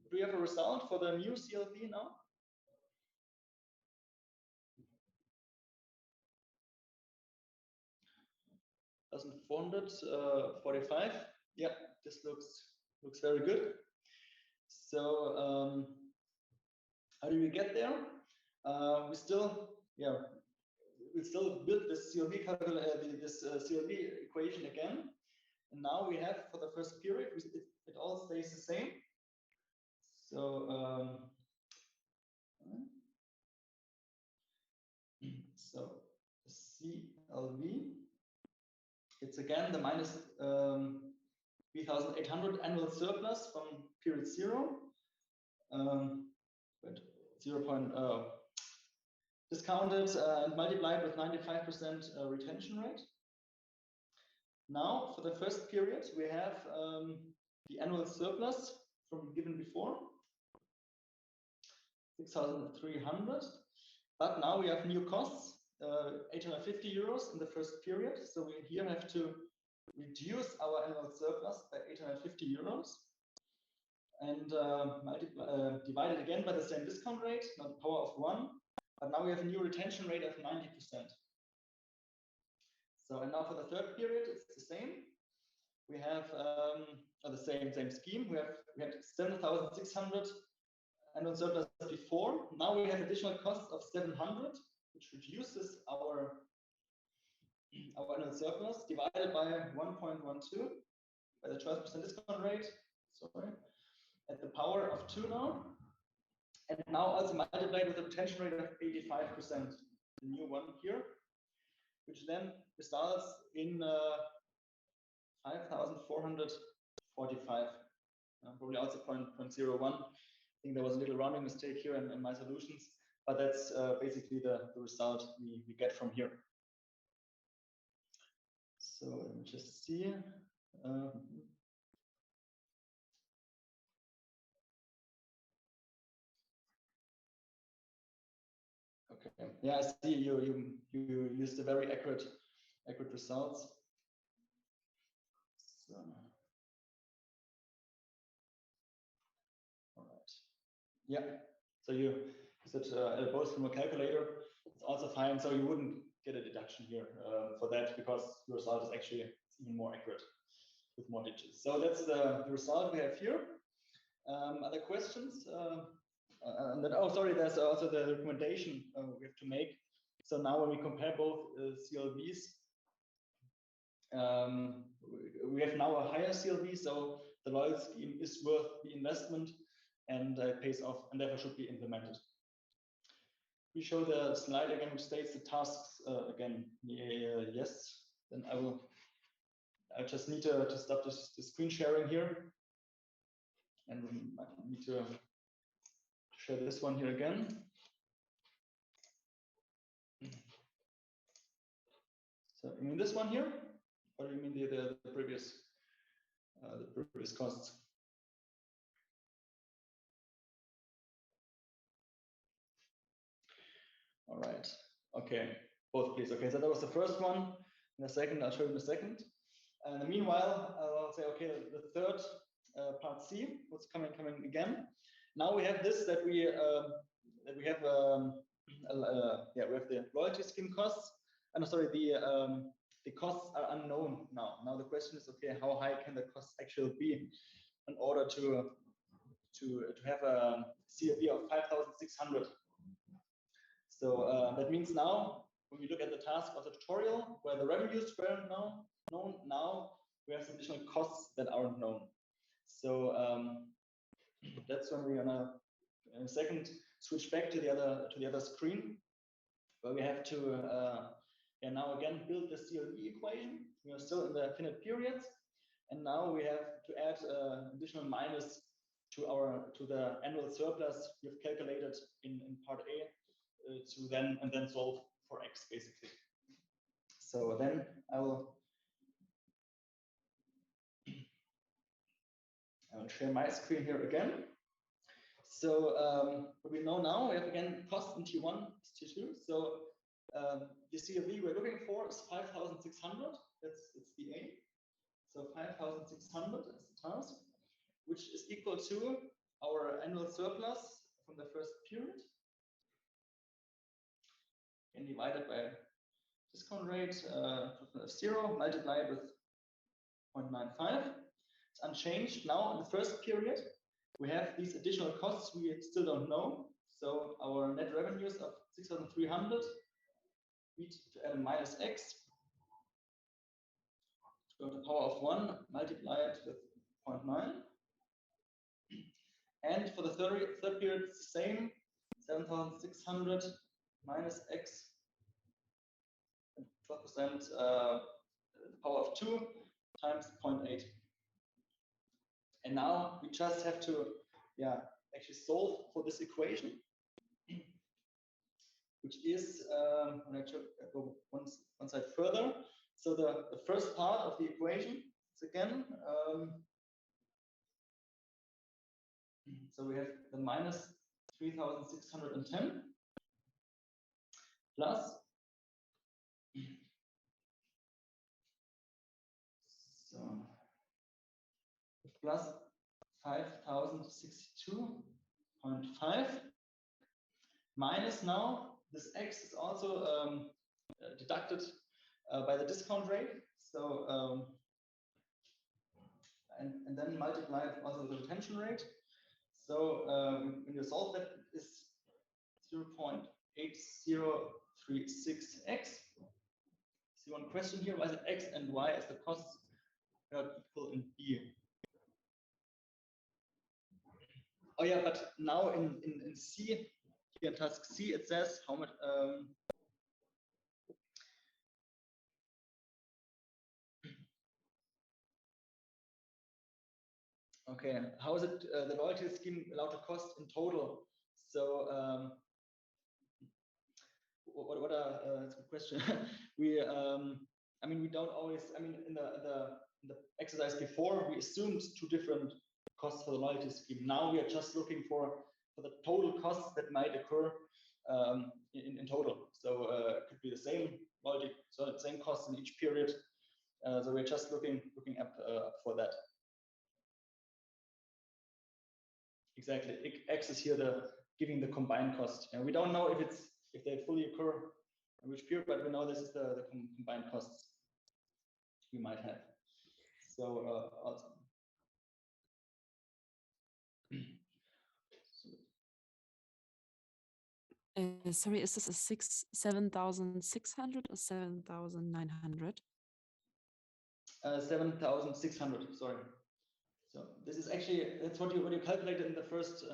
Speaker 1: Do you have a result for the new CLV now? $1,445. Yeah, this looks very good. So how do we get there? We still build this CLV CLV equation again, and now we have for the first period it all stays the same. So so CLV, it's again the minus 3,800 annual surplus from period 0, but 0. Discounted and multiplied with 95% retention rate. Now for the first period we have the annual surplus from given before, 6,300, but now we have new costs, 850 euros in the first period. So we here have to reduce our annual surplus by 850 euros and divide it again by the same discount rate, not the power of 1. But now we have a new retention rate of 90%. So, and now for the third period, it's the same. We have the same scheme. We had 7,600 annual surplus before. Now we have additional costs of 700, which reduces our annual surplus divided by 1.12 by the 12% discount rate. Sorry, at the power of 2 now. And now also multiplied with a retention rate of 85%, the new one here, which then results in 5,445, probably also 0.01. I think there was a little rounding mistake here in my solutions, but that's basically the result we get from here. So let me just see. Okay. Yeah, I see you used a very accurate results. So, all right. Yeah. So you said both from a calculator. It's also fine. So you wouldn't get a deduction here for that because the result is actually even more accurate with more digits. So that's the result we have here. Other questions? And then, oh, sorry, there's also the recommendation we have to make. So now when we compare both CLVs, we have now a higher CLV, so the loyalty scheme is worth the investment and pays off and therefore should be implemented. We show the slide again, which states the tasks again. Yes, then I just need to stop the screen sharing here. And I need to share this one here again. So you mean this one here, or do you mean the previous costs? All right. Okay. Both, please. Okay. So that was the first one. In a second, I'll show you in a second. And meanwhile, I'll say, okay, the third part C, what's coming again. Now we have this that we have the loyalty scheme costs, and sorry, the costs are unknown now. Now the question is, okay, how high can the costs actually be in order to have a CLV of 5,600? So that means now when we look at the task of the tutorial where the revenues were now known. Now we have some additional costs that aren't known. So that's when we're gonna in a second switch back to the other screen, where we have to now again build the CLV equation. We are still in the finite periods, and now we have to add additional minus to the annual surplus we've calculated in part A to then solve for x basically. So then I will share my screen here again. So what we know now, we have again cost in T1 is T2. So the CLV we're looking for is 5,600. It's the A. So 5,600 is the task, which is equal to our annual surplus from the first period, and divided by discount rate of 0, multiplied with 0.95. It's unchanged. Now in the first period, we have these additional costs we still don't know. So our net revenues of 6,300, we need to add a minus x to the power of 1 multiplied with 0.9. And for the third period, it's the same, 7,600 minus x, 12%, the power of 2 times 0.8. And now we just have to, actually solve for this equation, which is, when I go one side further. So the first part of the equation is again, so we have the minus 3,610 plus plus 5,062.5 minus now this x is also deducted by the discount rate. So and then multiplied also the retention rate. So when you solve that, is 0.8036x. See one question here: why is it x and y as the costs not equal in B? Oh yeah, but now in C, here in task C, it says how much. Okay, how is it the loyalty scheme allowed to cost in total? So what that's a good question. We I mean, we don't always, I mean, in the exercise before, we assumed two different costs for the loyalty scheme. Now we are just looking for the total costs that might occur in total. So it could be the same loyalty, so the same costs in each period. So we're just looking up for that. Exactly, X is here giving the combined cost, and we don't know if they fully occur in which period, but we know this is the combined costs we might have. So also.
Speaker 4: Sorry, is this a 7,600 or 7,900?
Speaker 1: 7,600. Sorry. So this is actually, that's what you calculated in the first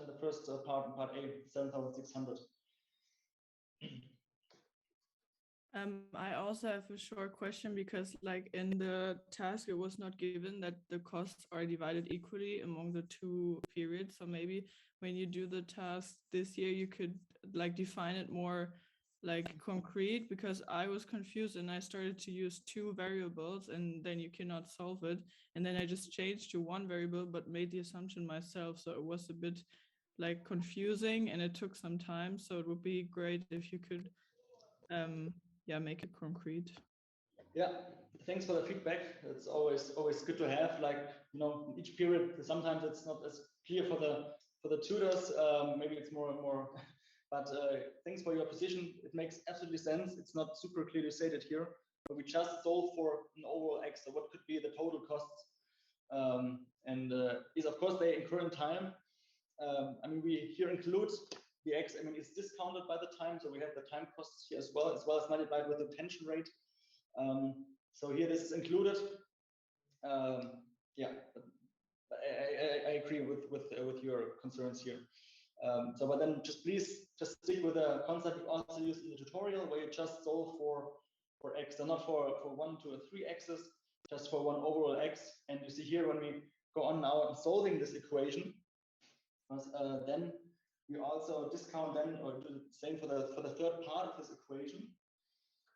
Speaker 1: part A, 7,600.
Speaker 6: I also have a short question, because like in the task, it was not given that the costs are divided equally among the two periods. So maybe when you do the task this year, you could like define it more like concrete, because I was confused and I started to use two variables and then you cannot solve it. And then I just changed to one variable, but made the assumption myself. So it was a bit like confusing and it took some time. So it would be great if you could make it concrete.
Speaker 1: Yeah, thanks for the feedback. It's always good to have, like, you know, each period. Sometimes it's not as clear for the tutors. Maybe it's more and more. But thanks for your position. It makes absolutely sense. It's not super clearly stated here, but we just solve for an overall X. So what could be the total costs? And is of course they incur in time. I mean, we here include the X. I mean, it's discounted by the time, so we have the time costs here as well as multiplied with the retention rate. So here this is included. Yeah, I agree with your concerns here. So, but then please stick with the concept we also used in the tutorial, where you just solve for x, so not for 1, 2, or 3 x's, just for one overall x. And you see here when we go on now and solving this equation, then we also discount then, or do the same for the third part of this equation.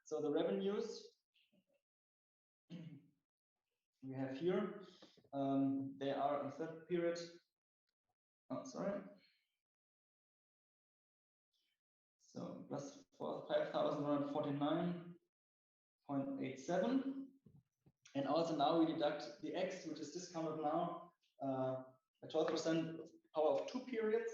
Speaker 1: So the revenues we have here, they are in the third period. Oh, sorry. So plus 5,149.87. And also now we deduct the x, which is discounted now, a 12% power of 2 periods,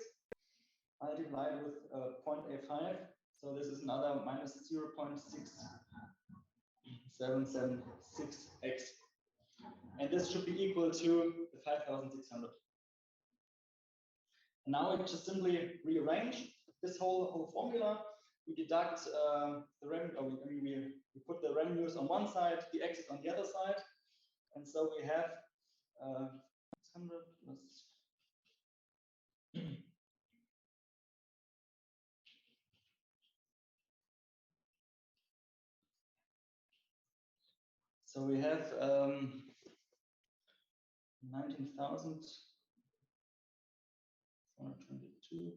Speaker 1: multiplied with 0.85. So this is another minus 0.6776x. And this should be equal to the 5,600. Now we just simply rearrange this whole formula. We deduct the revenue, we put the revenues on one side, the x on the other side. And so we have 600 plus so we have 19,422.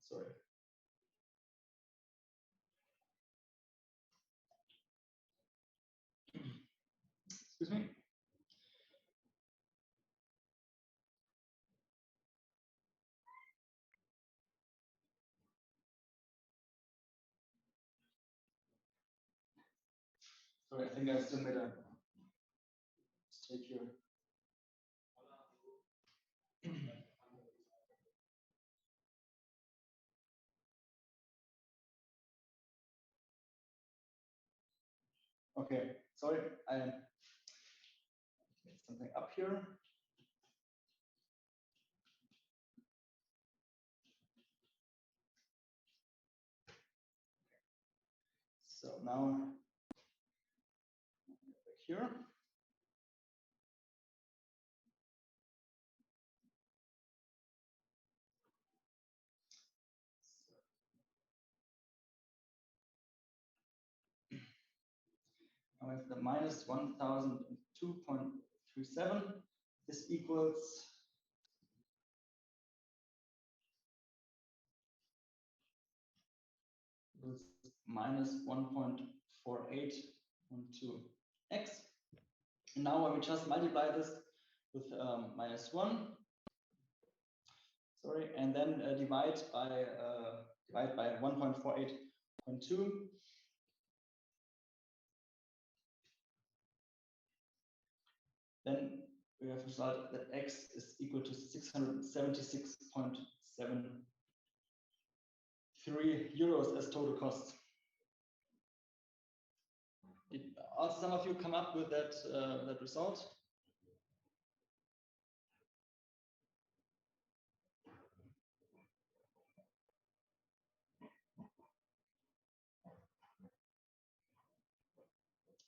Speaker 1: Sorry. Excuse me. Sorry, I think I still made a mistake here. Okay, sorry, I made something up here. So now back here. Now we have the minus 1,002.37. This equals minus 1.4812x. And now when we just multiply this with minus 1, sorry, and then divide by 1.48.2. Then we have a result that x is equal to 676.73 euros as total cost. Did also some of you come up with that that result?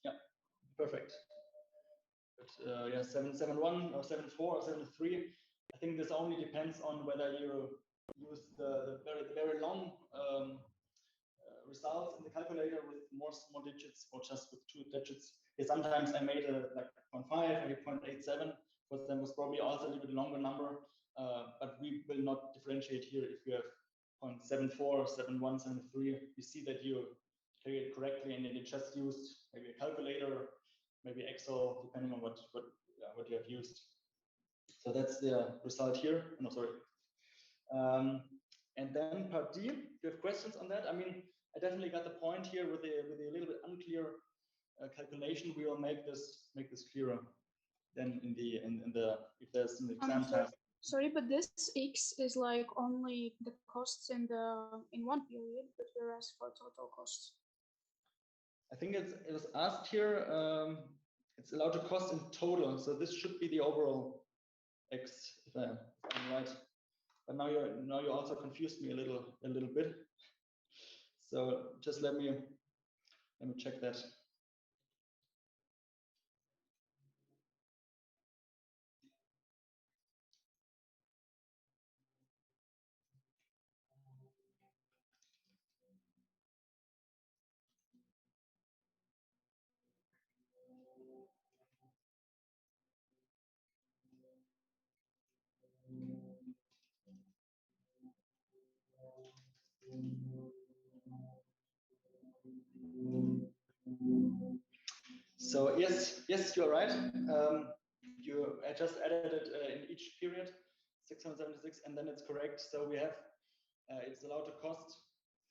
Speaker 1: Yeah, perfect. But yeah, 771 or 74 or 73. I think this only depends on whether you use the very long results in the calculator with more small digits or just with 2 digits. Yeah, sometimes I made a like 0.5, maybe 0.87, but then was probably also a little bit longer number. But we will not differentiate here if you have 0.74, 71, 73. You see that you calculate it correctly, and then you just used maybe a calculator, maybe Excel, depending on what you have used. So that's the result here. No, sorry. And then part D, do you have questions on that? I mean, I definitely got the point here with a little bit unclear calculation. We will make this clearer then in the if there's an exam task.
Speaker 5: Sorry, but this x is like only the costs in one period, but whereas for total costs.
Speaker 1: I think it was asked here. It's allowed to cost in total, so this should be the overall x, if I'm right. But now you also confused me a little bit. So just let me check that. So yes, you're right. I just added it in each period, 676, and then it's correct. So we have it's allowed to cost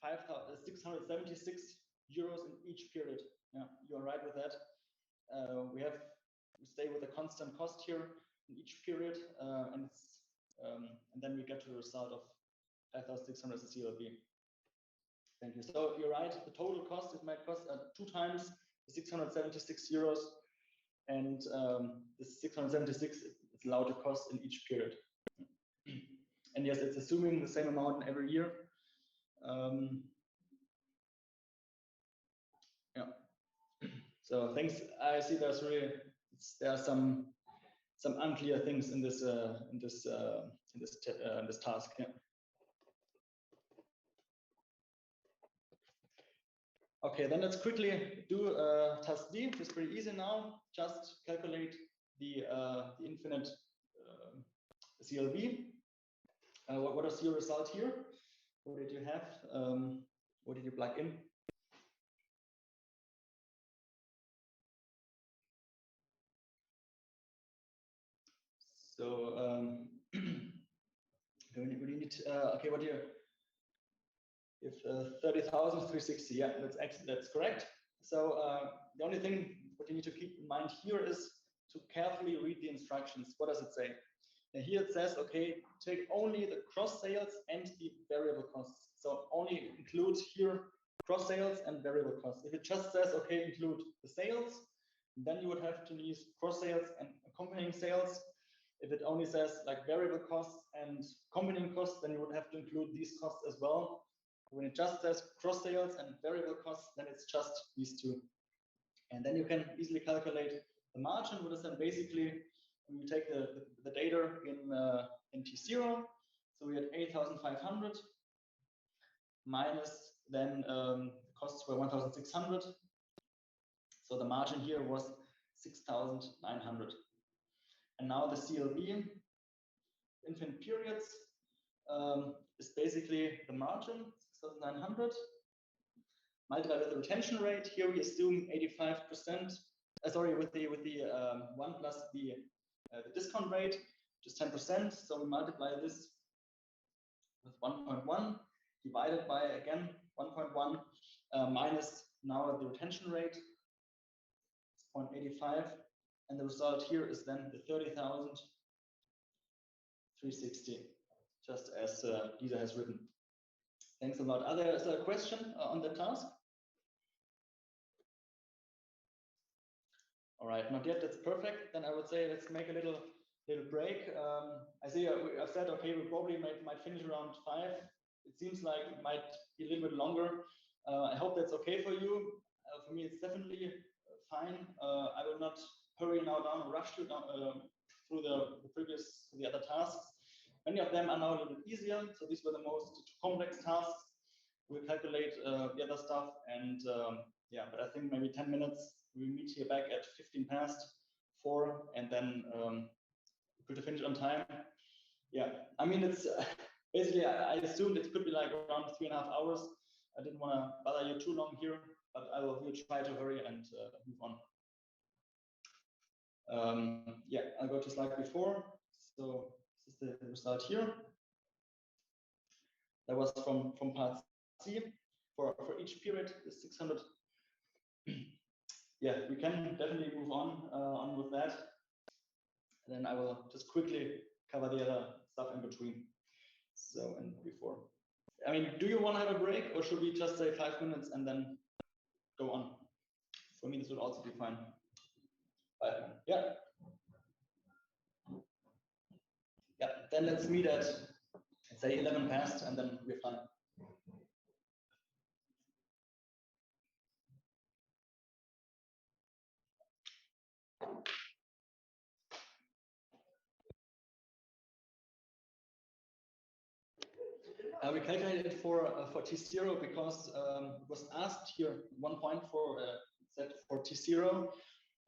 Speaker 1: 676 euros in each period. Yeah, you are right with that. We stay with a constant cost here in each period, and then we get to the result of 5,600 as a CLB. Thank you. So you're right. The total cost, it might cost 2 times the 676 euros, and this 676 is allowed to cost in each period. And yes, it's assuming the same amount every year. Yeah. So thanks. I see there are some unclear things in this task. Yeah. Okay, then let's quickly do task D, which is pretty easy now. Just calculate the infinite CLB. What is your result here? What did you have? What did you plug in? So we need okay, what do you? If 30,360, yeah, that's correct. So the only thing what you need to keep in mind here is to carefully read the instructions. What does it say? And here it says, okay, take only the cross sales and the variable costs. So only include here cross sales and variable costs. If it just says, okay, include the sales, then you would have to use cross sales and accompanying sales. If it only says like variable costs and accompanying costs, then you would have to include these costs as well. When it just says cross sales and variable costs, then it's just these two. And then you can easily calculate the margin, what is then basically, when you take the data in T0, so we had 8,500 minus then costs were 1,600. So the margin here was 6,900. And now the CLB, infinite periods, is basically the margin, 6,900, multiplied with the retention rate. Here we assume 85%. Sorry, with the 1 plus the discount rate, which is 10%. So we multiply this with 1.1 divided by again 1.1 minus now the retention rate, 0.85, and the result here is then the 30,360, just as Lisa has written. Thanks a lot. Is there a question on the task? All right, not yet. That's perfect. Then I would say let's make a little break. I see I've said okay, we probably might finish around 5. It seems like it might be a little bit longer. I hope that's okay for you. For me, it's definitely fine. I will not hurry now down, rush through the other tasks. Many of them are now a little bit easier. So these were the most complex tasks. We'll calculate the other stuff, and yeah, but I think maybe 10 minutes. We meet here back at 4:15, and then we could finish on time. Yeah, I mean it's basically I assumed it could be like around 3.5 hours. I didn't want to bother you too long here, but we'll try to hurry and move on. Yeah, I'll go to slide before. So this is the result here. That was from part C. For each period is 600. Yeah, we can definitely move on with that. And then I will just quickly cover the other stuff in between. So, and before. I mean, do you want to have a break, or should we just say 5 minutes and then go on? For me, this would also be fine. 5 minutes. Yeah. Yeah, then let's meet at, let's say 11 past, and then we're fine. We calculated for T0 because it was asked here at one point for T0,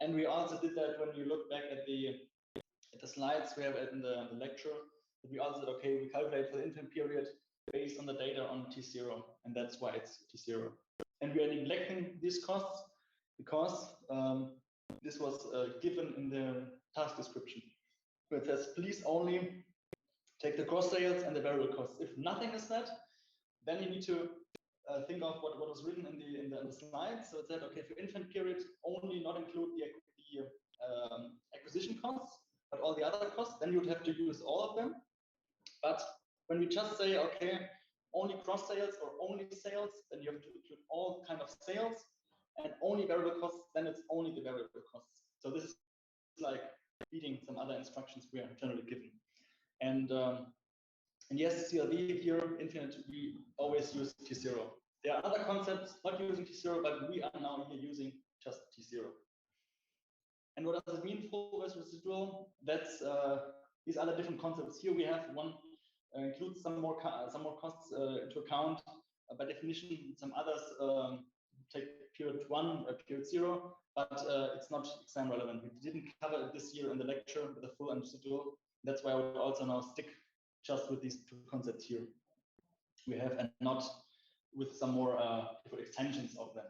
Speaker 1: and we also did that when you look back at the slides we have in the lecture. We also said, okay, we calculate for the infinite period based on the data on T0, and that's why it's T0. And we are neglecting these costs because this was given in the task description. But it says, please only take the gross sales and the variable costs. If nothing is that, then you need to think of what was written in the slide. So it said, okay, for infant period, only not include the acquisition costs, but all the other costs, then you would have to use all of them. But when we just say, okay, only cross sales or only sales, then you have to include all kind of sales, and only variable costs, then it's only the variable costs. So this is like reading some other instructions we are generally given. And yes, CLV here, infinite, we always use T0. There are other concepts not using T0, but we are now here using just T0. And what does it mean, full versus residual? That's these other different concepts. Here we have one includes some more costs into account. By definition, some others take period 1 or period 0, but it's not exam relevant. We didn't cover it this year in the lecture with the full and residual. That's why I would also now stick just with these two concepts here we have, and not with some more different extensions of them.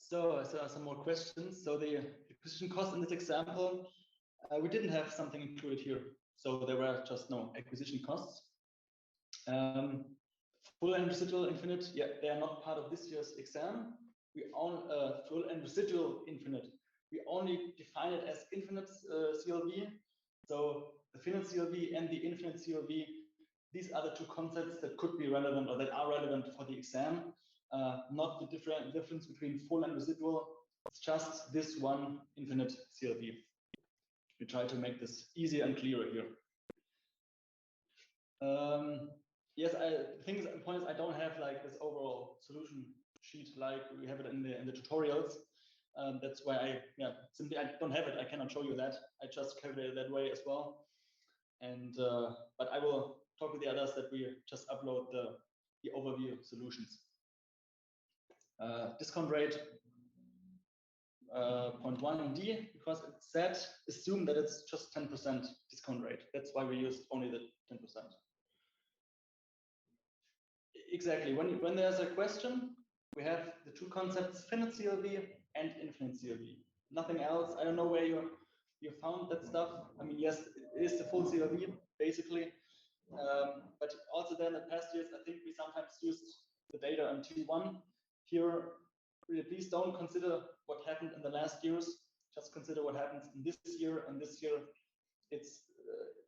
Speaker 1: So some more questions. So the acquisition cost in this example, we didn't have something included here. So there were just no acquisition costs. Full and residual infinite, yeah, they are not part of this year's exam. We own full and residual infinite. We only define it as infinite CLV. So the finite CLV and the infinite CLV, these are the two concepts that could be relevant or that are relevant for the exam. Not the difference between full and residual. It's just this one infinite CLV. We try to make this easier and clearer here. Yes, the point is I don't have like this overall solution sheet like we have it in the tutorials. That's why I don't have it. I cannot show you that. I just calculated that way as well. And but I will talk with the others that we just upload the overview solutions. Discount rate 0.1 in D, because it said assume that it's just 10% discount rate. That's why we used only the 10%. Exactly. When there's a question, we have the two concepts, finite CLV and infinite CLV. Nothing else. I don't know where you found that stuff. I mean, yes, it is the full CLV basically, But also then in the past years, I think we sometimes used the data in T1. Here, really, please don't consider what happened in the last years. Just consider what happens in this year. And this year, it's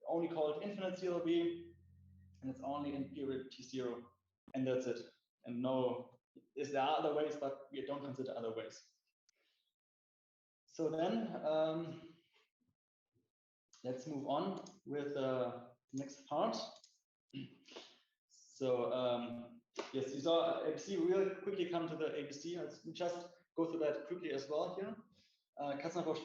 Speaker 1: only called infinite CLV, and it's only in period T0, and that's it. And no, there are other ways, but we don't consider other ways. So then, let's move on with the next part. So yes, you saw ABC. We'll quickly come to the ABC. Let's just go through that quickly as well here. Customer portfolio.